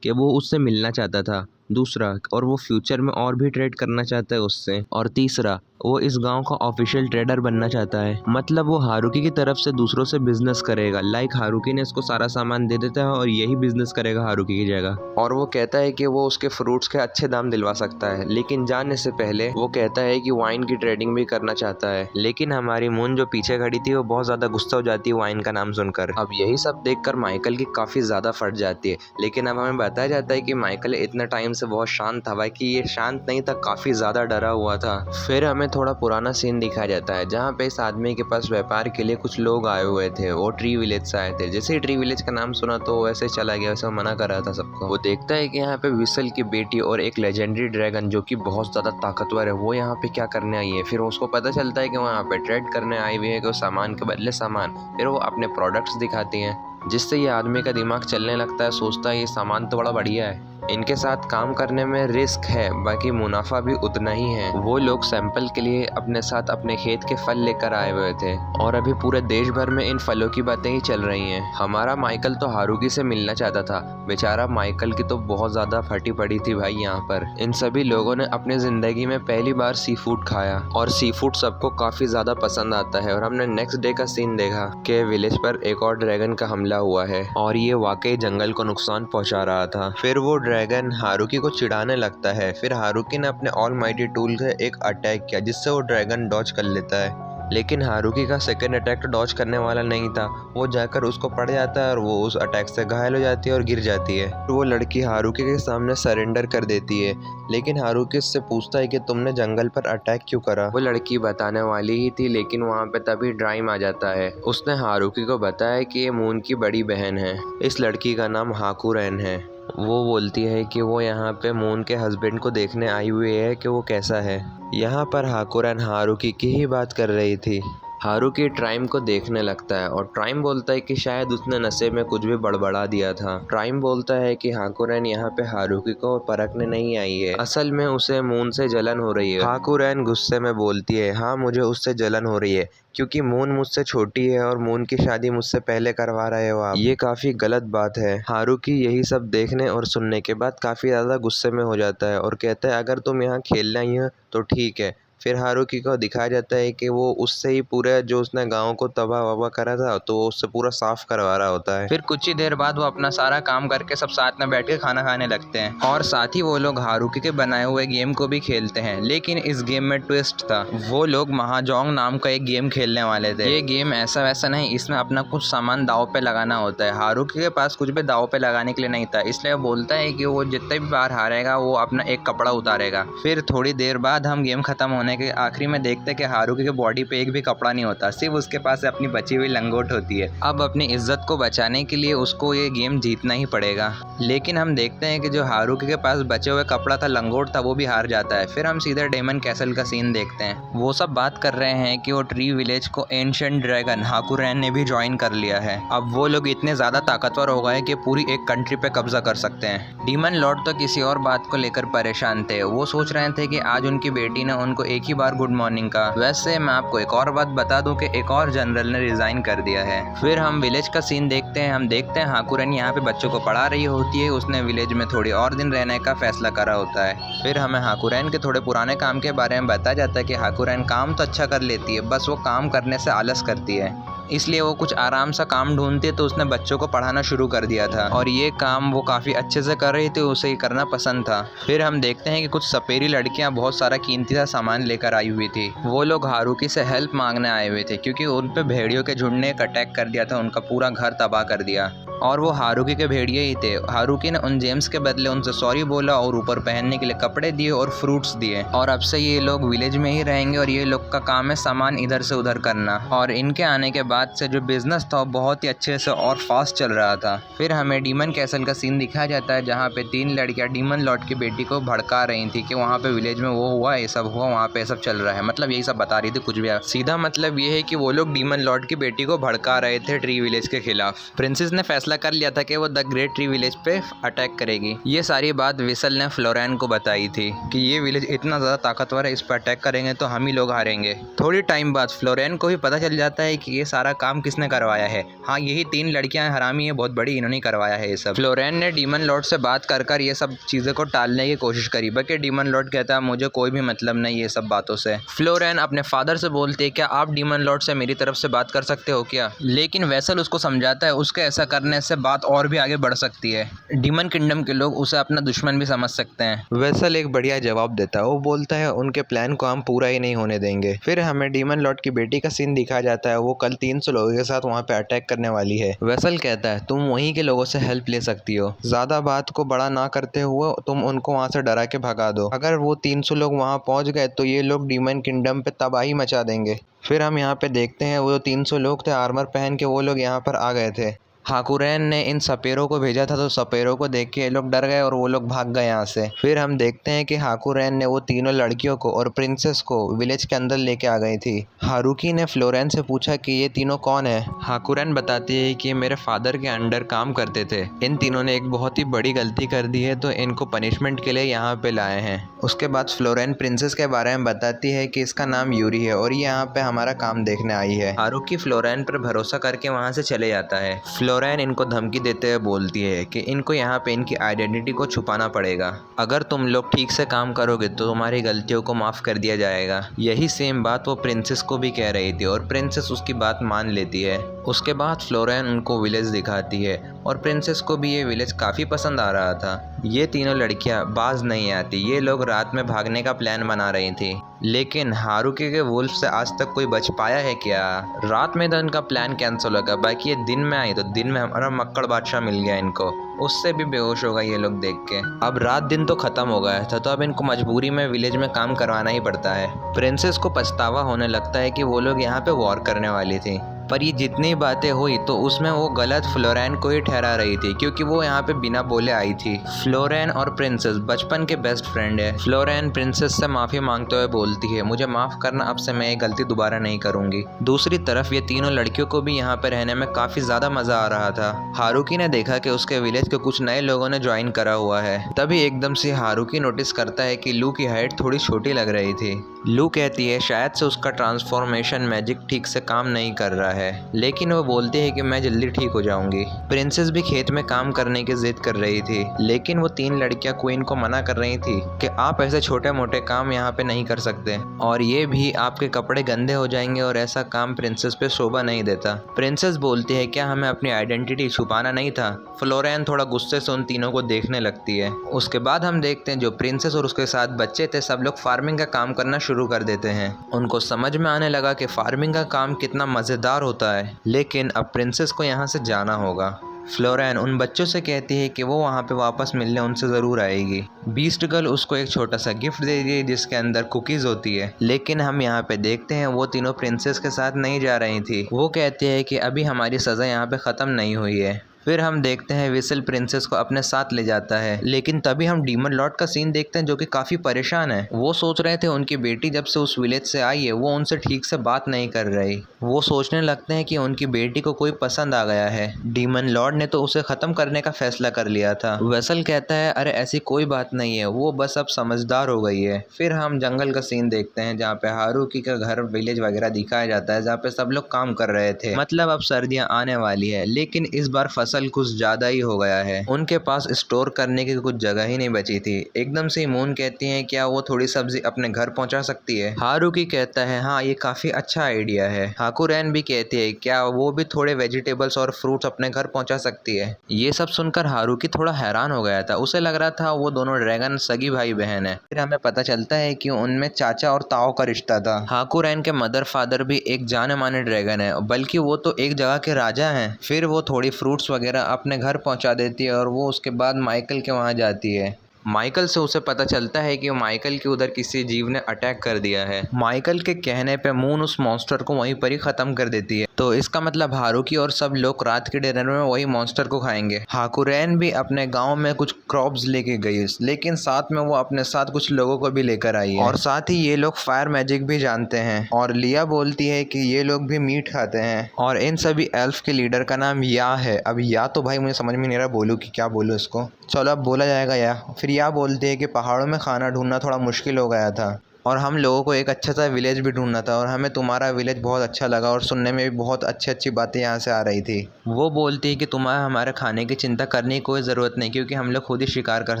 कि वो उससे मिलना चाहता था, दूसरा और वो फ्यूचर में और भी ट्रेड करना चाहता है उससे, और तीसरा वो इस गांव का ऑफिशियल ट्रेडर बनना चाहता है। मतलब वो हारुकी की तरफ से दूसरों से बिजनेस करेगा। लाइक हारुकी ने इसको सारा सामान दे देता है और यही बिजनेस करेगा हारुकी की जगह। और वो कहता है कि वो उसके फ्रूट्स के अच्छे दाम दिलवा सकता है, लेकिन जाने से पहले वो कहता है कि वाइन की ट्रेडिंग भी करना चाहता है। लेकिन हमारी मून जो पीछे खड़ी थी वो बहुत ज्यादा गुस्सा हो जाती है वाइन का नाम सुनकर। अब यही सब देखकर माइकल की काफी ज्यादा फट जाती है, लेकिन अब हमें बताया जाता है कि माइकल इतने टाइम से बहुत शांत था, बाकी ये शांत नहीं था, काफी ज्यादा डरा हुआ था। फिर हमें थोड़ा पुराना सीन दिखाया जाता है जहाँ पे इस आदमी के पास व्यापार के लिए कुछ लोग आए हुए थे। वो ट्री विलेज से आए थे। जैसे ही ट्री विलेज का नाम सुना तो वैसे चला गया, वैसे मना कर रहा था सबको। वो देखता है कि यहाँ पे विसल की बेटी और एक लेजेंडरी ड्रैगन जो कि बहुत ज्यादा ताकतवर है वो यहाँ पे क्या करने आई है। फिर उसको पता चलता है कि वो यहाँ पे ट्रेड करने आई हुई है, कि सामान के बदले सामान। फिर वो अपने प्रोडक्ट्स दिखाती हैं, जिससे ये आदमी का दिमाग चलने लगता है, सोचता है ये सामान तो बड़ा बढ़िया है। इनके साथ काम करने में रिस्क है, बाकी मुनाफा भी उतना ही है। वो लोग सैंपल के लिए अपने साथ अपने खेत के फल लेकर आए हुए थे और अभी पूरे देश भर में इन फलों की बातें ही चल रही हैं। हमारा माइकल तो हारुकी से मिलना चाहता था, बेचारा माइकल की तो बहुत ज़्यादा फटी पड़ी थी भाई यहाँ पर। इन सभी लोगों ने अपनी ज़िंदगी में पहली बार सी फूड खाया और सी फूड सबको काफ़ी ज़्यादा पसंद आता है। और हमने नेक्स्ट डे का सीन देखा कि विलेज पर एक और ड्रैगन का हमला हुआ है और ये वाकई जंगल को नुकसान पहुंचा रहा था। फिर वो ड्रैगन हारुकी को चिढ़ाने लगता है। फिर हारुकी ने अपने ऑलमाइटी टूल से एक अटैक किया जिससे वो ड्रैगन डॉज कर लेता है, लेकिन हारुकी का सेकंड अटैक तो डॉज करने वाला नहीं था। वो जाकर उसको पड़ जाता है और वो उस अटैक से घायल हो जाती है और गिर जाती है। तो वो लड़की हारुकी के सामने सरेंडर कर देती है, लेकिन हारुकी उससे पूछता है कि तुमने जंगल पर अटैक क्यों करा। वो लड़की बताने वाली ही थी, लेकिन वहाँ पे तभी ड्राइम आ जाता है। उसने हारुकी को बताया कि ये मून की बड़ी बहन है। इस लड़की का नाम हाकुरेन है। वो बोलती है कि वो यहाँ पे मून के हस्बैंड को देखने आई हुई है कि वो कैसा है। यहाँ पर हाकुरेन हारुकी की ही बात कर रही थी। हारुकी ट्राइम को देखने लगता है और ट्राइम बोलता है कि शायद उसने नशे में कुछ भी बड़बड़ा दिया था। ट्राइम बोलता है कि हाकुरेन यहाँ पे हारुकी को परखने नहीं आई है, असल में उसे मून से जलन हो रही है। हाकुरेन गुस्से में बोलती है, हाँ मुझे उससे जलन हो रही है क्योंकि मून मुझसे छोटी है और मून की शादी मुझसे पहले करवा रहे हो आप। ये काफ़ी गलत बात है। हारुकी यही सब देखने और सुनने के बाद काफ़ी ज़्यादा गुस्से में हो जाता है और कहता है अगर तुम यहाँ खेलना ही हो तो ठीक है। फिर हारुकी को दिखाया जाता है कि वो उससे ही पूरा जो उसने गांव को तबाह वबाह करा था तो वो उससे पूरा साफ करवा रहा होता है। फिर कुछ ही देर बाद वो अपना सारा काम करके सब साथ में बैठ के खाना खाने लगते हैं और साथ ही वो लोग हारुकी के बनाए हुए गेम को भी खेलते हैं। लेकिन इस गेम में ट्विस्ट था, वो लोग महाजोंग नाम का एक गेम खेलने वाले थे। ये गेम ऐसा वैसा नहीं, इसमें अपना कुछ सामान दाव पे लगाना होता है। हारुकी के पास कुछ भी दाव पे लगाने के लिए नहीं था, इसलिए वो बोलता है कि वो जितने भी बार हारेगा वो अपना एक कपड़ा उतारेगा। फिर थोड़ी देर बाद हम गेम खत्म होने के आखिरी में देखते हैं कि हारुकी के बॉडी पे एक भी कपड़ा नहीं होता, सिर्फ उसके पास अपनी बची हुई लंगोट होती है। अब अपनी इज्जत को बचाने के लिए उसको ये गेम जीतना ही पड़ेगा। लेकिन हम देखते हैं कि जो हारुकी के पास बचे हुए कपड़ा था, लंगोट था, वो भी हार जाता है। फिर हम सीधे डेमन कैसल का सीन देखते हैं। वो सब बात कर रहे हैं कि वो ट्री विलेज को एंशिएंट ड्रैगन हाकुरेन ने भी ज्वाइन कर लिया है। अब वो लोग इतने ज्यादा ताकतवर हो गए कि पूरी एक कंट्री पे कब्जा कर सकते हैं। डीमन लॉर्ड तो किसी और बात को लेकर परेशान थे। वो सोच रहे थे कि आज उनकी बेटी ने उनको एक ही बार गुड मॉर्निंग का। वैसे मैं आपको एक और बात बता दूं कि एक और जनरल ने रिजाइन कर दिया है। फिर हम विलेज का सीन देखते हैं। हम देखते हैं हाकुरेन यहाँ पे बच्चों को पढ़ा रही होती है। उसने विलेज में थोड़ी और दिन रहने का फैसला करा होता है। फिर हमें हाकुरेन के थोड़े पुराने काम के बारे में बताया जाता है कि हाकुरेन काम तो अच्छा कर लेती है, बस वो काम करने से आलस करती है, इसलिए वो कुछ आराम सा काम ढूंढती है। तो उसने बच्चों को पढ़ाना शुरू कर दिया था और ये काम वो काफ़ी अच्छे से कर रही थी, उसे ये करना पसंद था। फिर हम देखते हैं कि कुछ सपेरी लड़कियां बहुत सारा कीमती सा सामान लेकर आई हुई थी। वो लोग हारुकी से हेल्प मांगने आए हुए थे क्योंकि उन पे भेड़ियों के झुंड ने एक अटैक कर दिया था, उनका पूरा घर तबाह कर दिया और वो हारुकी के भेड़िए ही थे। हारुकी ने उन जेम्स के बदले उनसे सॉरी बोला और ऊपर पहनने के लिए कपड़े दिए और फ्रूट्स दिए और अब से ये लोग विलेज में ही रहेंगे और ये लोग का काम है सामान इधर से उधर करना। और इनके आने के बाद से जो बिजनेस था वो बहुत ही अच्छे से और फास्ट चल रहा था। फिर हमें डीमन कैसल का सीन दिखाया जाता है जहाँ पे 3 लड़कियाँ डीमन लॉर्ड की बेटी को भड़का रही थी कि वहाँ पे विलेज में वो हुआ, ये सब हुआ, वहाँ पे ये सब चल रहा है। मतलब यही सब बता रही थी, कुछ भी सीधा मतलब ये है कि वो लोग डीमन लॉर्ड की बेटी को भड़का रहे थे ट्री विलेज के खिलाफ। प्रिंसेस ने फैसला कर लिया था कि वो द ग्रेट ट्री विलेज पे अटैक करेगी। ये सारी बात विसल ने फ्लोरेन को बताई थी कि ये विलेज इतना ज़्यादा ताकतवर है, इस पर अटैक करेंगे तो हम ही लोग हारेंगे। थोड़ी टाइम बाद फ्लोरेन को भी पता चल जाता है कि ये सारा काम किसने करवाया है। हाँ, यही 3 लड़कियां हरामी है, बहुत बड़ी, इन्होंने करवाया है ये सब। फ्लोरेन ने डीमन लॉर्ड से बात कर ये सब चीज़ें को टालने की कोशिश करी, बल्कि डीमन लॉर्ड कहता है मुझे कोई भी मतलब नहीं ये सब बातों से। फ्लोरेन अपने फादर से बोलती है क्या आप डीमन लॉर्ड से मेरी तरफ से बात कर सकते हो क्या, लेकिन वेसल उसको समझाता है उसके ऐसा करने से बात और भी आगे बढ़ सकती है। डीमन किंगडम के लोग उसे अपना दुश्मन भी समझ सकते हैं। वेसल एक बढ़िया जवाब देता है। वो बोलता है उनके प्लान को हम पूरा ही नहीं होने देंगे। फिर हमें डीमन लॉर्ड की बेटी का सीन दिखाया जाता है। वो कल 300 लोगों के साथ वहाँ पे अटैक करने वाली है। वेसल कहता है तुम वहीं के लोगों से हेल्प ले सकती हो, ज्यादा बात को बड़ा ना करते हुए तुम उनको वहाँ से डरा के भगा दो। अगर वो 300 लोग वहाँ पहुँच गए तो ये लोग डीमन किंगडम पे तबाही मचा देंगे। फिर हम यहाँ पे देखते हैं वो 300 लोग थे आर्मर पहन के, वो लोग यहाँ पर आ गए थे। हाकुरेन ने इन सपेरों को भेजा था तो सपेरों को देख के ये लोग डर गए और वो लोग भाग गए यहाँ से। फिर हम देखते हैं कि हाकुरेन ने वो तीनों लड़कियों को और प्रिंसेस को विलेज के अंदर लेके आ गई थी। हारुकी ने फ्लोरेन से पूछा कि ये तीनों कौन है। हाकुरेन बताती है कि ये मेरे फादर के अंडर काम करते थे। इन तीनों ने एक बहुत ही बड़ी गलती कर दी है तो इनको पनिशमेंट के लिए यहाँ पे लाए हैं। उसके बाद फ्लोरेन प्रिंसेस के बारे में बताती है कि इसका नाम यूरी है और ये यहाँ पे हमारा काम देखने आई है। हारुकी फ्लोरेन पर भरोसा करके वहाँ से चले जाता है। फ्लोरेन इनको धमकी देते हुए बोलती है कि इनको यहाँ पे इनकी आइडेंटिटी को छुपाना पड़ेगा। अगर तुम लोग ठीक से काम करोगे तो तुम्हारी गलतियों को माफ़ कर दिया जाएगा। यही सेम बात वो प्रिंसेस को भी कह रही थी और प्रिंसेस उसकी बात मान लेती है। उसके बाद फ्लोरेन उनको विलेज दिखाती है और प्रिंसेस को भी ये विलेज काफ़ी पसंद आ रहा था। ये तीनों लड़कियां बाज नहीं आती। ये लोग रात में भागने का प्लान बना रही थी, लेकिन हारुकी के वुल्फ से आज तक कोई बच पाया है क्या? रात में तो इनका प्लान कैंसिल होगा, बाकी ये दिन में आई तो दिन में हमारा मक्कड़ बादशाह मिल गया इनको, उससे भी बेहोश होगा ये लोग देख के। अब रात दिन तो खत्म हो गया था तो अब इनको मजबूरी में विलेज में काम करवाना ही पड़ता है। प्रिंसेस को पछतावा होने लगता है कि वो लोग यहाँ पे वॉर करने वाली थी, पर ये जितनी बातें हुई तो उसमें वो गलत फ्लोरेन को ही ठहरा रही थी क्योंकि वो यहाँ पे बिना बोले आई थी। फ्लोरेन और प्रिंसेस बचपन के बेस्ट फ्रेंड है। फ्लोरेन प्रिंसेस से माफ़ी मांगते हुए बोलती है, मुझे माफ़ करना, अब से मैं ये गलती दोबारा नहीं करूँगी। दूसरी तरफ ये तीनों लड़कियों को भी यहाँ पे रहने में काफ़ी ज़्यादा मज़ा आ रहा था। हारुकी ने देखा कि उसके विलेज के कुछ नए लोगों ने ज्वाइन करा हुआ है। तभी एकदम से हारुकी नोटिस करता है कि लू की हाइट थोड़ी छोटी लग रही थी। लू कहती है शायद से उसका ट्रांसफॉर्मेशन मैजिक ठीक से काम नहीं कर रहा है, लेकिन वो बोलती है कि मैं जल्दी ठीक हो जाऊंगी। प्रिंसेस भी खेत में काम करने की जिद कर रही थी, लेकिन वो तीन लड़कियां क्वीन को मना कर रही थी कि आप ऐसे छोटे मोटे काम यहाँ पे नहीं कर सकते और ये भी आपके कपड़े गंदे हो जाएंगे और ऐसा काम प्रिंसेस पे शोभा नहीं देता। प्रिंसेस बोलती है क्या हमें अपनी आइडेंटिटी छुपाना नहीं था? फ्लोरेन थोड़ा गुस्से से उन तीनों को देखने लगती है। उसके बाद हम देखते हैं जो प्रिंसेस और उसके साथ बच्चे थे सब लोग फार्मिंग का काम करना शुरू कर देते हैं। उनको समझ में आने लगा कि फार्मिंग का काम कितना मज़ेदार होता है, लेकिन अब प्रिंसेस को यहाँ से जाना होगा। फ्लोरेन उन बच्चों से कहती है कि वो वहाँ पे वापस मिलने उनसे ज़रूर आएगी। बीस्ट गर्ल उसको एक छोटा सा गिफ्ट दे देती है जिसके अंदर कुकीज़ होती है, लेकिन हम यहाँ पे देखते हैं वो तीनों प्रिंसेस के साथ नहीं जा रही थी। वो कहती है कि अभी हमारी सज़ा यहाँ पे ख़त्म नहीं हुई है। फिर हम देखते हैं विसल प्रिंसेस को अपने साथ ले जाता है, लेकिन तभी हम डीमन लॉर्ड का सीन देखते हैं जो कि काफ़ी परेशान है। वो सोच रहे थे उनकी बेटी जब से उस विलेज से आई है वो उनसे ठीक से बात नहीं कर रही। वो सोचने लगते हैं कि उनकी बेटी को कोई पसंद आ गया है। डीमन लॉर्ड ने तो उसे ख़त्म करने का फैसला कर लिया था। वेसल कहता है अरे ऐसी कोई बात नहीं है, वो बस अब समझदार हो गई है। फिर हम जंगल का सीन देखते हैं जहाँ पे हारुकी का घर विलेज वगैरह दिखाया जाता है जहाँ पे सब लोग काम कर रहे थे। मतलब अब सर्दियाँ आने वाली है, लेकिन इस बार फसल कुछ ज्यादा ही हो गया है। उनके पास स्टोर करने की कुछ जगह ही नहीं बची थी। एकदम से मून कहती है क्या वो थोड़ी सब्जी अपने घर पहुंचा सकती है? हारुकी कहता है हाँ ये काफी अच्छा आइडिया है। हाकुरेन भी कहती है क्या वो भी थोड़े वेजिटेबल्स और फ्रूट्स अपने घर पहुंचा सकती है? ये सब सुनकर हारुकी थोड़ा हैरान हो गया था। उसे लग रहा था वो दोनों ड्रैगन सगी भाई बहन है। फिर हमें पता चलता है कि उनमें चाचा और ताओ का रिश्ता था। हाकुरेन के मदर फादर भी एक जाने माने ड्रैगन है, बल्कि वो तो एक जगह के राजा हैं। फिर वो थोड़ी फ्रूट्स वगैरह अपने घर पहुंचा देती है और वो उसके बाद माइकल के वहाँ जाती है। माइकल से उसे पता चलता है कि माइकल के उधर किसी जीव ने अटैक कर दिया है। माइकल के कहने पे मून उस मॉन्स्टर को वहीं पर ही ख़त्म कर देती है। तो इसका मतलब हारुकी और सब लोग रात के डिनर में वही मॉन्स्टर को खाएंगे। हाकुरेन भी अपने गांव में कुछ क्रॉप्स लेके गई, लेकिन साथ में वो अपने साथ कुछ लोगों को भी लेकर आई है और साथ ही ये लोग फायर मैजिक भी जानते हैं। और लिया बोलती है कि ये लोग भी मीट खाते हैं और इन सभी एल्फ के लीडर का नाम या है। अब या तो भाई मुझे समझ में नहीं रहा बोलूँ कि क्या बोलूँ इसको, चलो अब बोला जाएगा या। फिर या बोलते हैं कि पहाड़ों में खाना ढूंढना थोड़ा मुश्किल हो गया था और हम लोगों को एक अच्छा सा विलेज भी ढूंढना था और हमें तुम्हारा विलेज बहुत अच्छा लगा और सुनने में भी बहुत अच्छी अच्छी बातें यहाँ से आ रही थी। वो बोलती है कि तुम्हें हमारे खाने की चिंता करने की कोई ज़रूरत नहीं क्योंकि हम लोग खुद ही शिकार कर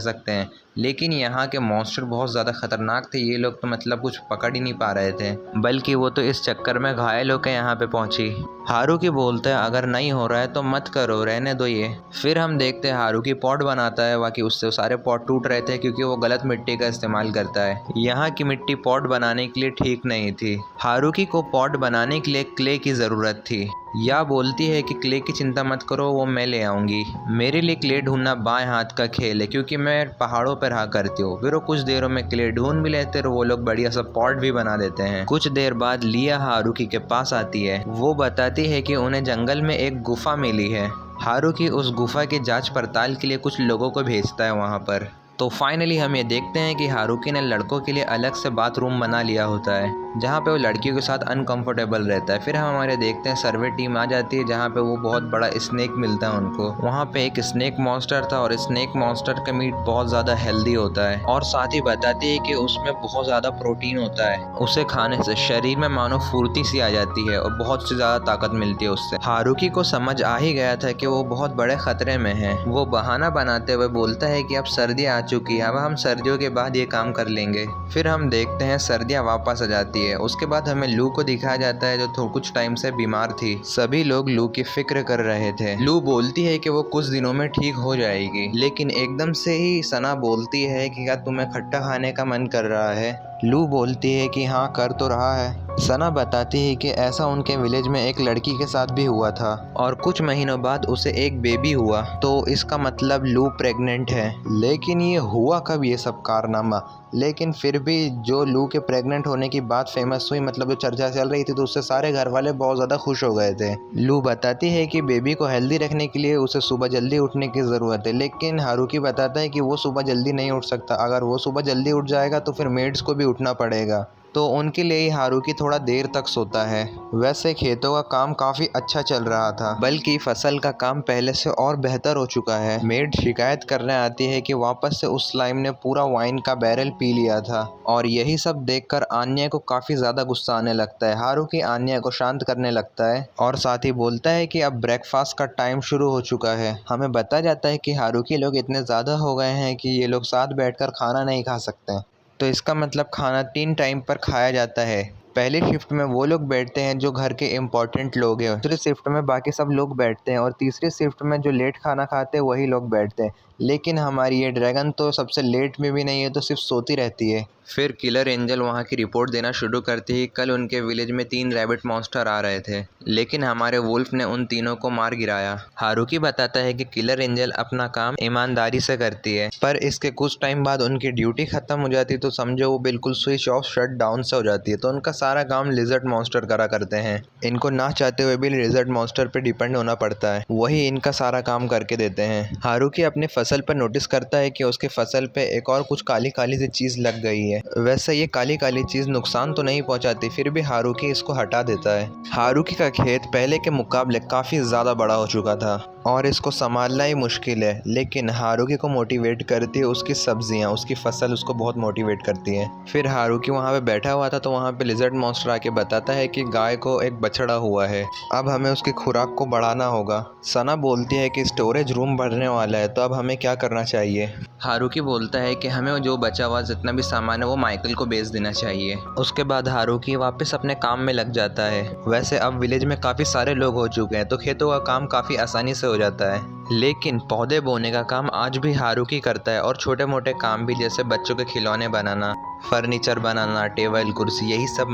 सकते हैं, लेकिन यहाँ के मॉन्स्टर बहुत ज़्यादा खतरनाक थे। ये लोग तो मतलब कुछ पकड़ ही नहीं पा रहे थे, बल्कि वो तो इस चक्कर में घायल होकर यहाँ पे पहुँची। हारुकी बोलता है अगर नहीं हो रहा है तो मत करो, रहने दो ये। फिर हम देखते हैं हारुकी पॉट बनाता है, बाकी उससे सारे पॉट टूट रहे थे क्योंकि वो गलत मिट्टी का इस्तेमाल करता है। यहाँ की मिट्टी पॉट बनाने के लिए ठीक नहीं थी। हारुकी को पॉट बनाने के लिए क्ले की ज़रूरत थी। या बोलती है कि क्ले की चिंता मत करो, वो मैं ले आऊँगी। मेरे लिए क्ले ढूंढना बाएं हाथ का खेल है क्योंकि मैं पहाड़ों पर रहा करती हूँ। फिर वो कुछ देरों में क्ले ढूंढ भी लेते और वो लोग बढ़िया सा पॉट भी बना देते हैं। कुछ देर बाद लिया हारुकी के पास आती है। वो बताती है कि उन्हें जंगल में एक गुफा मिली है हारुकी उस गुफा की जांच पड़ताल के लिए कुछ लोगों को भेजता है वहाँ पर। तो फाइनली हम ये देखते हैं कि हारुकी ने लड़कों के लिए अलग से बाथरूम बना लिया होता है जहाँ पे वो लड़कियों के साथ अनकंफर्टेबल रहता है। फिर हम हमारे देखते हैं सर्वे टीम आ जाती है जहाँ पे वो बहुत बड़ा स्नेक मिलता है उनको। वहाँ पे एक स्नेक मॉन्स्टर था और स्नेक मॉन्स्टर का मीट बहुत ज़्यादा हेल्दी होता है और साथ ही बताती है कि उसमें बहुत ज़्यादा प्रोटीन होता है। उसे खाने से शरीर में मानो फुर्ती सी आ जाती है और बहुत सी ज़्यादा ताकत मिलती है उससे। हारुकी को समझ आ ही गया था कि वो बहुत बड़े खतरे में है। वो बहाना बनाते हुए बोलता है कि अब सर्दी आ चुकी है, अब हम सर्दियों के बाद ये काम कर लेंगे। फिर हम देखते हैं सर्दियाँ वापस आ जाती है। उसके बाद हमें लू को दिखाया जाता है जो कुछ टाइम से बीमार थी। सभी लोग लू की फिक्र कर रहे थे। लू बोलती है कि वो कुछ दिनों में ठीक हो जाएगी, लेकिन एकदम से ही सना बोलती है कि क्या तुम्हें खट्टा खाने का मन कर रहा है। लू बोलती है कि हाँ कर तो रहा है। सना बताती है कि ऐसा उनके विलेज में एक लड़की के साथ भी हुआ था और कुछ महीनों बाद उसे एक बेबी हुआ, तो इसका मतलब लू प्रेग्नेंट है। लेकिन ये हुआ कब ये सब कारनामा? लेकिन फिर भी जो लू के प्रेग्नेंट होने की बात फेमस हुई, मतलब जो चर्चा चल रही थी, तो उससे सारे घर वाले बहुत ज़्यादा खुश हो गए थे। लू बताती है कि बेबी को हेल्दी रखने के लिए उसे सुबह जल्दी उठने की ज़रूरत है, लेकिन हारुकी बताता है कि वो सुबह जल्दी नहीं उठ सकता। अगर वो सुबह जल्दी उठ जाएगा तो फिर मेड्स को भी उठना पड़ेगा, तो उनके लिए ही हारुकी थोड़ा देर तक सोता है। वैसे खेतों का काम काफ़ी अच्छा चल रहा था, बल्कि फसल का काम पहले से और बेहतर हो चुका है। मेड शिकायत करने आती है कि वापस से उस स्लाइम ने पूरा वाइन का बैरल पी लिया था और यही सब देखकर आन्या को काफ़ी ज़्यादा गुस्सा आने लगता है। हारुकी आन्या को शांत करने लगता है और साथ ही बोलता है कि अब ब्रेकफास्ट का टाइम शुरू हो चुका है। हमें बताया जाता है कि हारुकी लोग इतने ज़्यादा हो गए हैं कि ये लोग साथ बैठकर खाना नहीं खा सकते, तो इसका मतलब खाना 3 टाइम पर खाया जाता है। पहली शिफ्ट में वो लोग बैठते हैं जो घर के इम्पोर्टेंट लोग हैं, दूसरी शिफ्ट में बाकी सब लोग बैठते हैं और तीसरी शिफ्ट में जो लेट खाना खाते हैं वही लोग बैठते हैं। लेकिन हमारी ये ड्रैगन तो सबसे लेट में भी नहीं है, तो सिर्फ सोती रहती है। फिर किलर एंजल वहाँ की रिपोर्ट देना शुरू करती है। कल उनके विलेज में 3 रैबिट मॉन्स्टर आ रहे थे, लेकिन हमारे वुल्फ ने उन तीनों को मार गिराया। हारुकी बताता है कि किलर एंजल अपना काम ईमानदारी से करती है, पर इसके कुछ टाइम बाद उनकी ड्यूटी खत्म हो जाती है, तो समझो वो बिल्कुल स्विच ऑफ शट डाउन से हो जाती है। तो उनका सारा काम लिजर्ड मॉन्स्टर करा करते हैं। इनको ना चाहते हुए भी लिजर्ड मॉन्स्टर पे डिपेंड होना पड़ता है, वही इनका सारा काम करके देते हैं। हारुकी अपनी फसल पर नोटिस करता है कि उसकी फसल पे एक और कुछ काली काली सी चीज़ लग गई है। वैसे ये काली काली चीज़ नुकसान तो नहीं पहुंचाती, फिर भी हारुकी इसको हटा देता है। हारुकी का खेत पहले के मुकाबले काफ़ी ज़्यादा बड़ा हो चुका था और इसको संभालना ही मुश्किल है, लेकिन हारुकी को मोटिवेट करती है उसकी सब्जियां, उसकी फसल उसको बहुत मोटिवेट करती है। फिर हारुकी वहाँ पे बैठा हुआ था, तो वहाँ पे लिजर्ड मॉन्स्टर आके बताता है कि गाय को एक बछड़ा हुआ है, अब हमें उसकी खुराक को बढ़ाना होगा। सना बोलती है कि स्टोरेज रूम बढ़ने वाला है, तो अब हमें क्या करना चाहिए। हारुकी बोलता है कि हमें जो बचा हुआ जितना भी सामान है वो माइकल को बेच देना चाहिए। उसके बाद हारुकी वापस अपने काम में लग जाता है। वैसे अब विलेज में काफ़ी सारे लोग हो चुके हैं, तो खेतों का काम काफ़ी आसानी से हो जाता है, लेकिन पौधे बोने का काम आज भी हारुकी करता है और छोटे मोटे काम भी, जैसे बच्चों के खिलौने बनाना, फर्नीचर बनाना, टेबल कुर्सी, यही सब।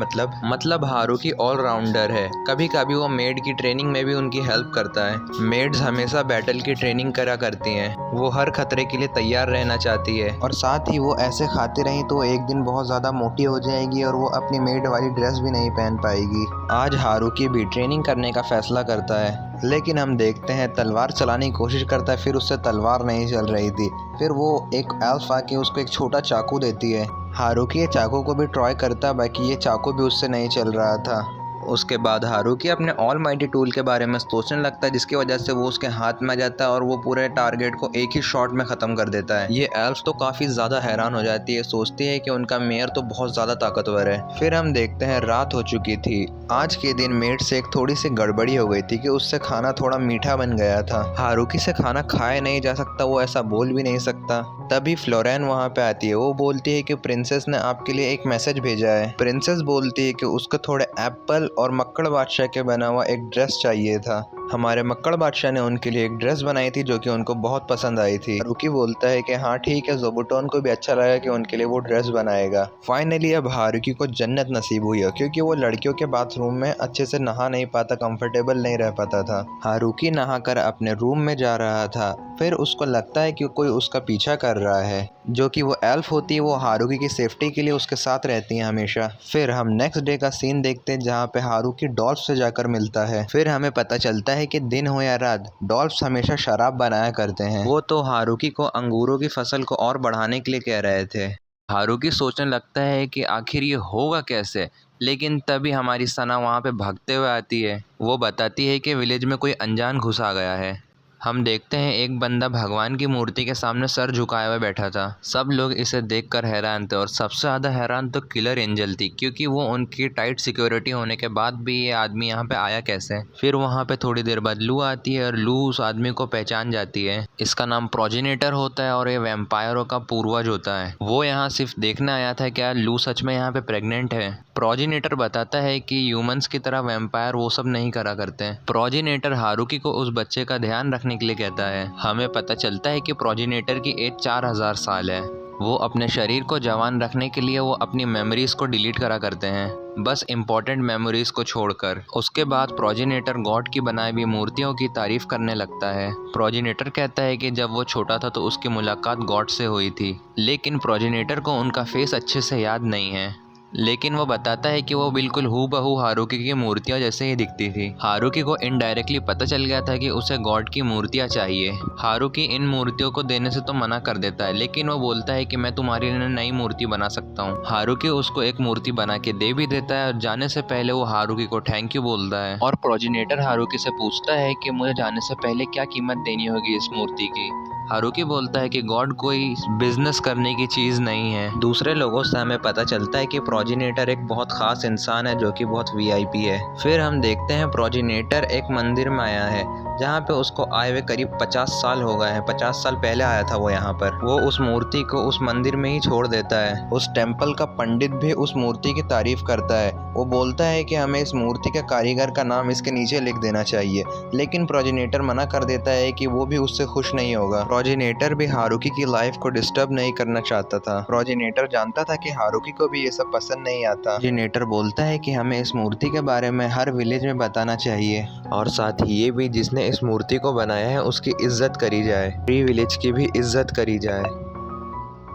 मतलब हारुकी ऑलराउंडर है। कभी कभी वो मेड की ट्रेनिंग में भी उनकी हेल्प करता है। मेड्स हमेशा बैटल की ट्रेनिंग करा करती हैं, वो हर खतरे के लिए तैयार रहना चाहती है और साथ ही वो ऐसे खाती रही तो एक दिन बहुत ज़्यादा मोटी हो जाएगी और वो अपनी मेड वाली ड्रेस भी नहीं पहन पाएगी। आज हारुकी भी ट्रेनिंग करने का फैसला करता है, लेकिन हम देखते हैं तलवार चलाने की कोशिश करता है, फिर उससे तलवार नहीं चल रही थी। फिर वो एक एल्फ आके उसको एक छोटा चाकू देती है। हारुकी ये चाकू को भी ट्राई करता है, बाकी ये चाकू भी उससे नहीं चल रहा था। उसके बाद हारुकी अपने ऑलमाइटी टूल के बारे में सोचने लगता है, जिसकी वजह से वो उसके हाथ में आ जाता है और वो पूरे टारगेट को एक ही शॉट में ख़त्म कर देता है। ये एल्फ तो काफ़ी ज़्यादा हैरान हो जाती है, सोचती है कि उनका मेयर तो बहुत ज़्यादा ताकतवर है। फिर हम देखते हैं रात हो चुकी थी। आज के दिन मेड से एक थोड़ी सी गड़बड़ी हो गई थी कि उससे खाना थोड़ा मीठा बन गया था। हारुकी से खाना खाया नहीं जा सकता, वो ऐसा बोल भी नहीं सकता। तभी फ्लोरेन वहाँ पे आती है। वो बोलती है कि प्रिंसेस ने आपके लिए एक मैसेज भेजा है। प्रिंसेस बोलती है कि उसको थोड़े एप्पल और मक्कड़ बादशाह के बना हुआ एक ड्रेस चाहिए था। हमारे मक्कड़ बादशाह ने उनके लिए एक ड्रेस बनाई थी जो कि उनको बहुत पसंद आई थी। हारुकी बोलता है कि हाँ ठीक है, ज़ोबुटोन को भी अच्छा लगा कि उनके लिए वो ड्रेस बनाएगा। फाइनली अब हारुकी को जन्नत नसीब हुई है, क्योंकि वो लड़कियों के बाथरूम में अच्छे से नहा नहीं पाता, कंफर्टेबल नहीं रह पाता था। हारुकी नहाकर अपने रूम में जा रहा था, फिर उसको लगता है कि कोई उसका पीछा कर रहा है। जो कि वो एल्फ होती है, वो हारुकी की सेफ्टी के लिए उसके साथ रहती हैं हमेशा। फिर हम नेक्स्ट डे का सीन देखते हैं जहाँ पे हारुकी डॉल्फ से जाकर मिलता है। फिर हमें पता चलता है है कि दिन हो या रात डॉल्फ्स हमेशा शराब बनाया करते हैं। वो तो हारुकी को अंगूरों की फसल को और बढ़ाने के लिए कह रहे थे। हारुकी सोचने लगता है कि आखिर ये होगा कैसे, लेकिन तभी हमारी सना वहाँ पे भागते हुए आती है। वो बताती है कि विलेज में कोई अनजान घुस आ गया है। हम देखते हैं एक बंदा भगवान की मूर्ति के सामने सर झुकाए हुए बैठा था। सब लोग इसे देखकर हैरान थे और सबसे ज़्यादा हैरान तो किलर एंजल थी, क्योंकि वो उनकी टाइट सिक्योरिटी होने के बाद भी ये आदमी यहाँ पे आया कैसे। फिर वहाँ पे थोड़ी देर बाद लू आती है और लू उस आदमी को पहचान जाती है। इसका नाम प्रोजेनेटर होता है और ये वैम्पायरों का पूर्वज होता है। वो यहाँ सिर्फ देखने आया था क्या लू सच में यहाँ पे प्रेग्नेंट है। प्रोजेनेटर बताता है कि ह्यूमंस की तरह वैम्पायर वो सब नहीं करा करते। प्रोजेनेटर हारुकी को उस बच्चे का ध्यान रखने के लिए कहता है। हमें पता चलता है कि प्रोजेनेटर की एज 4000 साल है। वो अपने शरीर को जवान रखने के लिए वो अपनी मेमोरीज को डिलीट करा करते हैं, बस इम्पोर्टेंट मेमोरीज को छोड़कर। उसके बाद प्रोजेनेटर गॉड की बनाई हुई मूर्तियों की तारीफ करने लगता है। प्रोजेनेटर कहता है कि जब वो छोटा था तो उसकी मुलाकात गॉड से हुई थी, लेकिन प्रोजेनेटर को उनका फेस अच्छे से याद नहीं है। लेकिन वो बताता है कि वो बिल्कुल हूबहू हारुकी की मूर्तियाँ जैसे ही दिखती थी। हारुकी को इनडायरेक्टली पता चल गया था कि उसे गॉड की मूर्तियाँ चाहिए। हारुकी इन मूर्तियों को देने से तो मना कर देता है, लेकिन वो बोलता है कि मैं तुम्हारे लिए नई मूर्ति बना सकता हूँ। हारुकी उसको एक मूर्ति बना के दे भी देता है और जाने से पहले वो हारुकी को थैंक यू बोलता है। और प्रोजेनेटर हारुकी से पूछता है कि मुझे जाने से पहले क्या कीमत देनी होगी इस मूर्ति की। हारुकी बोलता है कि गॉड कोई बिजनेस करने की चीज़ नहीं है। दूसरे लोगों से हमें पता चलता है कि प्रोजेनेटर एक बहुत खास इंसान है जो कि बहुत वीआईपी है। फिर हम देखते हैं प्रोजेनेटर एक मंदिर में आया है जहाँ पे उसको आए हुए करीब 50 साल हो गए हैं। 50 साल पहले आया था वो यहाँ पर। वो उस मूर्ति को उस मंदिर में ही छोड़ देता है। उस टेम्पल का पंडित भी उस मूर्ति की तारीफ करता है। वो बोलता है कि हमें इस मूर्ति के कारीगर का नाम इसके नीचे लिख देना चाहिए, लेकिन प्रोजेनेटर मना कर देता है कि वो भी उससे खुश नहीं होगा। प्रोजेनेटर भी हारुकी की लाइफ को डिस्टर्ब नहीं करना चाहता था। प्रोजेनेटर जानता था कि हारुकी को भी ये सब पसंद नहीं आता। प्रोजेनेटर बोलता है कि हमें इस मूर्ति के बारे में हर विलेज में बताना चाहिए और साथ ही ये भी जिसने इस मूर्ति को बनाया है उसकी इज्जत करी जाए, पूरी विलेज की भी इज्जत करी जाए।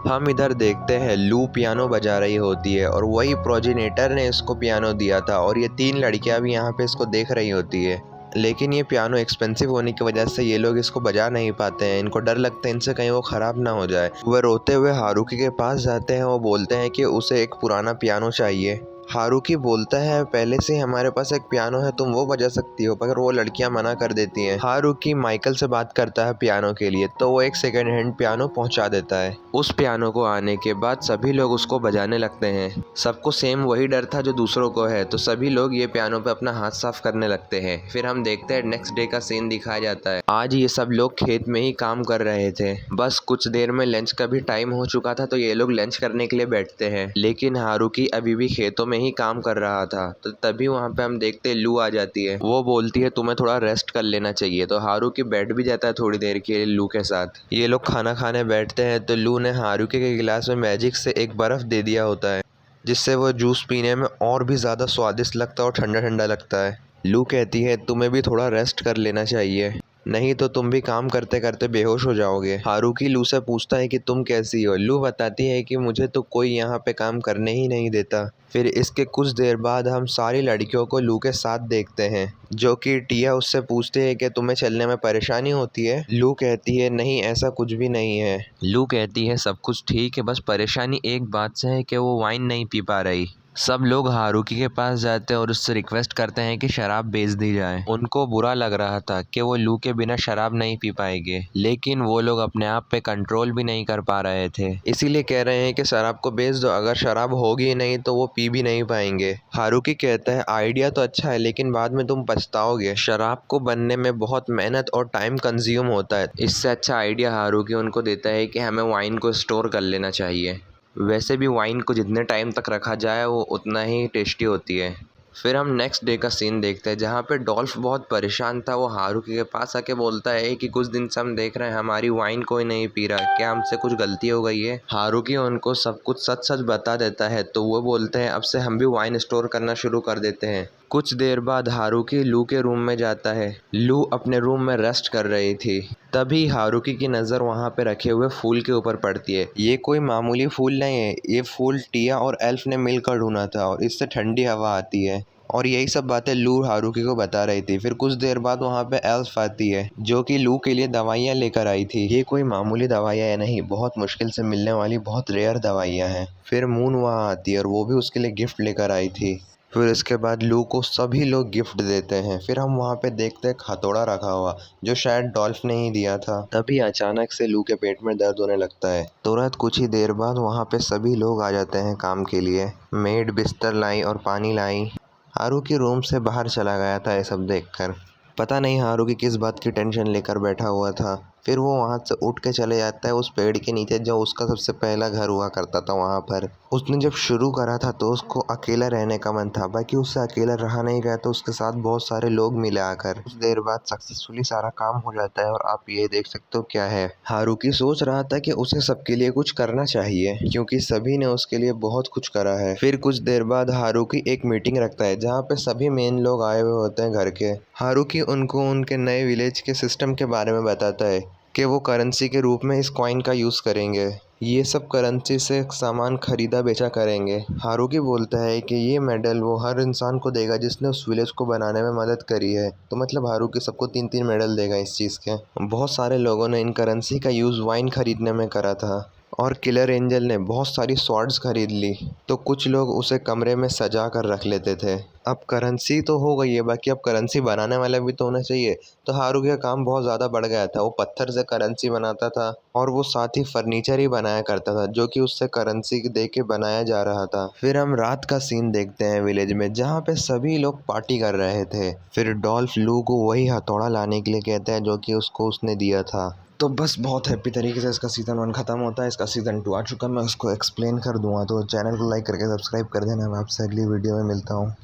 हम इधर देखते हैं लू पियानो बजा रही होती है और वही प्रोजेनेटर ने इसको पियानो दिया था और ये 3 लड़कियां भी यहाँ पे इसको देख रही होती है। लेकिन ये पियानो एक्सपेंसिव होने की वजह से ये लोग इसको बजा नहीं पाते हैं। इनको डर लगता है इनसे कहीं वो ख़राब ना हो जाए। वह रोते हुए हारुकी के पास जाते हैं। वो बोलते हैं कि उसे एक पुराना पियानो चाहिए। हारुकी बोलता है पहले से हमारे पास एक पियानो है, तुम वो बजा सकती हो, पर वो लड़कियां मना कर देती हैं। हारुकी माइकल से बात करता है पियानो के लिए, तो वो एक सेकेंड हैंड पियानो पहुंचा देता है। उस पियानो को आने के बाद सभी लोग उसको बजाने लगते हैं। सबको सेम वही डर था जो दूसरों को है, तो सभी लोग ये पियानो पे अपना हाथ साफ करने लगते हैं। फिर हम देखते हैं नेक्स्ट डे का सीन दिखाया जाता है। आज ये सब लोग खेत में ही काम कर रहे थे। बस कुछ देर में लंच का भी टाइम हो चुका था, तो ये लोग लंच करने के लिए बैठते हैं। लेकिन हारुकी अभी भी खेतों में ही काम कर रहा था। तो तभी वहाँ पे हम देखते हैं लू आ जाती है। वो बोलती है तुम्हें थोड़ा रेस्ट कर लेना चाहिए, तो हारुकी बैठ भी जाता है थोड़ी देर के लिए लू के साथ। ये लोग खाना खाने बैठते हैं तो लू ने हारुकी के गिलास में मैजिक से एक बर्फ दे दिया होता है, जिससे वो जूस पीने में और भी ज़्यादा स्वादिष्ट लगता है और ठंडा ठंडा लगता है। लू कहती है तुम्हें भी थोड़ा रेस्ट कर लेना चाहिए, नहीं तो तुम भी काम करते करते बेहोश हो जाओगे। हारुकी लू से पूछता है कि तुम कैसी हो। लू बताती है कि मुझे तो कोई यहाँ पे काम करने ही नहीं देता। फिर इसके कुछ देर बाद हम सारी लड़कियों को लू के साथ देखते हैं, जो कि टिया उससे पूछते हैं कि तुम्हें चलने में परेशानी होती है। लू कहती है नहीं ऐसा कुछ भी नहीं है। लू कहती है सब कुछ ठीक है, बस परेशानी एक बात से है कि वो वाइन नहीं पी पा रही। सब लोग हारुकी के पास जाते हैं और उससे रिक्वेस्ट करते हैं कि शराब बेच दी जाए। उनको बुरा लग रहा था कि वो लू के बिना शराब नहीं पी पाएंगे, लेकिन वो लोग अपने आप पे कंट्रोल भी नहीं कर पा रहे थे, इसीलिए कह रहे हैं कि शराब को बेच दो, अगर शराब होगी नहीं तो वो पी भी नहीं पाएंगे। हारुकी कहता है आइडिया तो अच्छा है, लेकिन बाद में तुम पछताओगे। शराब को बनने में बहुत मेहनत और टाइम कंज्यूम होता है। इससे अच्छा आइडिया हारुकी उनको देता है कि हमें वाइन को स्टोर कर लेना चाहिए। वैसे भी वाइन को जितने टाइम तक रखा जाए वो उतना ही टेस्टी होती है। फिर हम नेक्स्ट डे का सीन देखते हैं, जहाँ पे डॉल्फ बहुत परेशान था। वो हारुकी के पास आके बोलता है कि कुछ दिन से हम देख रहे हैं हमारी वाइन कोई नहीं पी रहा, क्या हमसे कुछ गलती हो गई है। हारुकी उनको सब कुछ सच सच बता देता है, तो वो बोलते हैं अब से हम भी वाइन स्टोर करना शुरू कर देते हैं। कुछ देर बाद हारुकी लू के रूम में जाता है। लू अपने रूम में रेस्ट कर रही थी। तभी हारुकी की नज़र वहाँ पे रखे हुए फूल के ऊपर पड़ती है। ये कोई मामूली फूल नहीं है, ये फूल टिया और एल्फ ने मिलकर ढूंढा था और इससे ठंडी हवा आती है। और यही सब बातें लू हारुकी को बता रही थी। फिर कुछ देर बाद वहाँ पे एल्फ आती है जो कि लू के लिए दवाइयाँ लेकर आई थी। ये कोई मामूली दवाइयाँ नहीं, बहुत मुश्किल से मिलने वाली बहुत रेयर दवाइयाँ हैं। फिर मून वहाँ आती है और वो भी उसके लिए गिफ्ट लेकर आई थी। फिर इसके बाद लू को सभी लोग गिफ्ट देते हैं। फिर हम वहाँ पे देखते हैं हथौड़ा रखा हुआ जो शायद डॉल्फ ने ही दिया था। तभी अचानक से लू के पेट में दर्द होने लगता है। तुरंत कुछ ही देर बाद वहाँ पे सभी लोग आ जाते हैं काम के लिए। मेड बिस्तर लाई और पानी लाई। हारुकी रूम से बाहर चला गया था ये सब देखकर। पता नहीं हारुकी किस बात की टेंशन लेकर बैठा हुआ था। फिर वो वहाँ से उठ के चले जाता है उस पेड़ के नीचे जो उसका सबसे पहला घर हुआ करता था वहाँ पर। उसने जब शुरू करा था तो उसको अकेला रहने का मन था, बाकी उससे अकेला रहा नहीं गया तो उसके साथ बहुत सारे लोग मिले आकर। कुछ देर बाद सक्सेसफुली सारा काम हो जाता है और आप ये देख सकते हो क्या है। हारुकी सोच रहा था कि उसे सबके लिए कुछ करना चाहिए क्योंकि सभी ने उसके लिए बहुत कुछ करा है। फिर कुछ देर बाद हारुकी एक मीटिंग रखता है जहाँ पे सभी मेन लोग आए हुए होते हैं घर के। हारुकी उनको उनके नए विलेज के सिस्टम के बारे में बताता है कि वो करेंसी के रूप में इस कॉइन का यूज़ करेंगे। ये सब करेंसी से सामान खरीदा बेचा करेंगे। हारुकी बोलता है कि ये मेडल वो हर इंसान को देगा जिसने उस विलेज को बनाने में मदद करी है। तो मतलब हारुकी सबको 3-3 मेडल देगा इस चीज़ के। बहुत सारे लोगों ने इन करेंसी का यूज़ वाइन खरीदने में करा था और किलर एंजल ने बहुत सारी स्वॉर्ड्स खरीद ली। तो कुछ लोग उसे कमरे में सजा कर रख लेते थे। अब करेंसी तो हो गई है, बाकी अब करेंसी बनाने वाला भी तो होना चाहिए। तो हारुकी का काम बहुत ज़्यादा बढ़ गया था। वो पत्थर से करेंसी बनाता था और वो साथ ही फर्नीचर ही बनाया करता था जो कि उससे करेंसी दे के बनाया जा रहा था। फिर हम रात का सीन देखते हैं विलेज में जहाँ पे सभी लोग पार्टी कर रहे थे। फिर डॉल्फ लू को वही हथौड़ा लाने के लिए कहते हैं जो कि उसने दिया था। तो बस बहुत हैप्पी तरीके से इसका सीज़न 1 ख़त्म होता है। इसका सीज़न 2 आ चुका है, मैं उसको एक्सप्लेन कर दूंगा। तो चैनल को लाइक करके सब्सक्राइब कर देना। मैं आपसे अगली वीडियो में मिलता हूँ।